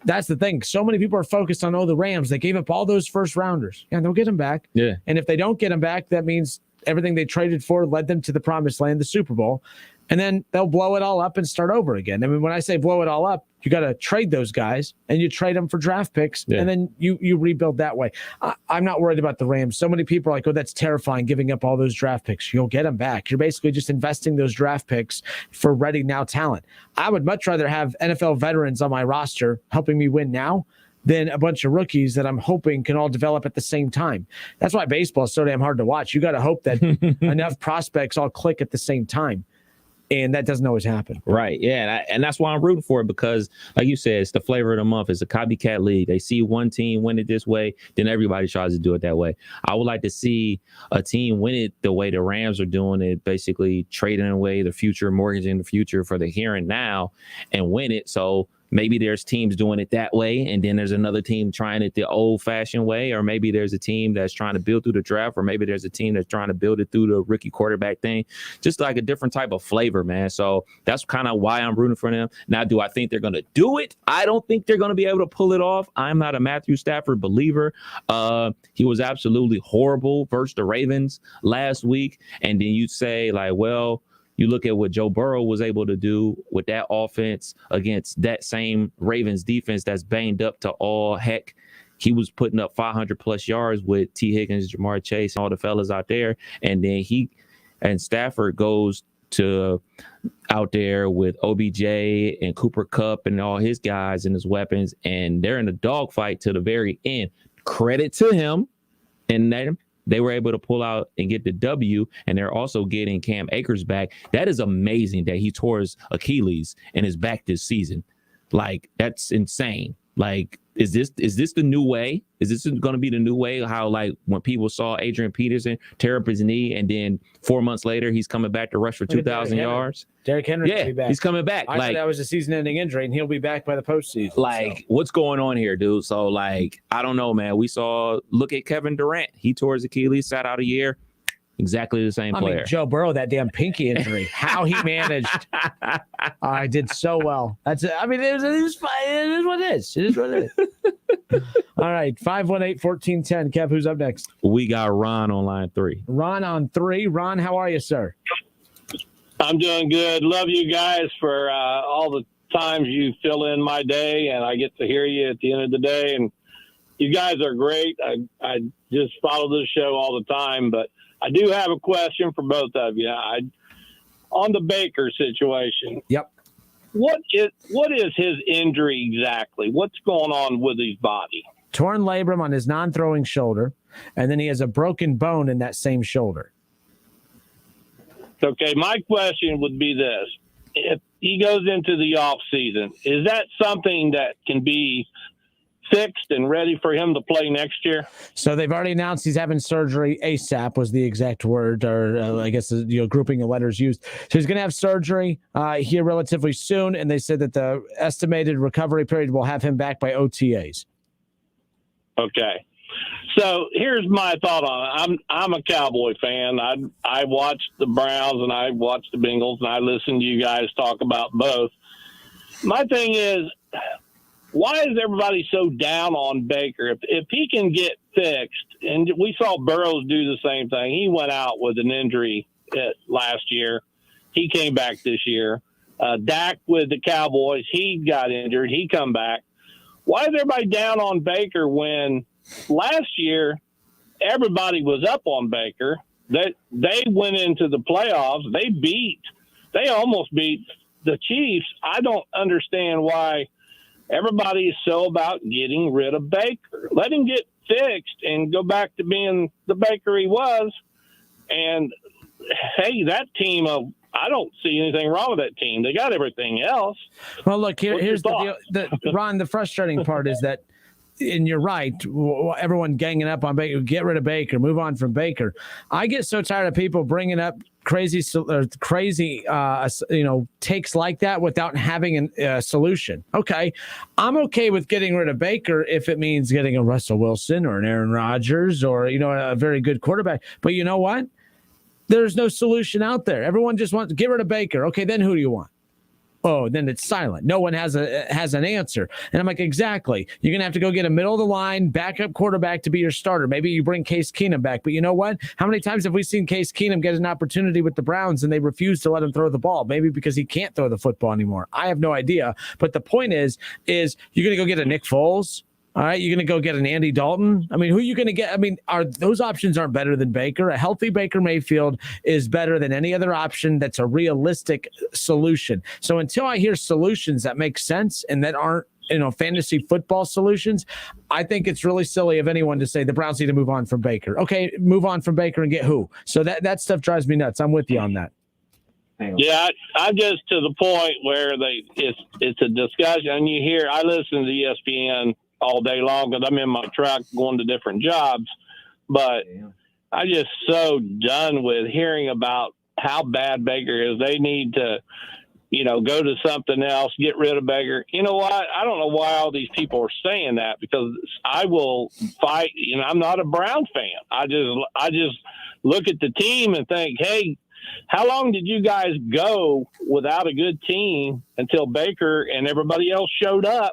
that's the thing. So many people are focused on the Rams. They gave up all those first rounders, and they'll get them back. Yeah. And if they don't get them back, that means everything they traded for led them to the promised land, the Super Bowl. And then they'll blow it all up and start over again. I mean, when I say blow it all up, you got to trade those guys, and you trade them for draft picks, and then you rebuild that way. I'm not worried about the Rams. So many people are like, oh, that's terrifying, giving up all those draft picks. You'll get them back. You're basically just investing those draft picks for ready now talent. I would much rather have NFL veterans on my roster helping me win now than a bunch of rookies that I'm hoping can all develop at the same time. That's why baseball is so damn hard to watch. You got to hope that enough prospects all click at the same time. And that doesn't always happen. Right. Yeah. And that's why I'm rooting for it, because, like you said, it's the flavor of the month. It's a copycat league. They see one team win it this way, then everybody tries to do it that way. I would like to see a team win it the way the Rams are doing it, basically trading away the future, mortgaging the future for the here and now, and win it. So maybe there's teams doing it that way, and then there's another team trying it the old-fashioned way, or maybe there's a team that's trying to build through the draft, or maybe there's a team that's trying to build it through the rookie quarterback thing. Just like a different type of flavor, man. So that's kind of why I'm rooting for them. Now, do I think they're going to do it? I don't think they're going to be able to pull it off. I'm not a Matthew Stafford believer. He was absolutely horrible versus the Ravens last week, and then you say, like, well, you look at what Joe Burrow was able to do with that offense against that same Ravens defense that's banged up to all heck. He was putting up 500-plus yards with T. Higgins, Jamar Chase, and all the fellas out there. And then Stafford goes to out there with OBJ and Cooper Kupp and all his guys and his weapons, and they're in a dogfight to the very end. Credit to him. And they were able to pull out and get the W, and they're also getting Cam Akers back. That is amazing that he tore his Achilles and is back this season. Like, that's insane. Like, is this the new way? Is this going to be the new way? How, like, when people saw Adrian Peterson tear up his knee, and then 4 months later he's coming back to rush for 2,000 yards? Derrick Henry will be back. He's coming back. I thought that was a season-ending injury, and he'll be back by the postseason. Like, what's going on here, dude? So, like, I don't know, man. Look at Kevin Durant. He tore his Achilles, sat out a year. Exactly the same player. I mean, Joe Burrow, that damn pinky injury, how he managed. I did so well. It was fine. It is what it is. It is what it is. All right, 518-1410. Kev, who's up next? We got Ron on line 3. Ron on 3. Ron, how are you, sir? I'm doing good. Love you guys for all the times you fill in my day, and I get to hear you at the end of the day. And you guys are great. I just follow this show all the time, but I do have a question for both of you. On the Baker situation. Yep. What is his injury exactly? What's going on with his body? Torn labrum on his non-throwing shoulder, and then he has a broken bone in that same shoulder. Okay, my question would be this. If he goes into the off season, is that something that can be fixed and ready for him to play next year? So they've already announced he's having surgery. ASAP was the exact word, or I guess grouping of letters used. So he's going to have surgery here relatively soon, and they said that the estimated recovery period will have him back by OTAs. Okay. So here's my thought on it. I'm a Cowboy fan. I watched the Browns and I watched the Bengals, and I listened to you guys talk about both. My thing is, why is everybody so down on Baker? If he can get fixed, and we saw Burrows do the same thing. He went out with an injury last year. He came back this year. Dak with the Cowboys, he got injured. He come back. Why is everybody down on Baker when last year everybody was up on Baker? They went into the playoffs. They almost beat the Chiefs. I don't understand why everybody is so about getting rid of Baker. Let him get fixed and go back to being the Baker he was. And, hey, that team, I don't see anything wrong with that team. They got everything else. Well, look, here's the deal. Ron, the frustrating part is that, and you're right, everyone ganging up on Baker, get rid of Baker, move on from Baker. I get so tired of people bringing up crazy takes like that without having a solution. Okay, I'm okay with getting rid of Baker if it means getting a Russell Wilson or an Aaron Rodgers or a very good quarterback. But you know what? There's no solution out there. Everyone just wants to get rid of Baker. Okay, then who do you want? Oh, then it's silent. No one has an answer. And I'm like, exactly. You're going to have to go get a middle of the line backup quarterback to be your starter. Maybe you bring Case Keenum back. But you know what? How many times have we seen Case Keenum get an opportunity with the Browns and they refuse to let him throw the ball? Maybe because he can't throw the football anymore. I have no idea. But the point is you're going to go get a Nick Foles? All right, you're going to go get an Andy Dalton. I mean, who are you going to get? I mean, those options aren't better than Baker? A healthy Baker Mayfield is better than any other option that's a realistic solution. So until I hear solutions that make sense and that aren't, fantasy football solutions, I think it's really silly of anyone to say the Browns need to move on from Baker. Okay, move on from Baker and get who? So that stuff drives me nuts. I'm with you on that. Yeah, I'm just to the point where it's a discussion, and I listen to ESPN all day long because I'm in my truck going to different jobs. But I'm just so done with hearing about how bad Baker is. They need to, go to something else, get rid of Baker. You know what? I don't know why all these people are saying that, because I will fight. I'm not a Brown fan. I just look at the team and think, hey, how long did you guys go without a good team until Baker and everybody else showed up?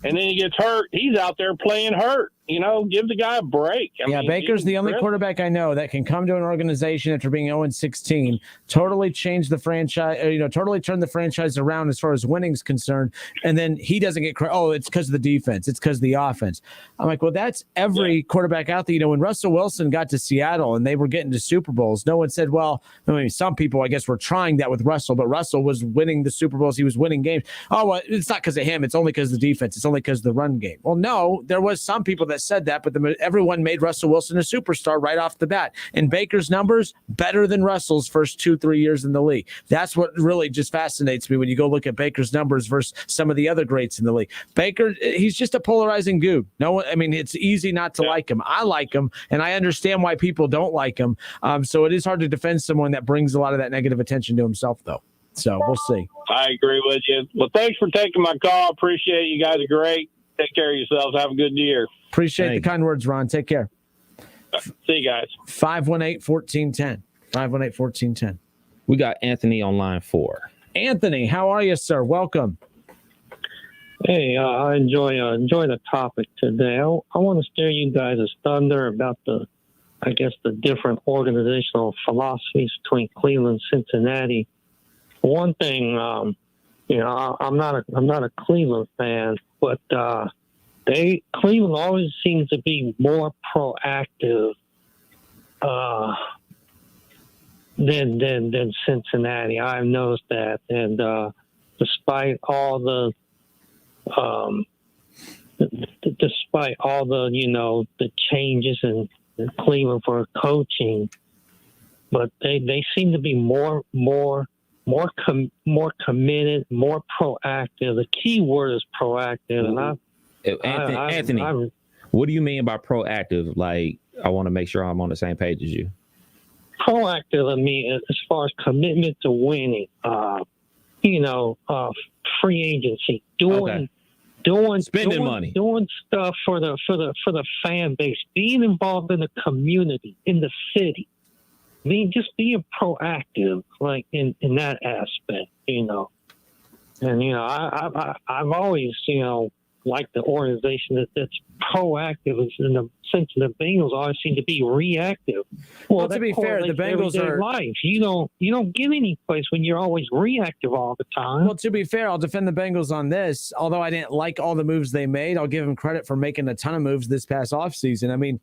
And then he gets hurt. He's out there playing hurt. Give the guy a break. I mean, Baker's the only quarterback I know that can come to an organization after being 0-16, totally change the franchise, totally turn the franchise around as far as winning's concerned. And then he doesn't get credit. Oh, it's because of the defense. It's because of the offense. I'm like, well, that's every quarterback out there. When Russell Wilson got to Seattle and they were getting to Super Bowls, no one said, well, some people, I guess, were trying that with Russell, but Russell was winning the Super Bowls. He was winning games. Oh, well, it's not because of him. It's only because of the defense. It's only because of the run game. Well, no, there was some people that said that, but everyone made Russell Wilson a superstar right off the bat. And Baker's numbers better than Russell's first 2-3 years in the league. That's what really just fascinates me when you go look at Baker's numbers versus some of the other greats in the league. Baker, he's just a polarizing dude. It's easy not to like him. I like him, and I understand why people don't like him. So it is hard to defend someone that brings a lot of that negative attention to himself, though. So we'll see. I agree with you. Well, thanks for taking my call. Appreciate it. You guys are great. Take care of yourselves. Have a good year. Appreciate the kind words, Ron. Take care. See you guys. 518-1410. 518-1410. We got Anthony on line 4. Anthony, how are you, sir? Welcome. Hey, I enjoy the topic today. I want to steer you guys' thunder about the different organizational philosophies between Cleveland and Cincinnati. One thing, I'm not a Cleveland fan, but Cleveland always seems to be more proactive than Cincinnati. I've noticed that, and despite all the the changes in Cleveland for coaching, but they seem to be more committed, more proactive. The key word is proactive, and Anthony, what do you mean by proactive? Like, I want to make sure I'm on the same page as you. Proactive, I mean, as far as commitment to winning, free agency, spending money, doing stuff for the fan base, being involved in the community, in the city. I mean, just being proactive, like in that aspect, And I've always, liked the organization that's proactive in the sense of the Bengals always seem to be reactive. Well, to be fair, the Bengals are life. You don't get any place when you're always reactive all the time. Well, to be fair, I'll defend the Bengals on this. Although I didn't like all the moves they made, I'll give them credit for making a ton of moves this past offseason. I mean,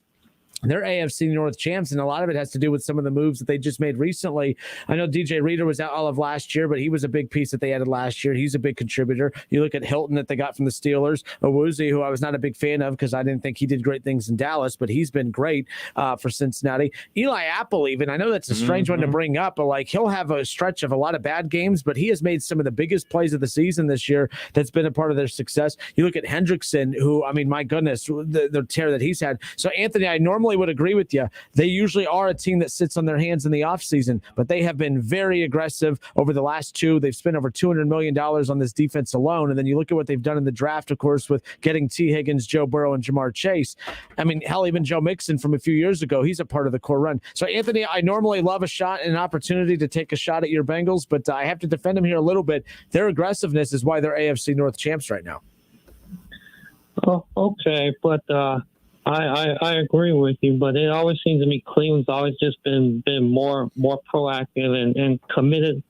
they're AFC North champs, and a lot of it has to do with some of the moves that they just made recently. I know DJ Reader was out all of last year, but he was a big piece that they added last year. He's a big contributor. You look at Hilton that they got from the Steelers, Owuzie, who I was not a big fan of because I didn't think he did great things in Dallas, but he's been great for Cincinnati. Eli Apple, even, I know that's a strange one to bring up, but like he'll have a stretch of a lot of bad games, but he has made some of the biggest plays of the season this year. That's been a part of their success. You look at Hendrickson, who, I mean, my goodness, the tear that he's had. So, Anthony, I normally would agree with you. They usually are a team that sits on their hands in the offseason, but they have been very aggressive over the last two. They've spent over $200 million on this defense alone. And then you look at what they've done in the draft, of course, with getting T. Higgins, Joe Burrow, and Jamar Chase. I mean, hell, even Joe Mixon from a few years ago, he's a part of the core run. So, Anthony, I normally love a shot and an opportunity to take a shot at your Bengals, but I have to defend them here a little bit. Their aggressiveness is why they're AFC North champs right now. Oh, okay, but I agree with you, but it always seems to me Cleveland's always just been more proactive and committed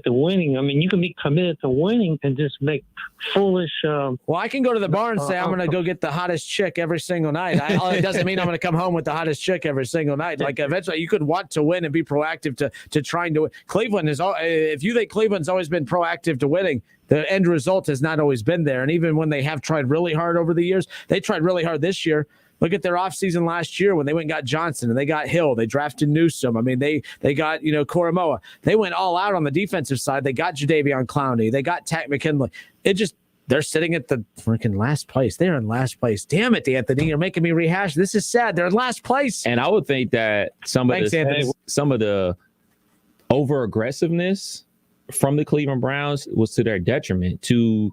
to winning. I mean, you can be committed to winning and just make foolish. Well, I can go to the bar and say I'm going to go get the hottest chick every single night. It doesn't mean I'm going to come home with the hottest chick every single night. Like eventually, you could want to win and be proactive to trying to win. Cleveland is. If you think Cleveland's always been proactive to winning, the end result has not always been there. And even when they have tried really hard over the years, they tried really hard this year. Look at their offseason last year when they went and got Johnson and they got Hill. They drafted Newsome. I mean, they got, Koromoa. They went all out on the defensive side. They got Jadeveon Clowney. They got Takk McKinley. They're sitting at the freaking last place. They're in last place. Damn it, Anthony. You're making me rehash. This is sad. They're in last place. And I would think that some of the over-aggressiveness from the Cleveland Browns was to their detriment, to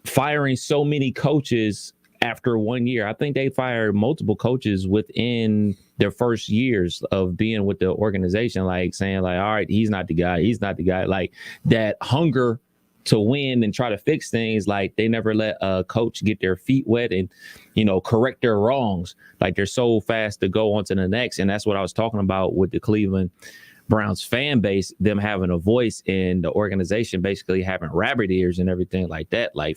firing so many coaches after 1 year. I think they fired multiple coaches within their first years of being with the organization, like saying like, all right, he's not the guy. Like that hunger to win and try to fix things. Like they never let a coach get their feet wet and, correct their wrongs. Like they're so fast to go on to the next. And that's what I was talking about with the Cleveland Browns fan base, them having a voice in the organization, basically having rabbit ears and everything like that. Like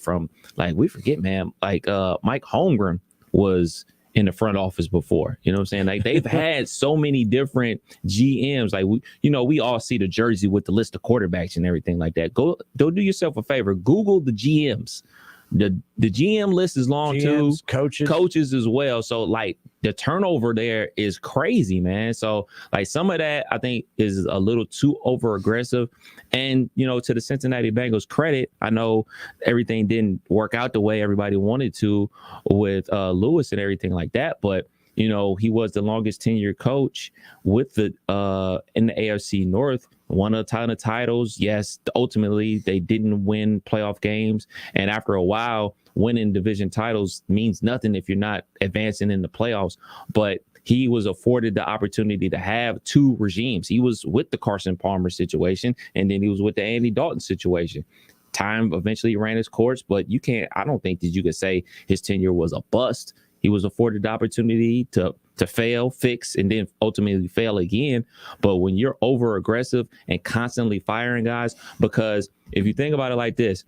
we forget, man, like Mike Holmgren was in the front office before, you know what I'm saying? Like they've had so many different GMs. Like we all see the jersey with the list of quarterbacks and everything like that. Go do yourself a favor. Google the GMs. The GM list is long GMs, too. Coaches as well. So like the turnover there is crazy, man. So like some of that I think is a little too over aggressive. And to the Cincinnati Bengals credit, I know everything didn't work out the way everybody wanted to with Lewis and everything like that, but he was the longest tenured coach with the in the AFC North, won a ton of titles. Yes, ultimately they didn't win playoff games. And after a while, winning division titles means nothing if you're not advancing in the playoffs. But he was afforded the opportunity to have two regimes. He was with the Carson Palmer situation, and then he was with the Andy Dalton situation. Time eventually ran its course, but I don't think that you could say his tenure was a bust. He was afforded the opportunity to fail, fix, and then ultimately fail again. But when you're over aggressive and constantly firing guys, because if you think about it like this,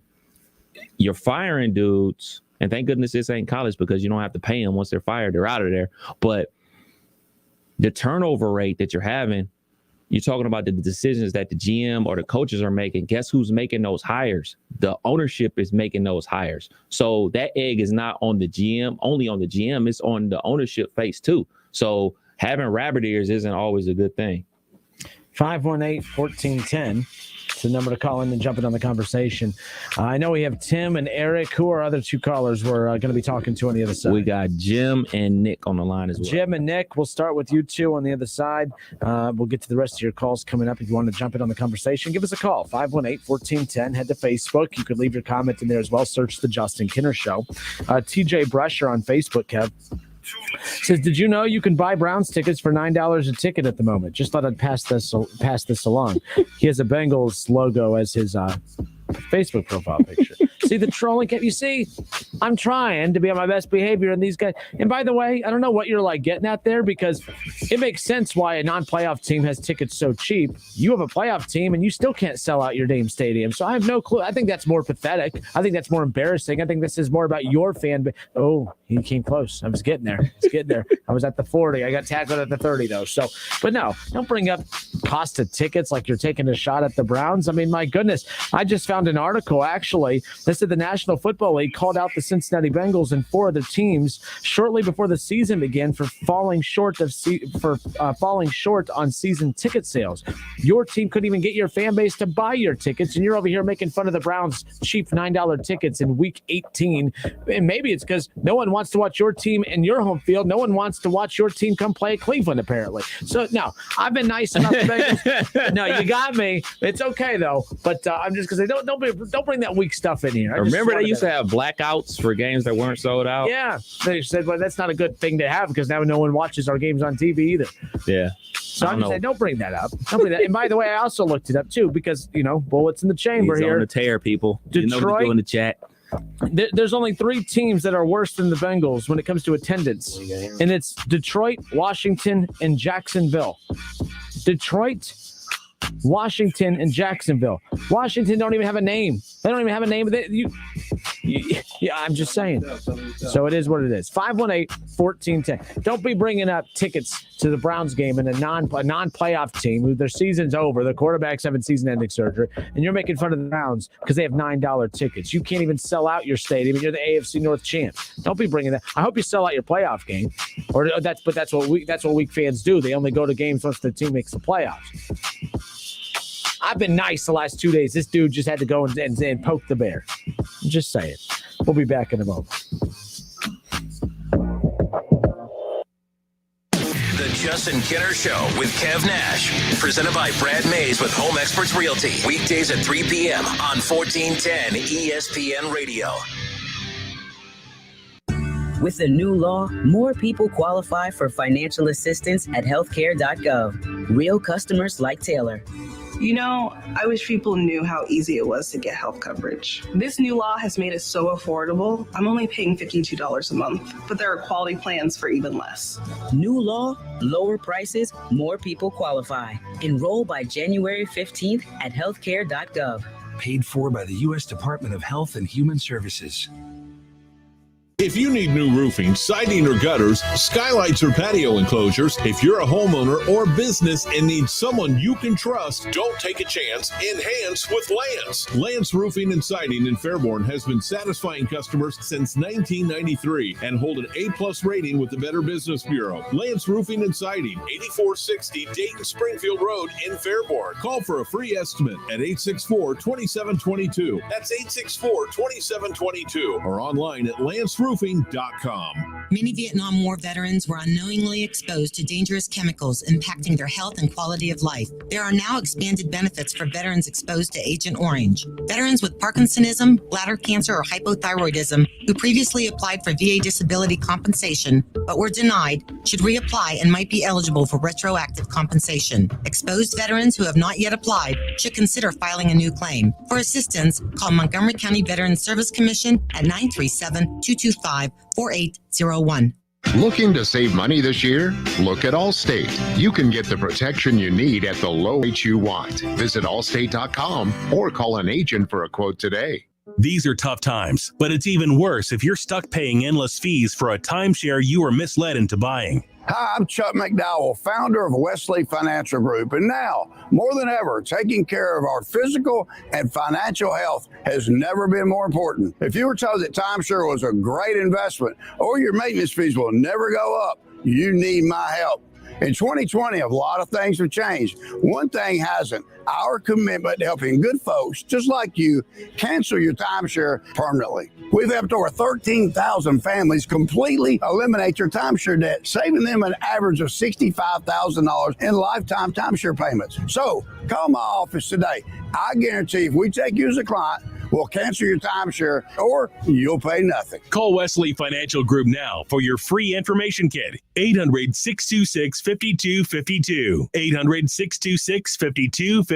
you're firing dudes, and thank goodness this ain't college because you don't have to pay them once they're fired, they're out of there. But the turnover rate that you're having, you're talking about the decisions that the GM or the coaches are making. Guess who's making those hires? The ownership is making those hires. So that egg is not on the GM, only on the GM. It's on the ownership face too. So having rabbit ears isn't always a good thing. 518-1410. It's the number to call in and jump in on the conversation. I know we have Tim and Eric. Who are other two callers we're going to be talking to on the other side? We got Jim and Nick on the line as well. Jim and Nick, we'll start with you two on the other side. We'll get to the rest of your calls coming up. If you want to jump in on the conversation, give us a call, 518-1410. Head to Facebook. You could leave your comment in there as well. Search The Justin Kinner Show. TJ Brusher on Facebook, Kev, says, did you know you can buy Browns tickets for $9 a ticket at the moment? Just thought I'd pass this along. He has a Bengals logo as his Facebook profile picture. See the trolling? You see, I'm trying to be on my best behavior, and these guys. And by the way, I don't know what you're like getting at there, because it makes sense why a non-playoff team has tickets so cheap. You have a playoff team, and you still can't sell out your damn stadium. So I have no clue. I think that's more pathetic. I think that's more embarrassing. I think this is more about your fan. Oh, he came close. I was getting there. I was at the 40. I got tackled at the 30, though. So, but no, don't bring up cost of tickets like you're taking a shot at the Browns. I mean, my goodness. I just found an article, actually, that said the National Football League called out the Cincinnati Bengals and four other teams shortly before the season began for falling short on season ticket sales. Your team couldn't even get your fan base to buy your tickets, and you're over here making fun of the Browns' cheap $9 tickets in Week 18. And maybe it's because no one wants to watch your team in your home field. No one wants to watch your team come play at Cleveland, apparently. So, no, I've been nice enough to Bengals. No, you got me. It's okay, though. But I'm just going to say, don't bring that weak stuff in here. Remember they used to have blackouts for games that weren't sold out? Yeah. They said, well, that's not a good thing to have because now no one watches our games on TV either. Yeah. So I'm just saying, don't bring that up. Don't bring that. And by the way, I also looked it up, too, because, bullets in the chamber. He's here. On the tear, people. Detroit, you know what to do in the chat. There's only three teams that are worse than the Bengals when it comes to attendance, and it's Detroit, Washington, and Jacksonville. Detroit, Washington, and Jacksonville. Washington don't even have a name. They don't even have a name. Yeah, I'm just saying. So it is what it is. 518-1410. Don't be bringing up tickets to the Browns game in a non-playoff team. Their season's over. The quarterback's having season-ending surgery, and you're making fun of the Browns because they have $9 tickets. You can't even sell out your stadium, and you're the AFC North champs. Don't be bringing that. I hope you sell out your playoff game, that's what weak fans do. They only go to games once the team makes the playoffs. I've been nice the last 2 days. This dude just had to go and poke the bear. I'm just saying. We'll be back in a moment. The Justin Kinner Show with Kev Nash. Presented by Brad Mays with Home Experts Realty. Weekdays at 3 p.m. on 1410 ESPN Radio. With the new law, more people qualify for financial assistance at healthcare.gov. Real customers like Taylor. I wish people knew how easy it was to get health coverage. This new law has made it so affordable. I'm only paying $52 a month, but there are quality plans for even less. New law, lower prices, more people qualify. Enroll by January 15th at healthcare.gov. Paid for by the U.S. Department of Health and Human Services. If you need new roofing, siding, or gutters, skylights, or patio enclosures, if you're a homeowner or business and need someone you can trust, don't take a chance. Enhance with Lance. Lance Roofing and Siding in Fairborn has been satisfying customers since 1993 and hold an A+ rating with the Better Business Bureau. Lance Roofing and Siding, 8460 Dayton Springfield Road in Fairborn. Call for a free estimate at 864-2722. That's 864-2722 or online at lanceroofing.com. Many Vietnam War veterans were unknowingly exposed to dangerous chemicals impacting their health and quality of life. There are now expanded benefits for veterans exposed to Agent Orange. Veterans with Parkinsonism, bladder cancer, or hypothyroidism who previously applied for VA disability compensation but were denied should reapply and might be eligible for retroactive compensation. Exposed veterans who have not yet applied should consider filing a new claim. For assistance, call Montgomery County Veterans Service Commission at 937-225-4801. Looking to save money this year? Look at Allstate. You can get the protection you need at the low rate you want. Visit allstate.com or call an agent for a quote today. These are tough times, but it's even worse if you're stuck paying endless fees for a timeshare you were misled into buying. Hi, I'm Chuck McDowell, founder of Wesley Financial Group. And now, more than ever, taking care of our physical and financial health has never been more important. If you were told that timeshare was a great investment or your maintenance fees will never go up, you need my help. In 2020, a lot of things have changed. One thing hasn't. Our commitment to helping good folks just like you cancel your timeshare permanently. We've helped over 13,000 families completely eliminate their timeshare debt, saving them an average of $65,000 in lifetime timeshare payments. So call my office today. I guarantee if we take you as a client, we'll cancel your timeshare or you'll pay nothing. Call Wesley Financial Group now for your free information kit. 800-626-5252. 800-626-5252.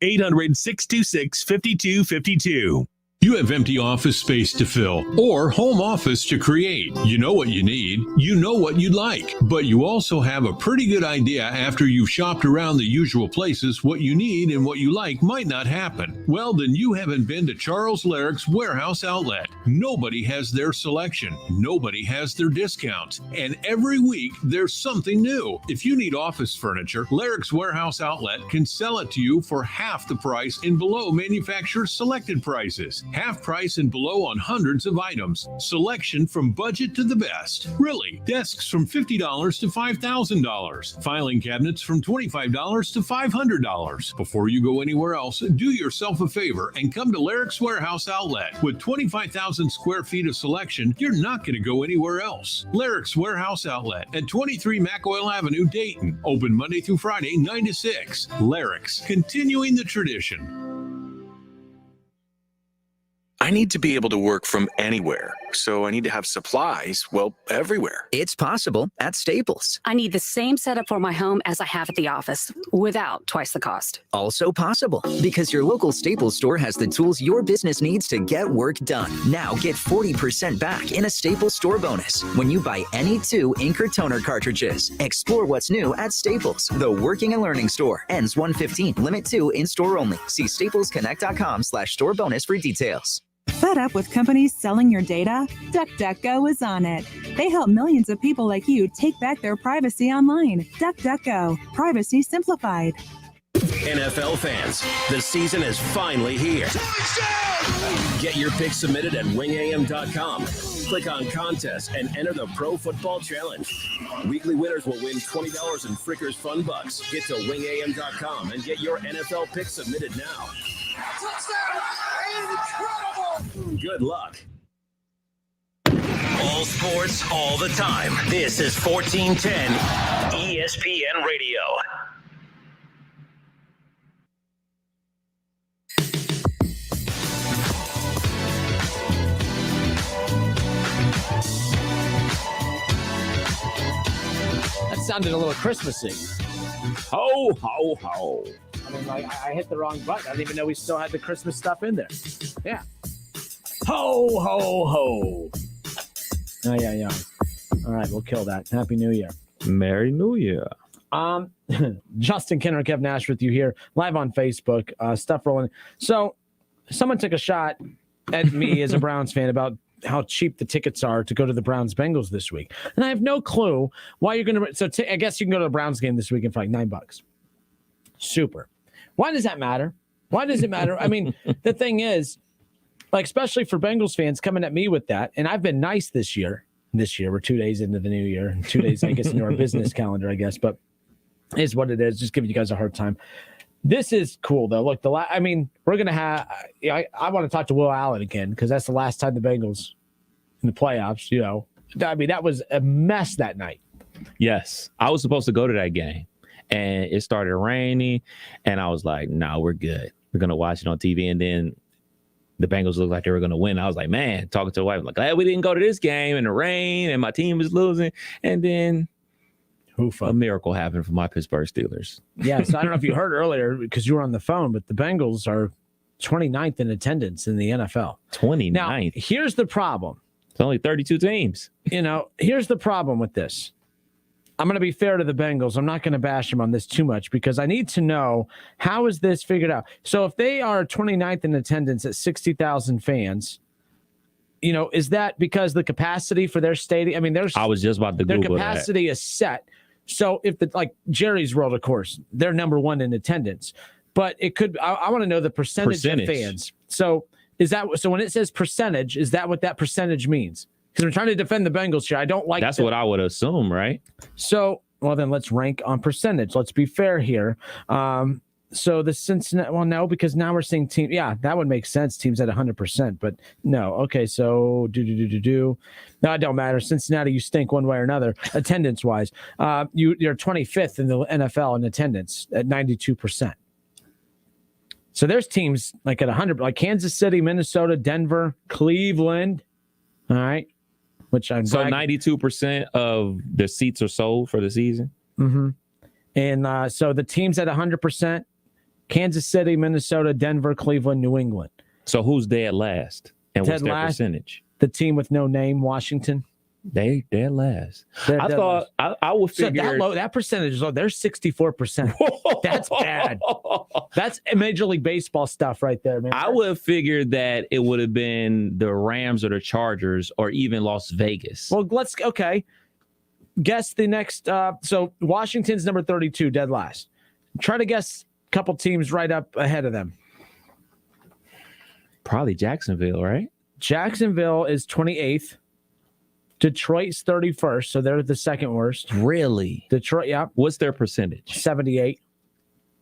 800-626-5252. You have empty office space to fill or home office to create. You know what you need. You know what you'd like. But you also have a pretty good idea after you've shopped around the usual places what you need and what you like might not happen. Well, then you haven't been to Charles Larrick's Warehouse Outlet. Nobody has their selection. Nobody has their discounts. And every week there's something new. If you need office furniture, Larrick's Warehouse Outlet can sell it to you for half the price and below manufacturer's selected prices. Half price and below on hundreds of items. Selection from budget to the best. Really, desks from $50 to $5,000. Filing cabinets from $25 to $500. Before you go anywhere else, do yourself a favor and come to Larrick's Warehouse Outlet. With 25,000 square feet of selection, you're not going to go anywhere else. Larrick's Warehouse Outlet at 23 McOil Avenue, Dayton. Open Monday through Friday, 9 to 6. Larrick's, continuing the tradition. I need to be able to work from anywhere, so I need to have supplies, well, everywhere. It's possible at Staples. I need the same setup for my home as I have at the office, without twice the cost. Also possible, because your local Staples store has the tools your business needs to get work done. Now get 40% back in a Staples store bonus when you buy any 2 ink or toner cartridges. Explore what's new at Staples, the working and learning store. Ends 1/15, limit 2 in-store only. See staplesconnect.com/store bonus for details. Fed up with companies selling your data? DuckDuckGo is on it. They help millions of people like you take back their privacy online. DuckDuckGo. Privacy simplified. NFL fans, the season is finally here. Get your picks submitted at wingam.com. Click on contest and enter the Pro Football Challenge. Weekly winners will win $20 in Frickers Fun Bucks. Get to wingam.com and get your NFL picks submitted now. Touchdown! Incredible! Good luck. All sports, all the time. This is 1410 ESPN Radio. That sounded a little Christmassy. Ho, ho, ho. I mean, like, I hit the wrong button. I didn't even know we still had the Christmas stuff in there. Yeah. Ho, ho, ho. Oh, yeah. All right, we'll kill that. Happy New Year. Merry New Year. Justin Kenner, Kev Nash with you here, live on Facebook. Stuff rolling. So, someone took a shot at me as a Browns fan about how cheap the tickets are to go to the Browns-Bengals this week. And I have no clue why you're going to... So, I guess you can go to the Browns game this weekend for like $9. Super. Why does that matter? Why does it matter? I mean, the thing is, like, especially for Bengals fans coming at me with that, and I've been nice this year. We're 2 days into the new year, 2 days, I guess, into our business calendar, I guess, but it is what it is. Just giving you guys a hard time. This is cool, though. Look, we're going to have, I want to talk to Will Allen again, because that's the last time the Bengals in the playoffs, I mean, that was a mess that night. Yes. I was supposed to go to that game. And it started raining, and I was like, no, we're good. We're going to watch it on TV. And then the Bengals looked like they were going to win. I was like, man, talking to the wife, I'm like, glad we didn't go to this game in the rain, and my team was losing. And then a miracle happened for my Pittsburgh Steelers. Yeah, so I don't know if you heard earlier because you were on the phone, but the Bengals are 29th in attendance in the NFL. 29th? Now, here's the problem. It's only 32 teams. Here's the problem with this. I'm going to be fair to the Bengals. I'm not going to bash them on this too much because I need to know, how is this figured out? So if they are 29th in attendance at 60,000 fans, is that because the capacity for their stadium? I mean, I was just about to Google their capacity is set. So if like Jerry's World, of course, they're number one in attendance, but it could, I want to know the percentage of fans. So so when it says percentage, is that what that percentage means? Because I'm trying to defend the Bengals here. I don't like That's what I would assume, right? So well, then let's rank on percentage. Let's be fair here. So the Cincinnati, well, no, because now we're seeing team. Yeah, that would make sense. Teams at 100%, but no. Okay, so no, it don't matter. Cincinnati, you stink one way or another, attendance wise. You're 25th in the NFL in attendance at 92%. So there's teams like at 100, like Kansas City, Minnesota, Denver, Cleveland. All right, which I'm so 92% of the seats are sold for the season. Mm-hmm. And so the teams at 100%. Kansas City, Minnesota, Denver, Cleveland, New England. So who's dead last? And what's their percentage? The team with no name, Washington. They're dead last. I thought I would figure that percentage is low. They're 64%. That's bad. That's Major League Baseball stuff right there, man. I would have figured that it would have been the Rams or the Chargers or even Las Vegas. Well, guess the next. So Washington's number 32, dead last. Try to guess a couple teams right up ahead of them. Probably Jacksonville, right? Jacksonville is 28th. Detroit's 31st, so they're the second worst. Really? Detroit, yeah. What's their percentage? 78.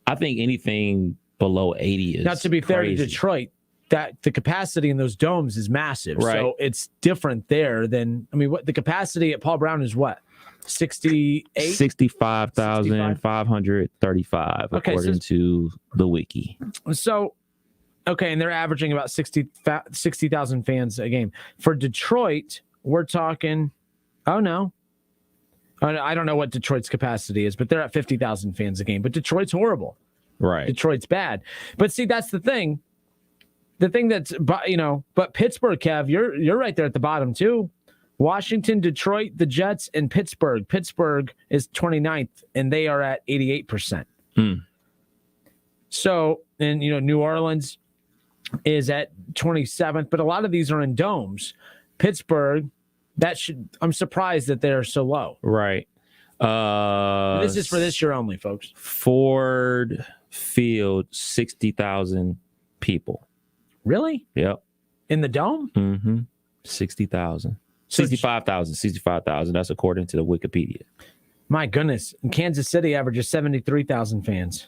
I think anything below 80 is. Now, to be fair to Detroit, that the capacity in those domes is massive. Right. So it's different there than, what the capacity at Paul Brown is what? 68? 65,535, according to the wiki. So, okay, and they're averaging about 60,000 fans a game. For Detroit, we're talking, I don't know what Detroit's capacity is, but they're at 50,000 fans a game. But Detroit's horrible. Right. Detroit's bad. But see, that's the thing. The thing that's, but Pittsburgh, Kev, you're right there at the bottom too. Washington, Detroit, the Jets, and Pittsburgh. Pittsburgh is 29th, and they are at 88%. So, and, New Orleans is at 27th, but a lot of these are in domes. Pittsburgh, I'm surprised that they're so low. Right. This is for this year only, folks. Ford Field, 60,000 people. Really? Yep. In the dome? Mm-hmm. 60,000. 65,000. That's according to the Wikipedia. My goodness. And Kansas City averages 73,000 fans.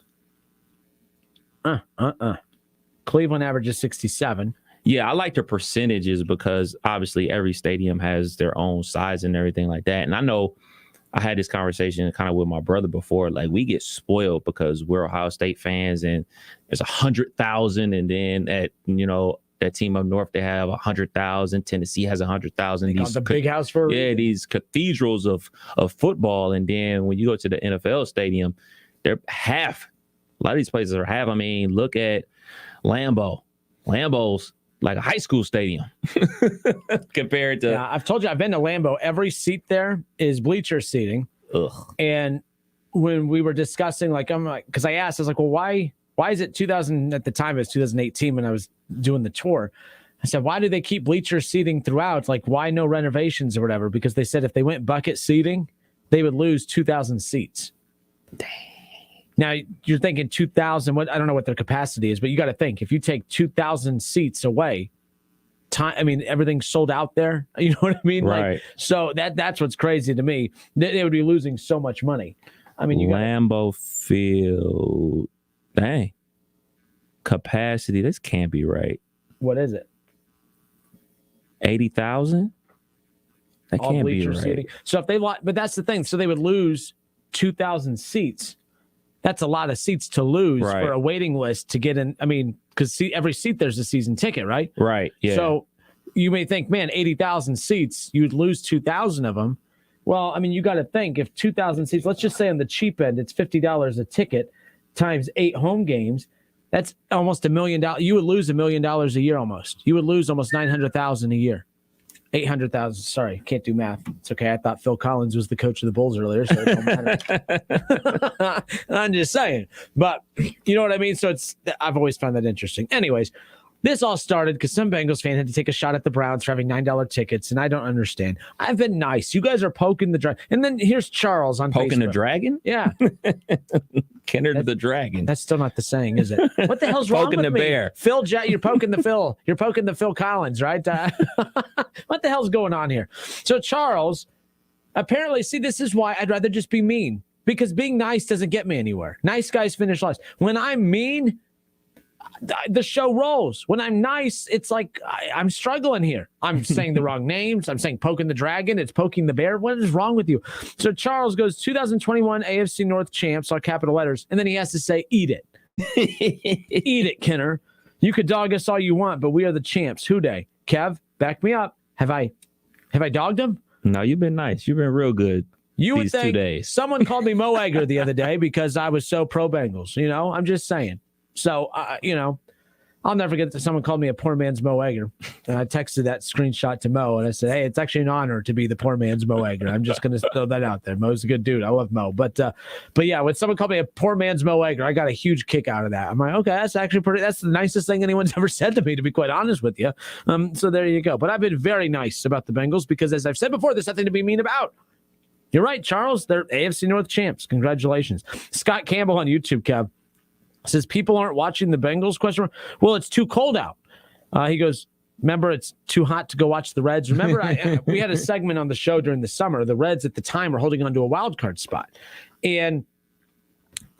Cleveland averages 67. Yeah, I like the percentages because obviously every stadium has their own size and everything like that. And I know I had this conversation kind of with my brother before. Like, we get spoiled because we're Ohio State fans and there's 100,000. And then that team up north, they have 100,000. Tennessee has 100,000. The big house for these cathedrals of football. And then when you go to the NFL stadium, they're half. A lot of these places are half. I mean, look at Lambeau. Lambeau's like a high school stadium compared to. Yeah, I've told you, I've been to Lambeau. Every seat there is bleacher seating. Ugh. And when we were discussing, because I asked, I was like, well, why is it 2000 at the time? It was 2018 when I was doing the tour. I said, why do they keep bleacher seating throughout? Like, why no renovations or whatever? Because they said if they went bucket seating, they would lose 2,000 seats. Dang. Now, you're thinking 2,000. I don't know what their capacity is, but you got to think, if you take 2,000 seats away, everything's sold out there. You know what I mean? Right. So that's what's crazy to me. They would be losing so much money. Lambeau Field. Dang. Capacity. This can't be right. What is it? 80,000? That can't be right. Seating. So but that's the thing. So they would lose 2,000 seats. That's a lot of seats to lose for a waiting list to get in. Because every seat there's a season ticket, right? Right. Yeah. So you may think, man, 80,000 seats, you'd lose 2,000 of them. Well, you got to think, if 2,000 seats, let's just say on the cheap end, it's $50 a ticket times 8 home games. That's almost $1 million. You would lose $1 million a year almost. You would lose almost 900,000 a year. 800,000. Sorry, can't do math. It's okay. I thought Phil Collins was the coach of the Bulls earlier, so it don't matter. I'm just saying. But you know what I mean? So I've always found that interesting. Anyways, this all started because some Bengals fan had to take a shot at the Browns for having $9 tickets, and I don't understand. I've been nice. You guys are poking the dragon. And then here's Charles on poking Facebook. The dragon? Yeah. Kenner the dragon. That's still not the saying, is it? What the hell's wrong poking with the me? Bear. Phil, you're poking the Phil. You're poking the Phil Collins, right? What the hell's going on here? So Charles Apparently, see, this is why I'd rather just be mean, because being nice doesn't get me anywhere. Nice guys finish last. When I'm mean, the show rolls. When I'm nice, it's like I'm struggling here. I'm saying the wrong names. I'm saying poking the dragon. It's poking the bear. What is wrong with you? So Charles goes 2021 AFC North champs on capital letters, and then he has to say, eat it. Eat it, Kenner. You could dog us all you want, but we are the champs. Who day? Kev, back me up. Have I dogged him? No, you've been nice. You've been real good. You would these think 2 days. Someone called me Mo Egger the other day because I was so pro Bengals. You know, I'm just saying. So, you know, I'll never forget that someone called me a poor man's Mo Egger. And I texted that screenshot to Mo and I said, hey, it's actually an honor to be the poor man's Mo Egger. I'm just going to throw that out there. Mo's a good dude. I love Mo. But yeah, when someone called me a poor man's Mo Egger, I got a huge kick out of that. I'm like, okay, that's the nicest thing anyone's ever said to me, to be quite honest with you. So there you go. But I've been very nice about the Bengals because, as I've said before, there's nothing to be mean about. You're right, Charles. They're AFC North champs. Congratulations. Scott Campbell on YouTube, Kev, says people aren't watching the Bengals? Well, it's too cold out. He goes, remember, it's too hot to go watch the Reds. Remember, we had a segment on the show during the summer. The Reds at the time were holding on to a wild card spot. And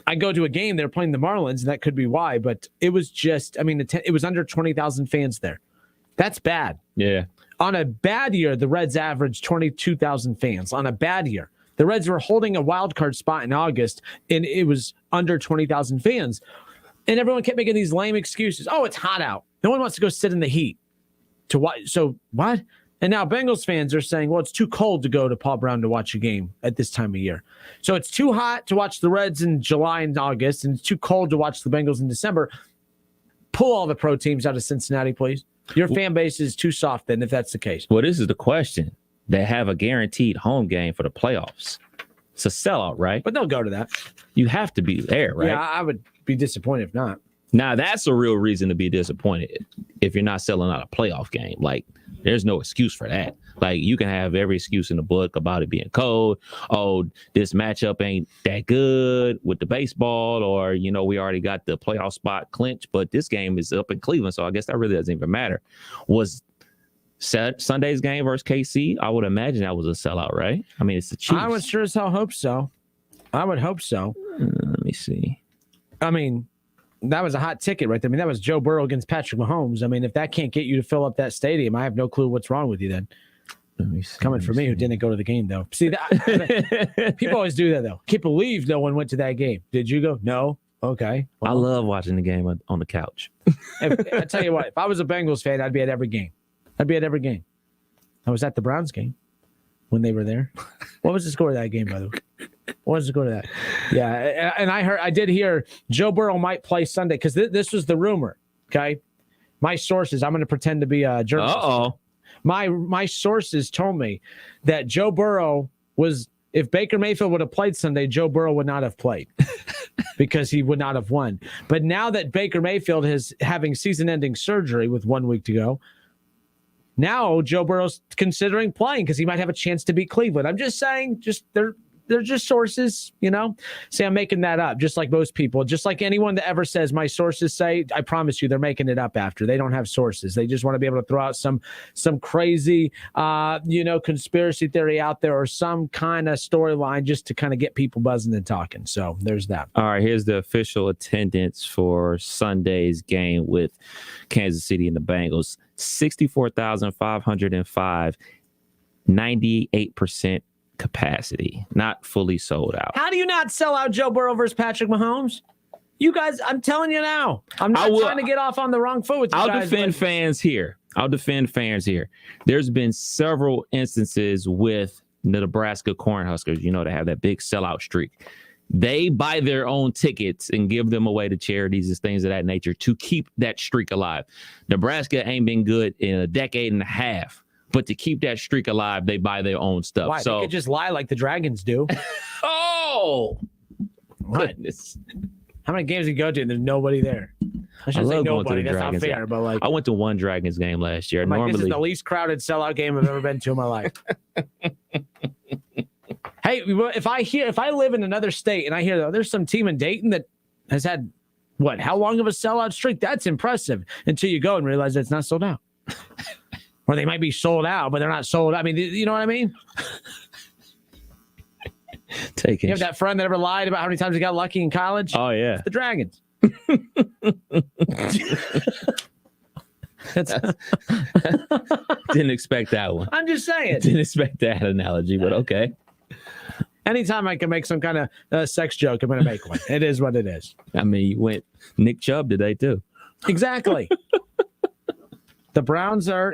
I go to a game. They're playing the Marlins, and that could be why. But it was just, I mean, it was under 20,000 fans there. That's bad. Yeah. On a bad year, the Reds averaged 22,000 fans. On a bad year. The Reds were holding a wild card spot in August, and it was under 20,000 fans. And everyone kept making these lame excuses. Oh, it's hot out. No one wants to go sit in the heat. To watch. So what? And now Bengals fans are saying, well, it's too cold to go to Paul Brown to watch a game at this time of year. So it's too hot to watch the Reds in July and August, and it's too cold to watch the Bengals in December. Pull all the pro teams out of Cincinnati, please. Your fan base is too soft then, if that's the case. Well, this is the question. They have a guaranteed home game for the playoffs. It's a sellout, right? But they'll go to that. You have to be there, right? Yeah, I would be disappointed if not. Now, that's a real reason to be disappointed if you're not selling out a playoff game. Like, there's no excuse for that. Like, you can have every excuse in the book about it being cold. Oh, this matchup ain't that good with the baseball, or, you know, we already got the playoff spot clinched, but this game is up in Cleveland, so I guess that really doesn't even matter. Was Sunday's game versus KC, I would imagine that was a sellout, right? I mean, it's the Chiefs. I would sure as hell hope so. I would hope so. Let me see. I mean, that was a hot ticket right there. I mean, that was Joe Burrow against Patrick Mahomes. I mean, if that can't get you to fill up that stadium, I have no clue what's wrong with you then. Coming from me, who didn't go to the game, though. See, that people always do that, though. Can't believe no one went to that game. Did you go? No. Okay. Well, I love watching the game on the couch. I tell you what, if I was a Bengals fan, I'd be at every game. I was at the Browns game when they were there. What was the score of that game, by the way? What was the score of that? Yeah, and I did hear Joe Burrow might play Sunday because this was the rumor. Okay, my sources. I'm going to pretend to be a journalist. Uh-oh. My sources told me that Joe Burrow was. If Baker Mayfield would have played Sunday, Joe Burrow would not have played because he would not have won. But now that Baker Mayfield is having season-ending surgery with 1 week to go. Now Joe Burrow's considering playing because he might have a chance to beat Cleveland. I'm just saying, they're just sources, you know. See, I'm making that up, just like most people. Just like anyone that ever says my sources say, I promise you, they're making it up after. They don't have sources. They just want to be able to throw out some crazy, conspiracy theory out there or some kind of storyline just to kind of get people buzzing and talking. So there's that. All right, here's the official attendance for Sunday's game with Kansas City and the Bengals. 64,505, 98% capacity, not fully sold out. How do you not sell out Joe Burrow versus Patrick Mahomes? You guys, I'm telling you now, I'm not trying to get off on the wrong foot with you guys. I'll defend fans here. There's been several instances with the Nebraska Cornhuskers, you know, to have that big sellout streak. They buy their own tickets and give them away to charities and things of that nature to keep that streak alive. Nebraska ain't been good in a decade and a half, but to keep that streak alive, they buy their own stuff. Why? So they could just lie like the Dragons do. Oh, goodness. How many games did you go to and there's nobody there? I shouldn't say nobody. That's not fair, but like I went to one Dragons game last year. Normally, this is the least crowded sellout game I've ever been to in my life. Hey, if I live in another state and I hear that there's some team in Dayton that has had how long of a sellout streak? That's impressive until you go and realize that it's not sold out. Or they might be sold out, but they're not sold out. I mean, you know what I mean? Taking. You have that friend that ever lied about how many times he got lucky in college? Oh yeah, it's the Dragons. Didn't expect that one. I'm just saying. Didn't expect that analogy, but okay. Anytime I can make some kind of sex joke, I'm going to make one. It is what it is. I mean, you went Nick Chubb today too. Exactly. The Browns are,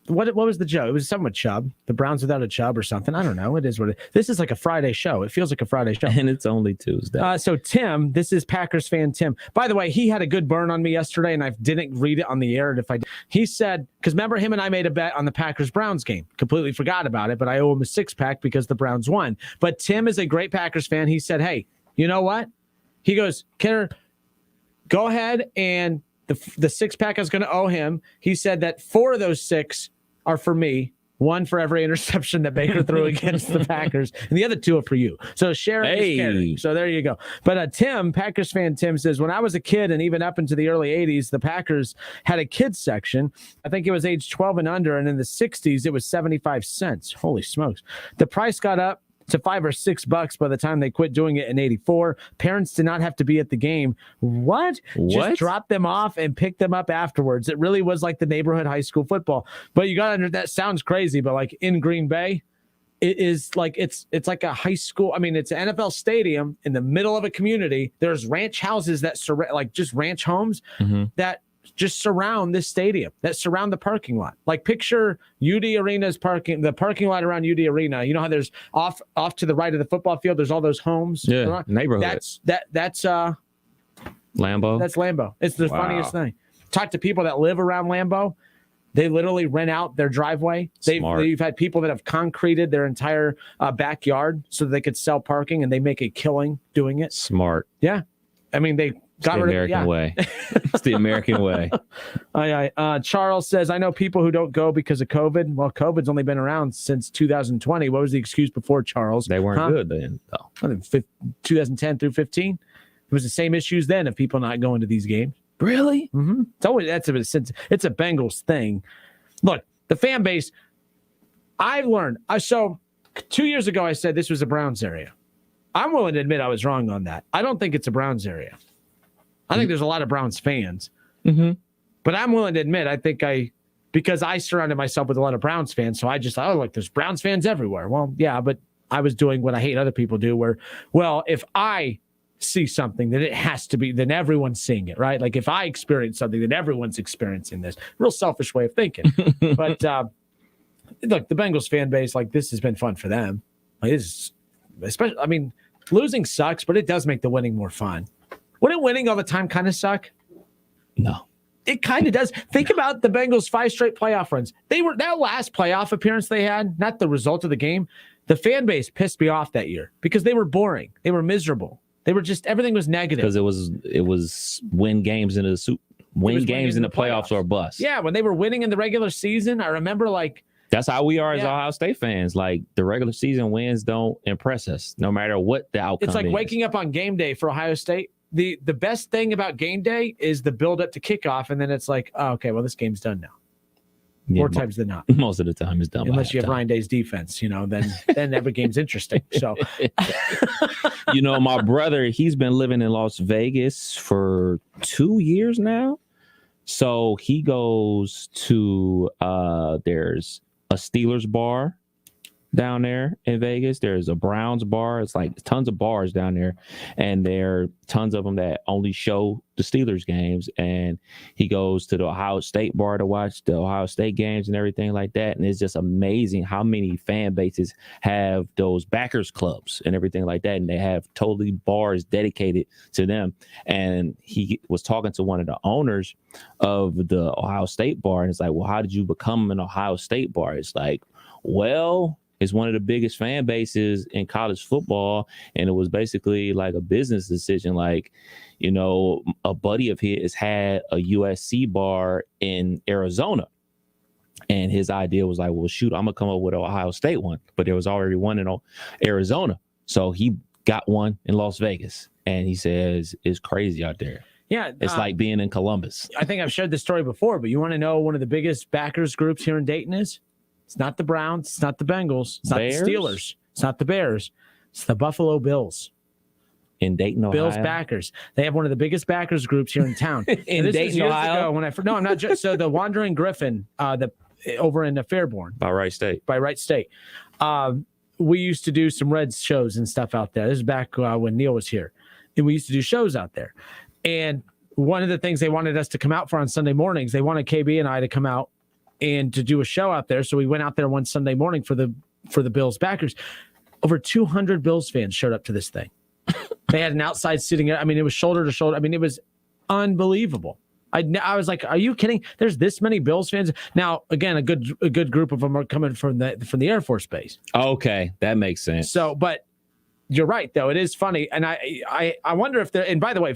what was the joke? It was somewhat Chubb. The Browns without a Chubb or something. I don't know. It is what it is. This is like a Friday show. It feels like a Friday show. And it's only Tuesday. So Tim, this is Packers fan Tim. By the way, he had a good burn on me yesterday, and I didn't read it on the air. And he said, because remember him and I made a bet on the Packers-Browns game. Completely forgot about it, but I owe him a 6-pack because the Browns won. But Tim is a great Packers fan. He said, hey, you know what? He goes, Kenner, go ahead, and the 6-pack I was going to owe him. He said that 4 of those 6 are for me, 1 for every interception that Baker threw against the Packers, and the other 2 are for you. So share it. So there you go. But Tim, Packers fan Tim, says, when I was a kid and even up into the early 80s, the Packers had a kids section. I think it was age 12 and under, and in the 60s, it was 75 cents. Holy smokes. The price got up to $5 or $6 by the time they quit doing it in '84. Parents did not have to be at the game. What? Just drop them off and pick them up afterwards. It really was like the neighborhood high school football. But you got to, that sounds crazy, but like in Green Bay, it is like it's like a high school. I mean, it's an NFL stadium in the middle of a community. There's ranch houses that like just ranch homes that just surround this stadium, that surround the parking lot. Like picture UD Arena's the parking lot around UD Arena. You know how there's off to the right of the football field, there's all those homes. Yeah, neighborhood. That's Lambeau. That's Lambeau. It's the funniest thing. Talk to people that live around Lambeau. They literally rent out their driveway. They've had people that have concreted their entire backyard so that they could sell parking, and they make a killing doing it. Smart. Yeah. I mean, they got the rid American of way. It's the American way. Charles says, I know people who don't go because of COVID. Well, COVID's only been around since 2020. What was the excuse before, Charles? They weren't good then, though. 2010 through 15. It was the same issues then of people not going to these games. Really? Mm-hmm. It's always it's a Bengals thing. Look, the fan base. I've learned. So 2 years ago, I said this was a Browns area. I'm willing to admit I was wrong on that. I don't think it's a Browns area. I think there's a lot of Browns fans. But I'm willing to admit, because I surrounded myself with a lot of Browns fans, so I just thought, look, there's Browns fans everywhere. Well, yeah, but I was doing what I hate other people do, where, well, if I see something, then it has to be, then everyone's seeing it, right? Like if I experience something, then everyone's experiencing this. Real selfish way of thinking. But look, the Bengals fan base, like this has been fun for them. Like, especially, I mean, losing sucks, but it does make the winning more fun. Wouldn't winning all the time kind of suck? No. It kind of does. Think about the Bengals' 5 straight playoff runs. That last playoff appearance they had, not the result of the game. The fan base pissed me off that year because they were boring. They were miserable. They were just, everything was negative. Because it was win games in the playoffs or bust. Yeah, when they were winning in the regular season, I remember like. That's how we are as Ohio State fans. Like the regular season wins don't impress us, no matter what the outcome is. It's like waking up on game day for Ohio State. The best thing about game day is the build up to kickoff, and then it's like, oh, okay, well, this game's done now. Yeah, More times than not. Most of the time it's done. Unless you have Ryan Day's defense, then every game's interesting. So, my brother, he's been living in Las Vegas for 2 years now. So he goes to there's a Steelers bar down there in Vegas. There's a Browns bar. It's like tons of bars down there, and there are tons of them that only show the Steelers games. And he goes to the Ohio State bar to watch the Ohio State games and everything like that. And it's just amazing how many fan bases have those backers clubs and everything like that. And they have totally bars dedicated to them. And he was talking to one of the owners of the Ohio State bar, and it's like, well, how did you become an Ohio State bar? It's like, well, it's one of the biggest fan bases in college football. And it was basically like a business decision. Like, a buddy of his had a USC bar in Arizona. And his idea was like, well, shoot, I'm going to come up with an Ohio State one. But there was already one in Arizona. So he got one in Las Vegas. And he says, it's crazy out there. Yeah. It's like being in Columbus. I think I've shared this story before, but you want to know one of the biggest backers groups here in Dayton is? It's not the Browns. It's not the Bengals. It's not Bears? the Steelers. It's not the Bears. It's the Buffalo Bills. In Dayton, Ohio. Bills backers. They have one of the biggest backers groups here in town. In Dayton, Ohio. When no, I'm not just so the Wandering Griffin, over in the Fairborn by Wright State. We used to do some Reds shows and stuff out there. This is back when Neil was here, and we used to do shows out there. And one of the things they wanted us to come out for on Sunday mornings, they wanted KB and I to come out and to do a show out there. So we went out there one Sunday morning for the Bills backers. Over 200 Bills fans showed up to this thing. They had an outside sitting. I mean, it was shoulder to shoulder. I mean, it was unbelievable. I was like, are you kidding? There's this many Bills fans. Now, again, a good group of them are coming from the Air Force Base. Okay, that makes sense. So, but you're right, though. It is funny. And I wonder if there, and by the way,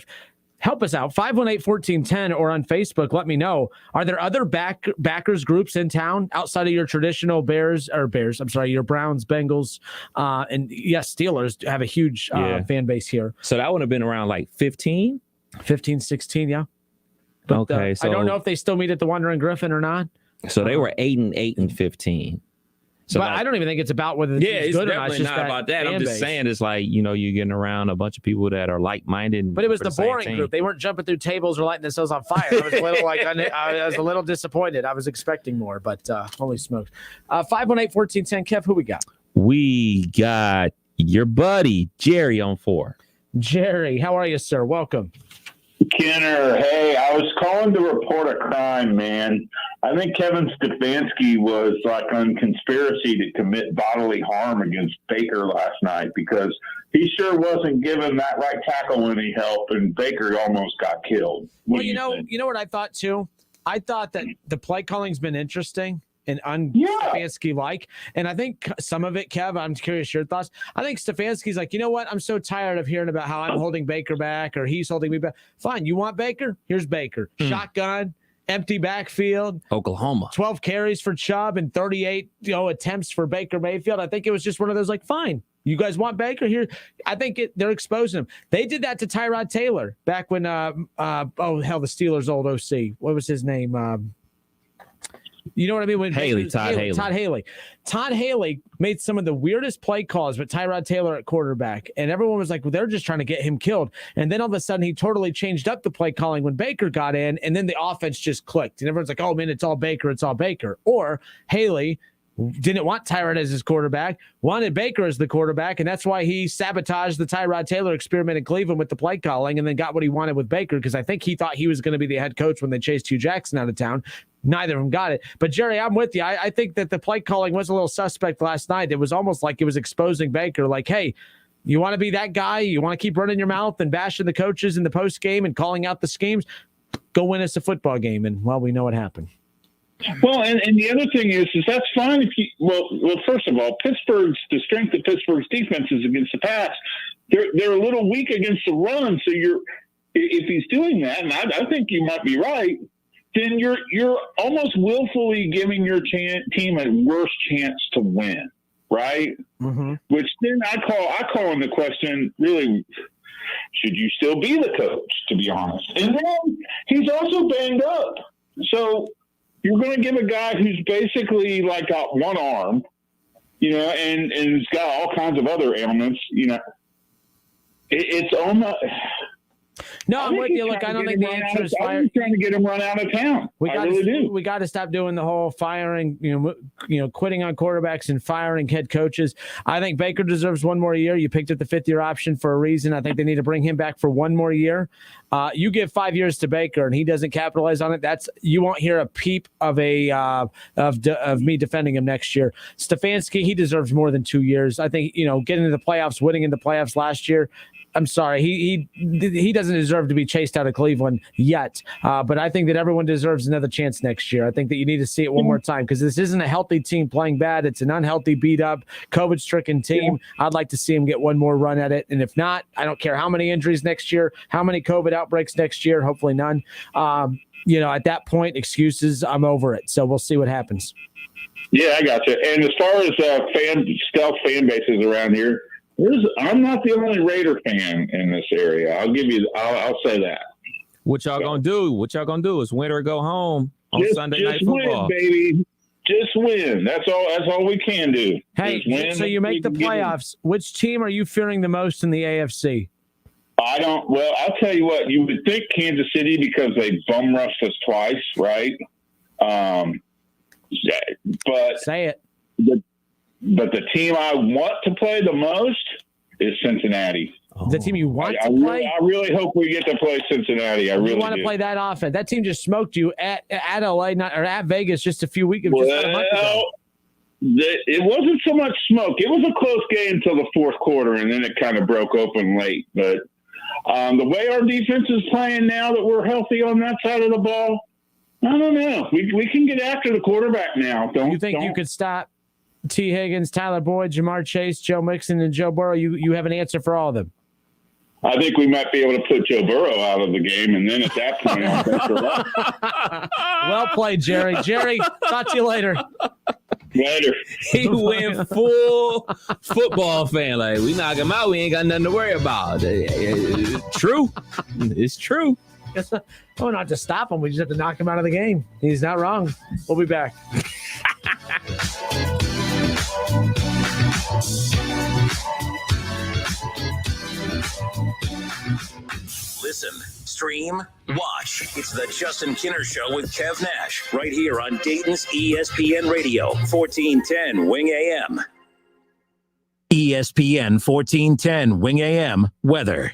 help us out, 518-1410 or on Facebook, let me know. Are there other backers groups in town outside of your traditional your Browns, Bengals, and yes, Steelers have a huge fan base here. So that would have been around like 15, 16, yeah. But, okay, so I don't know if they still meet at the Wandering Griffin or not. So they were 8-8 and 15. So but I don't even think it's about whether it's good or not. It's definitely not about that. I'm just saying it's like, you're getting around a bunch of people that are like-minded. But it was the boring group. They weren't jumping through tables or lighting themselves on fire. I was a little I was a little disappointed. I was expecting more, but holy smokes. 518-1410, Kev, who we got? We got your buddy, Jerry, on 4. Jerry, how are you, sir? Welcome. Kenner, hey, I was calling to report a crime, man. I think Kevin Stefanski was like on conspiracy to commit bodily harm against Baker last night because he sure wasn't giving that right tackle any help, and Baker almost got killed. Well, you know what I thought too? I thought that the play calling's been interesting and Stefanski-like. And I think some of it, Kev, I'm curious your thoughts. I think Stefanski's like, you know what? I'm so tired of hearing about how I'm holding Baker back or he's holding me back. Fine, you want Baker? Here's Baker. Shotgun, empty backfield. Oklahoma. 12 carries for Chubb and 38 attempts for Baker Mayfield. I think it was just one of those like, fine. You guys want Baker here? I think they're exposing him. They did that to Tyrod Taylor back when, the Steelers' old OC. What was his name? You know what I mean? Todd Haley made some of the weirdest play calls with Tyrod Taylor at quarterback. And everyone was like, well, they're just trying to get him killed. And then all of a sudden he totally changed up the play calling when Baker got in. And then the offense just clicked. And everyone's like, oh, man, it's all Baker. Or Haley didn't want Tyrod as his quarterback, wanted Baker as the quarterback, and that's why he sabotaged the Tyrod Taylor experiment in Cleveland with the play calling and then got what he wanted with Baker because I think he thought he was going to be the head coach when they chased Hugh Jackson out of town. Neither of them got it. But, Jerry, I'm with you. I think that the play calling was a little suspect last night. It was almost like it was exposing Baker, like, hey, you want to be that guy? You want to keep running your mouth and bashing the coaches in the post game and calling out the schemes? Go win us a football game. And, well, we know what happened. Well, and the other thing is that's fine if you well first of all, the strength of Pittsburgh's defense is against the pass. They're a little weak against the run. So if he's doing that, and I think you might be right, then you're almost willfully giving your team a worse chance to win, right? Mm-hmm. Which then I call into question, really, should you still be the coach? To be honest, and then he's also banged up, so. You're going to give a guy who's basically like got one arm, and he's got all kinds of other ailments, it's on the. No, I'm with you. Look, I don't think the answer is fire. I'm trying to get him run out of town. We got to stop doing the whole firing, quitting on quarterbacks and firing head coaches. I think Baker deserves one more year. You picked up the 5th-year option for a reason. I think they need to bring him back for one more year. You give 5 years to Baker and he doesn't capitalize on it. You won't hear a peep of of me defending him next year. Stefanski, he deserves more than 2 years. I think getting to the playoffs, winning in the playoffs last year. I'm sorry, he doesn't deserve to be chased out of Cleveland yet. But I think that everyone deserves another chance next year. I think that you need to see it one more time because this isn't a healthy team playing bad. It's an unhealthy, beat-up, COVID-stricken team. Yeah. I'd like to see him get one more run at it. And if not, I don't care how many injuries next year, how many COVID outbreaks next year, hopefully none. At that point, excuses, I'm over it. So we'll see what happens. Yeah, I got you. And as far as stealth fan bases around here, I'm not the only Raider fan in this area. I'll say that. What y'all gonna do? What y'all gonna do is win or go home on Sunday Night Football. Win, baby. Just win. That's all we can do. Hey, so you make the playoffs. Which team are you fearing the most in the AFC? Well, I'll tell you what. You would think Kansas City because they bum rushed us twice, right? But say it. But the team I want to play the most is Cincinnati. The team you want to play? I really hope we get to play Cincinnati. I really want to play that offense. That team just smoked you at LA, or at Vegas just a few weeks ago. It wasn't so much smoke. It was a close game until the fourth quarter, and then it kind of broke open late. But the way our defense is playing now that we're healthy on that side of the ball, I don't know. We can get after the quarterback now. You think you could stop T. Higgins, Tyler Boyd, Jamar Chase, Joe Mixon, and Joe Burrow? You have an answer for all of them. I think we might be able to put Joe Burrow out of the game, and then at that point, well played, Jerry. Jerry, talk to you later. Later. He went full football fan. Like, we knock him out, we ain't got nothing to worry about. True. It's true. Oh, not to stop him. We just have to knock him out of the game. He's not wrong. We'll be back. Listen, stream, watch. It's the Justin Kinner Show with Kev Nash right here on Dayton's ESPN Radio, 1410 Wing AM. ESPN 1410 Wing AM weather.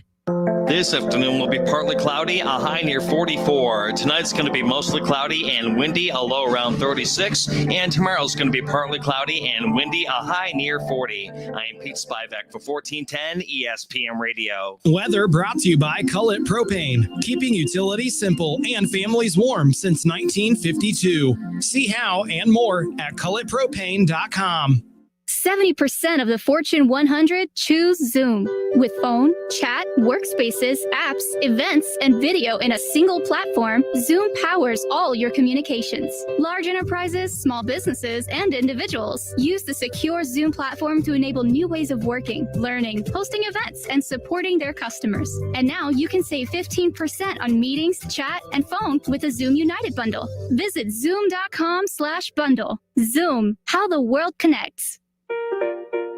This afternoon will be partly cloudy, a high near 44. Tonight's going to be mostly cloudy and windy, a low around 36. And tomorrow's going to be partly cloudy and windy, a high near 40. I am Pete Spivak for 1410 ESPN Radio. Weather brought to you by Cullet Propane, keeping utilities simple and families warm since 1952. See how and more at culletpropane.com. 70% of the Fortune 100 choose Zoom. With phone, chat, workspaces, apps, events, and video in a single platform, Zoom powers all your communications. Large enterprises, small businesses, and individuals use the secure Zoom platform to enable new ways of working, learning, hosting events, and supporting their customers. And now you can save 15% on meetings, chat, and phone with the Zoom United bundle. Visit zoom.com/bundle. Zoom, how the world connects.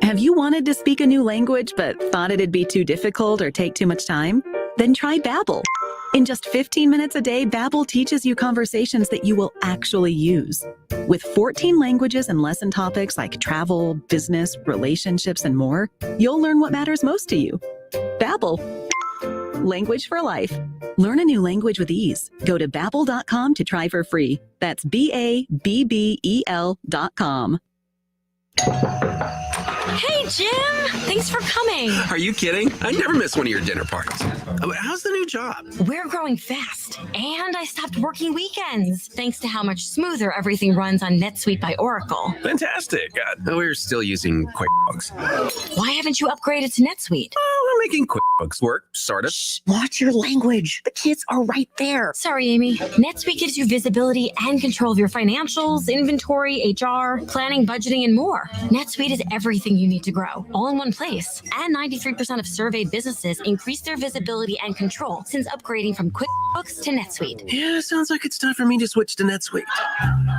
Have you wanted to speak a new language but thought it'd be too difficult or take too much time? Then try Babbel. In just 15 minutes a day, Babbel teaches you conversations that you will actually use. With 14 languages and lesson topics like travel, business, relationships, and more, you'll learn what matters most to you. Babbel. Language for life. Learn a new language with ease. Go to Babbel.com to try for free. That's BABBEL.com. Hey, Jim! Thanks for coming. Are you kidding? I never miss one of your dinner parties. How's the new job? We're growing fast, and I stopped working weekends, thanks to how much smoother everything runs on NetSuite by Oracle. Fantastic. We're still using QuickBooks. Why haven't you upgraded to NetSuite? We're making QuickBooks work, sort of. Shh, watch your language. The kids are right there. Sorry, Amy. NetSuite gives you visibility and control of your financials, inventory, HR, planning, budgeting, and more. NetSuite is everything you need to grow, all in one place. And 93% of surveyed businesses increased their visibility and control since upgrading from QuickBooks to NetSuite. Yeah, sounds like it's time for me to switch to NetSuite.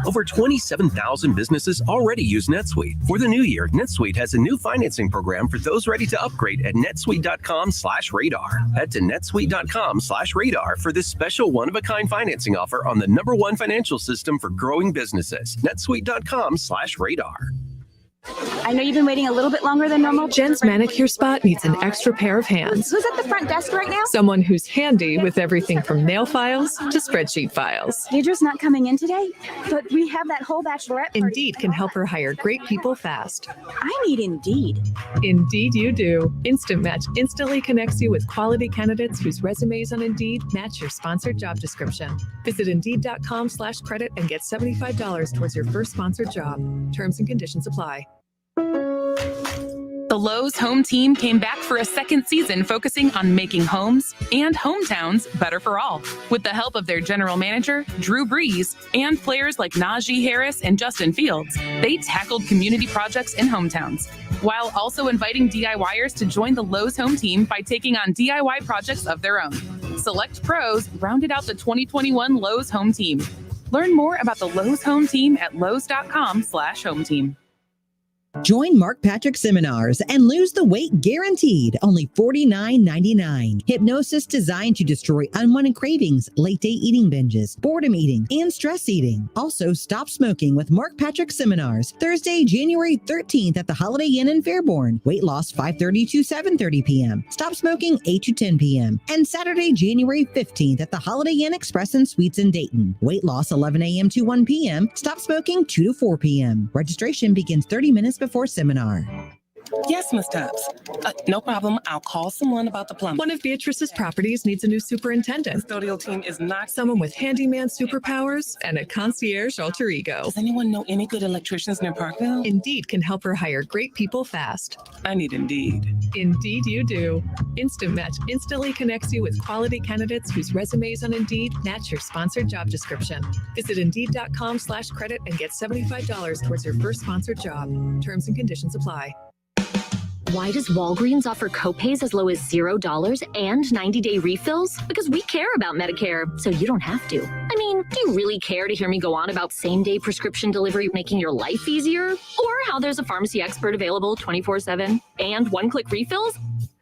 Over 27,000 businesses already use NetSuite. For the new year, NetSuite has a new financing program for those ready to upgrade at netsuite.com/radar. Head to netsuite.com/radar for this special one-of-a-kind financing offer on the #1 financial system for growing businesses. netsuite.com/radar. I know you've been waiting a little bit longer than normal. Jen's manicure spot needs an extra pair of hands. Who's at the front desk right now? Someone who's handy with everything from nail files to spreadsheet files. Deidre's not coming in today, but we have that whole bachelorette party. Indeed can help her hire great people fast. I need Indeed. Indeed you do. Instant Match instantly connects you with quality candidates whose resumes on Indeed match your sponsored job description. Visit Indeed.com/credit and get $75 towards your first sponsored job. Terms and conditions apply. The Lowe's home team came back for a second season focusing on making homes and hometowns better for all. With the help of their general manager, Drew Brees, and players like Najee Harris and Justin Fields, they tackled community projects in hometowns, while also inviting DIYers to join the Lowe's home team by taking on DIY projects of their own. Select pros rounded out the 2021 Lowe's home team. Learn more about the Lowe's Home Team at lowes.com/home team. Join Mark Patrick Seminars and lose the weight guaranteed. Only $49.99. Hypnosis designed to destroy unwanted cravings, late-day eating binges, boredom eating, and stress eating. Also, stop smoking with Mark Patrick Seminars. Thursday, January 13th at the Holiday Inn in Fairborn. Weight loss 5:30 to 7:30 p.m. Stop smoking 8 to 10 p.m. And Saturday, January 15th at the Holiday Inn Express and Suites in Dayton. Weight loss 11 a.m. to 1 p.m. Stop smoking 2 to 4 p.m. Registration begins 30 minutes before seminar. Yes, Miss Tubbs. No problem. I'll call someone about the plumbing. One of Beatrice's properties needs a new superintendent. Custodial team is not Someone with handyman superpowers and a concierge alter ego. Does anyone know any good electricians near Parkville? Indeed can help her hire great people fast. I need Indeed. Indeed you do. Instant Match instantly connects you with quality candidates whose resumes on Indeed match your sponsored job description. Visit Indeed.com/credit and get $75 towards your first sponsored job. Terms and conditions apply. Why does Walgreens offer copays as low as $0 and 90-day refills? Because we care about Medicare, so you don't have to. I mean, do you really care to hear me go on about same-day prescription delivery making your life easier? Or how there's a pharmacy expert available 24/7 and one-click refills?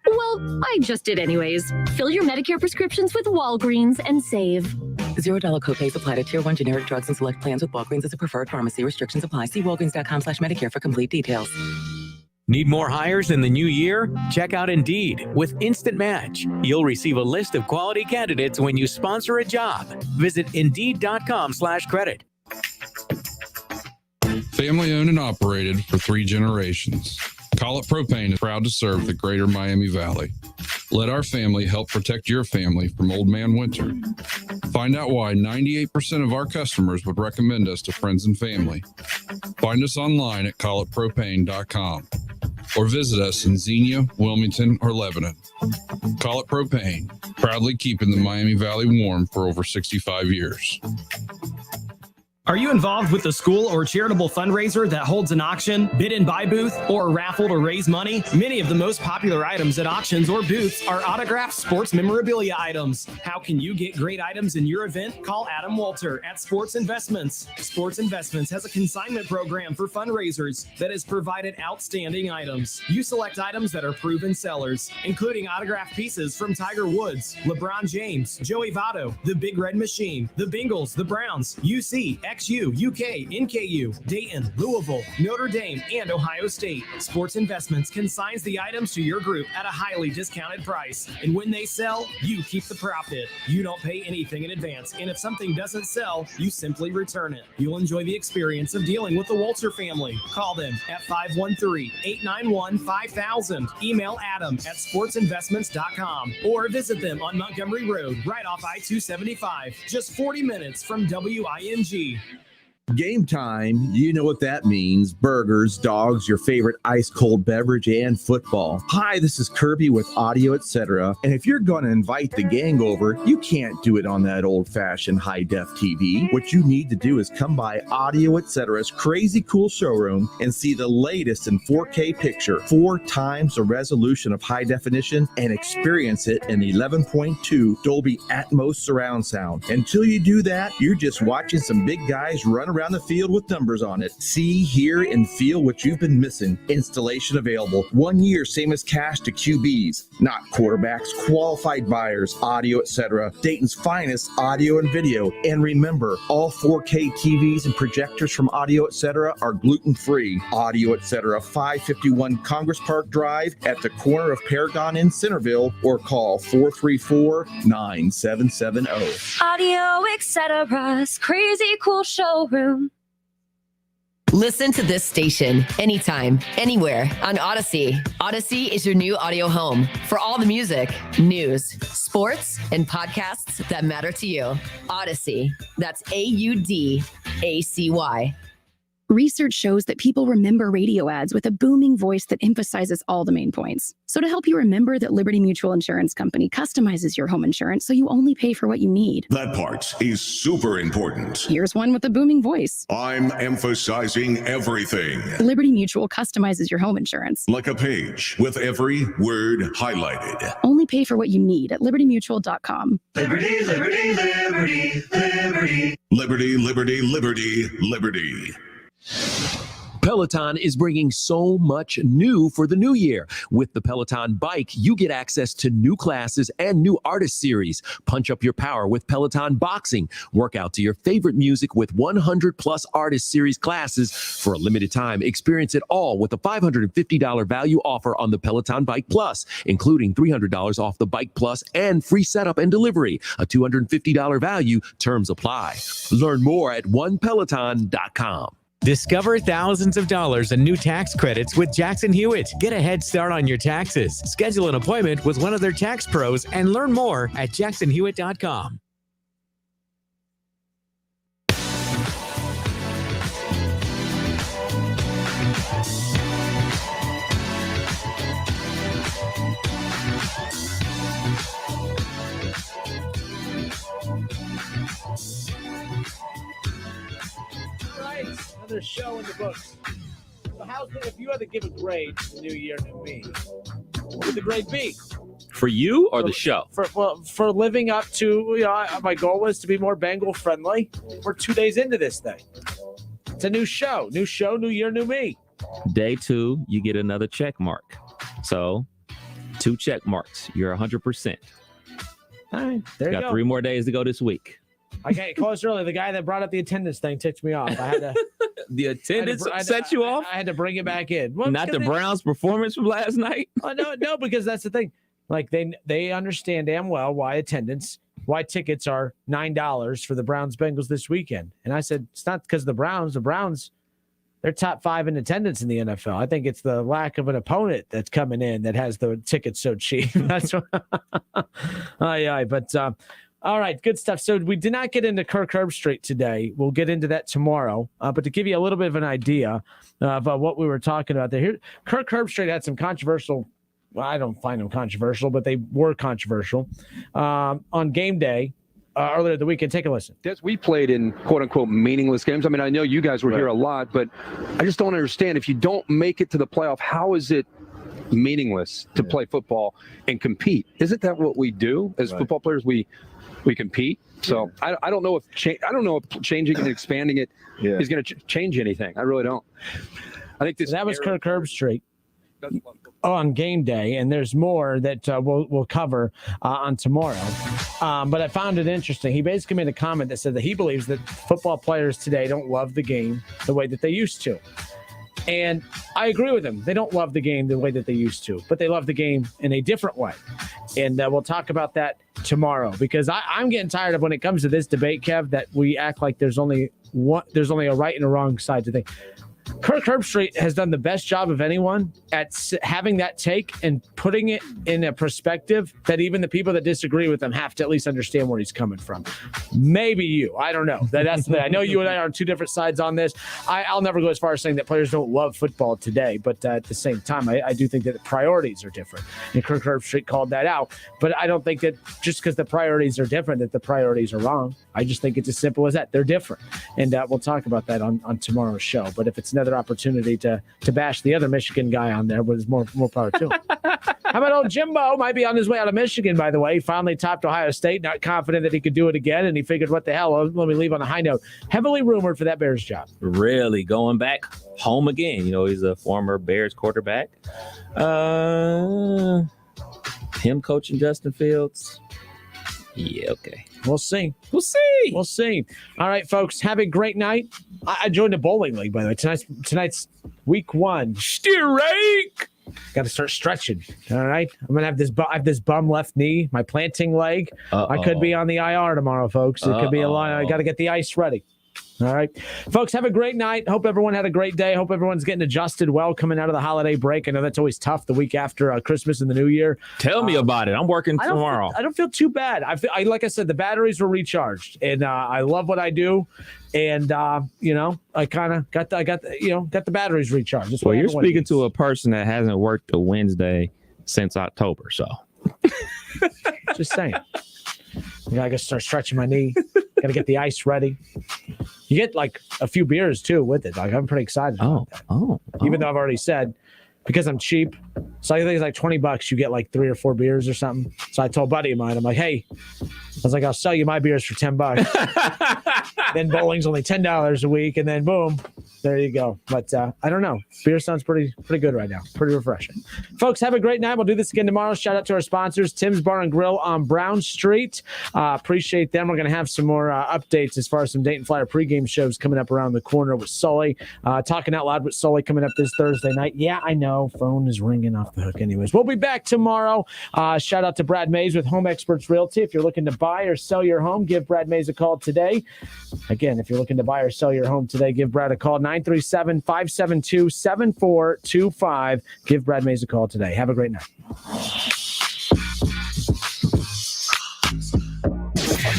Well, I just did anyways. Fill your Medicare prescriptions with Walgreens and save. $0 copays apply to Tier 1 generic drugs and select plans with Walgreens as a preferred pharmacy. Restrictions apply. See walgreens.com/Medicare for complete details. Need more hires in the new year? Check out Indeed with Instant Match. You'll receive a list of quality candidates when you sponsor a job. Visit Indeed.com/credit. Family owned and operated for 3 generations. Collett Propane is proud to serve the greater Miami Valley. Let our family help protect your family from old man winter. Find out why 98% of our customers would recommend us to friends and family. Find us online at collettpropane.com or visit us in Xenia, Wilmington, or Lebanon. Collett Propane, proudly keeping the Miami Valley warm for over 65 years. Are you involved with a school or charitable fundraiser that holds an auction, bid and buy booth, or a raffle to raise money? Many of the most popular items at auctions or booths are autographed sports memorabilia items. How can you get great items in your event? Call Adam Walter at Sports Investments. Sports Investments has a consignment program for fundraisers that has provided outstanding items. You select items that are proven sellers, including autographed pieces from Tiger Woods, LeBron James, Joey Votto, the Big Red Machine, the Bengals, the Browns, UC, XU, UK, NKU, Dayton, Louisville, Notre Dame, and Ohio State. Sports Investments consigns the items to your group at a highly discounted price. And when they sell, you keep the profit. You don't pay anything in advance. And if something doesn't sell, you simply return it. You'll enjoy the experience of dealing with the Walter family. Call them at 513-891-5000. Email Adam at sportsinvestments.com or visit them on Montgomery Road, right off I-275, just 40 minutes from WING. Game time, you know what that means. Burgers, dogs, your favorite ice-cold beverage, and football. Hi, this is Kirby with Audio Etc. And if you're going to invite the gang over, you can't do it on that old-fashioned high-def TV. What you need to do is come by Audio Etc.'s crazy cool showroom and see the latest in 4K picture, 4 times the resolution of high definition, and experience it in 11.2 Dolby Atmos surround sound. Until you do that, you're just watching some big guys run around the field with numbers on it. See, hear, and feel what you've been missing. Installation available. 1 year, same as cash to QBs. Not quarterbacks, qualified buyers, Audio Etc. Dayton's finest audio and video. And remember, all 4K TVs and projectors from Audio Etc. are gluten-free. Audio Etc. 551 Congress Park Drive at the corner of Paragon in Centerville, or call 434-9770. Audio Etc.'s crazy cool showroom. Listen to this station anytime, anywhere on Odyssey. Odyssey is your new audio home for all the music, news, sports, and podcasts that matter to you. Odyssey. That's AUDACY. Research shows that people remember radio ads with a booming voice that emphasizes all the main points. So to help you remember that Liberty Mutual Insurance Company customizes your home insurance so you only pay for what you need. That part is super important. Here's one with a booming voice. I'm emphasizing everything. Liberty Mutual customizes your home insurance. Like a page with every word highlighted. Only pay for what you need at libertymutual.com. Liberty, liberty, liberty, liberty. Liberty, liberty, liberty, liberty. Peloton is bringing so much new for the new year. With the Peloton Bike, you get access to new classes and new artist series. Punch up your power with Peloton Boxing. Work out to your favorite music with 100 plus artist series classes for a limited time. Experience it all with a $550 value offer on the Peloton Bike Plus, including $300 off the Bike Plus and free setup and delivery. A $250 value. Terms apply. Learn more at onepeloton.com. Discover thousands of dollars in new tax credits with Jackson Hewitt. Get a head start on your taxes. Schedule an appointment with one of their tax pros and learn more at jacksonhewitt.com. Another show in the books. So if you had to give a grade to the new year, new me, what would the grade be? For you or the show? For living up to, my goal was to be more Bengal friendly. We're 2 days into this thing. It's a new show, new year, new me. Day 2, you get another check mark. So 2 check marks. You're 100%. All right, there you go. Got 3 more days to go this week. I got close early. The guy that brought up the attendance thing ticked me off. I had to. The attendance set you off? I had to bring it back in. Well, not the Browns' performance from last night? No, because that's the thing. Like they understand damn well why tickets are $9 for the Browns-Bengals this weekend. And I said, it's not because of the Browns. The Browns, they're top 5 in attendance in the NFL. I think it's the lack of an opponent that's coming in that has the tickets so cheap. That's what. But all right, good stuff. So we did not get into Kirk Herbstreit today. We'll get into that tomorrow. But to give you a little bit of an idea of what we were talking about there, Kirk Herbstreit had some controversial. Well, I don't find them controversial, but they were controversial on game day earlier the weekend. Take a listen. We played in quote unquote meaningless games. I mean, I know you guys were here a lot, but I just don't understand. If you don't make it to the playoff, how is it meaningless to play football and compete? Isn't that what we do as football players? We compete. So I don't know if changing and expanding it is going to change anything. I really don't. I think that was Kirk Herbstreit on game day, and there's more that we'll cover on tomorrow. But I found it interesting. He basically made a comment that said that he believes that football players today don't love the game the way that they used to. And I agree with him. They don't love the game the way that they used to, but they love the game in a different way. And we'll talk about that tomorrow, because I'm getting tired of when it comes to this debate, Kev, that we act like there's only a right and a wrong side to things. Kirk Herbstreit has done the best job of anyone at having that take and putting it in a perspective that even the people that disagree with him have to at least understand where he's coming from. Maybe you. I don't know. That's the thing. I know you and I are on 2 different sides on this. I'll never go as far as saying that players don't love football today, but at the same time, I do think that the priorities are different. And Kirk Herbstreit called that out. But I don't think that just because the priorities are different, that the priorities are wrong. I just think it's as simple as that. They're different. And we'll talk about that on tomorrow's show. But if it's another opportunity to bash the other Michigan guy on there, but it's more power to him. How about old Jimbo? Might be on his way out of Michigan, by the way. He finally topped Ohio State, not confident that he could do it again, and he figured, what the hell, let me leave on a high note. Heavily rumored for that Bears job. Really going back home again. He's a former Bears quarterback. Him coaching Justin Fields. Yeah, okay. We'll see. All right, folks, have a great night. I joined the bowling league, by the way. Tonight's week 1. Strike. Got to start stretching. All right. I'm gonna have this bum left knee, my planting leg. I could be on the IR tomorrow, folks. It could be a lot. I got to get the ice ready. All right. Folks, have a great night. Hope everyone had a great day. Hope everyone's getting adjusted well coming out of the holiday break. I know that's always tough the week after Christmas and the New Year. Tell me about it. I'm working tomorrow. I don't feel too bad. Like I said, the batteries were recharged, and I love what I do. And I kind of got the batteries recharged. That's well, you're speaking to a person that hasn't worked a Wednesday since October, so just saying. I gotta start stretching my knee. Gotta get the ice ready. You get like a few beers too with it. Like I'm pretty excited about that. Even though I've already said, because I'm cheap, so I think it's like $20. You get like 3 or 4 beers or something. So I told a buddy of mine, I'm like, hey, I was like, I'll sell you my beers for $10. Then bowling's only $10 a week, and then boom, there you go. But I don't know. Beer sounds pretty good right now. Pretty refreshing. Folks, have a great night. We'll do this again tomorrow. Shout out to our sponsors, Tim's Bar and Grill on Brown Street. Appreciate them. We're going to have some more updates as far as some Dayton Flyer pregame shows coming up around the corner with Sully. Talking Out Loud with Sully coming up this Thursday night. Yeah, I know. Phone is ringing off the hook anyways. We'll be back tomorrow. Shout out to Brad Mays with Home Experts Realty. If you're looking to buy or sell your home, give Brad Mays a call today. Again, if you're looking to buy or sell your home today, give Brad a call, 937-572-7425. Give Brad Mays a call today. Have a great night.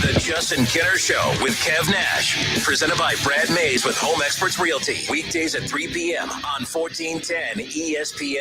The Justin Kinner Show with Kev Nash. Presented by Brad Mays with Home Experts Realty. Weekdays at 3 p.m. on 1410 ESPN.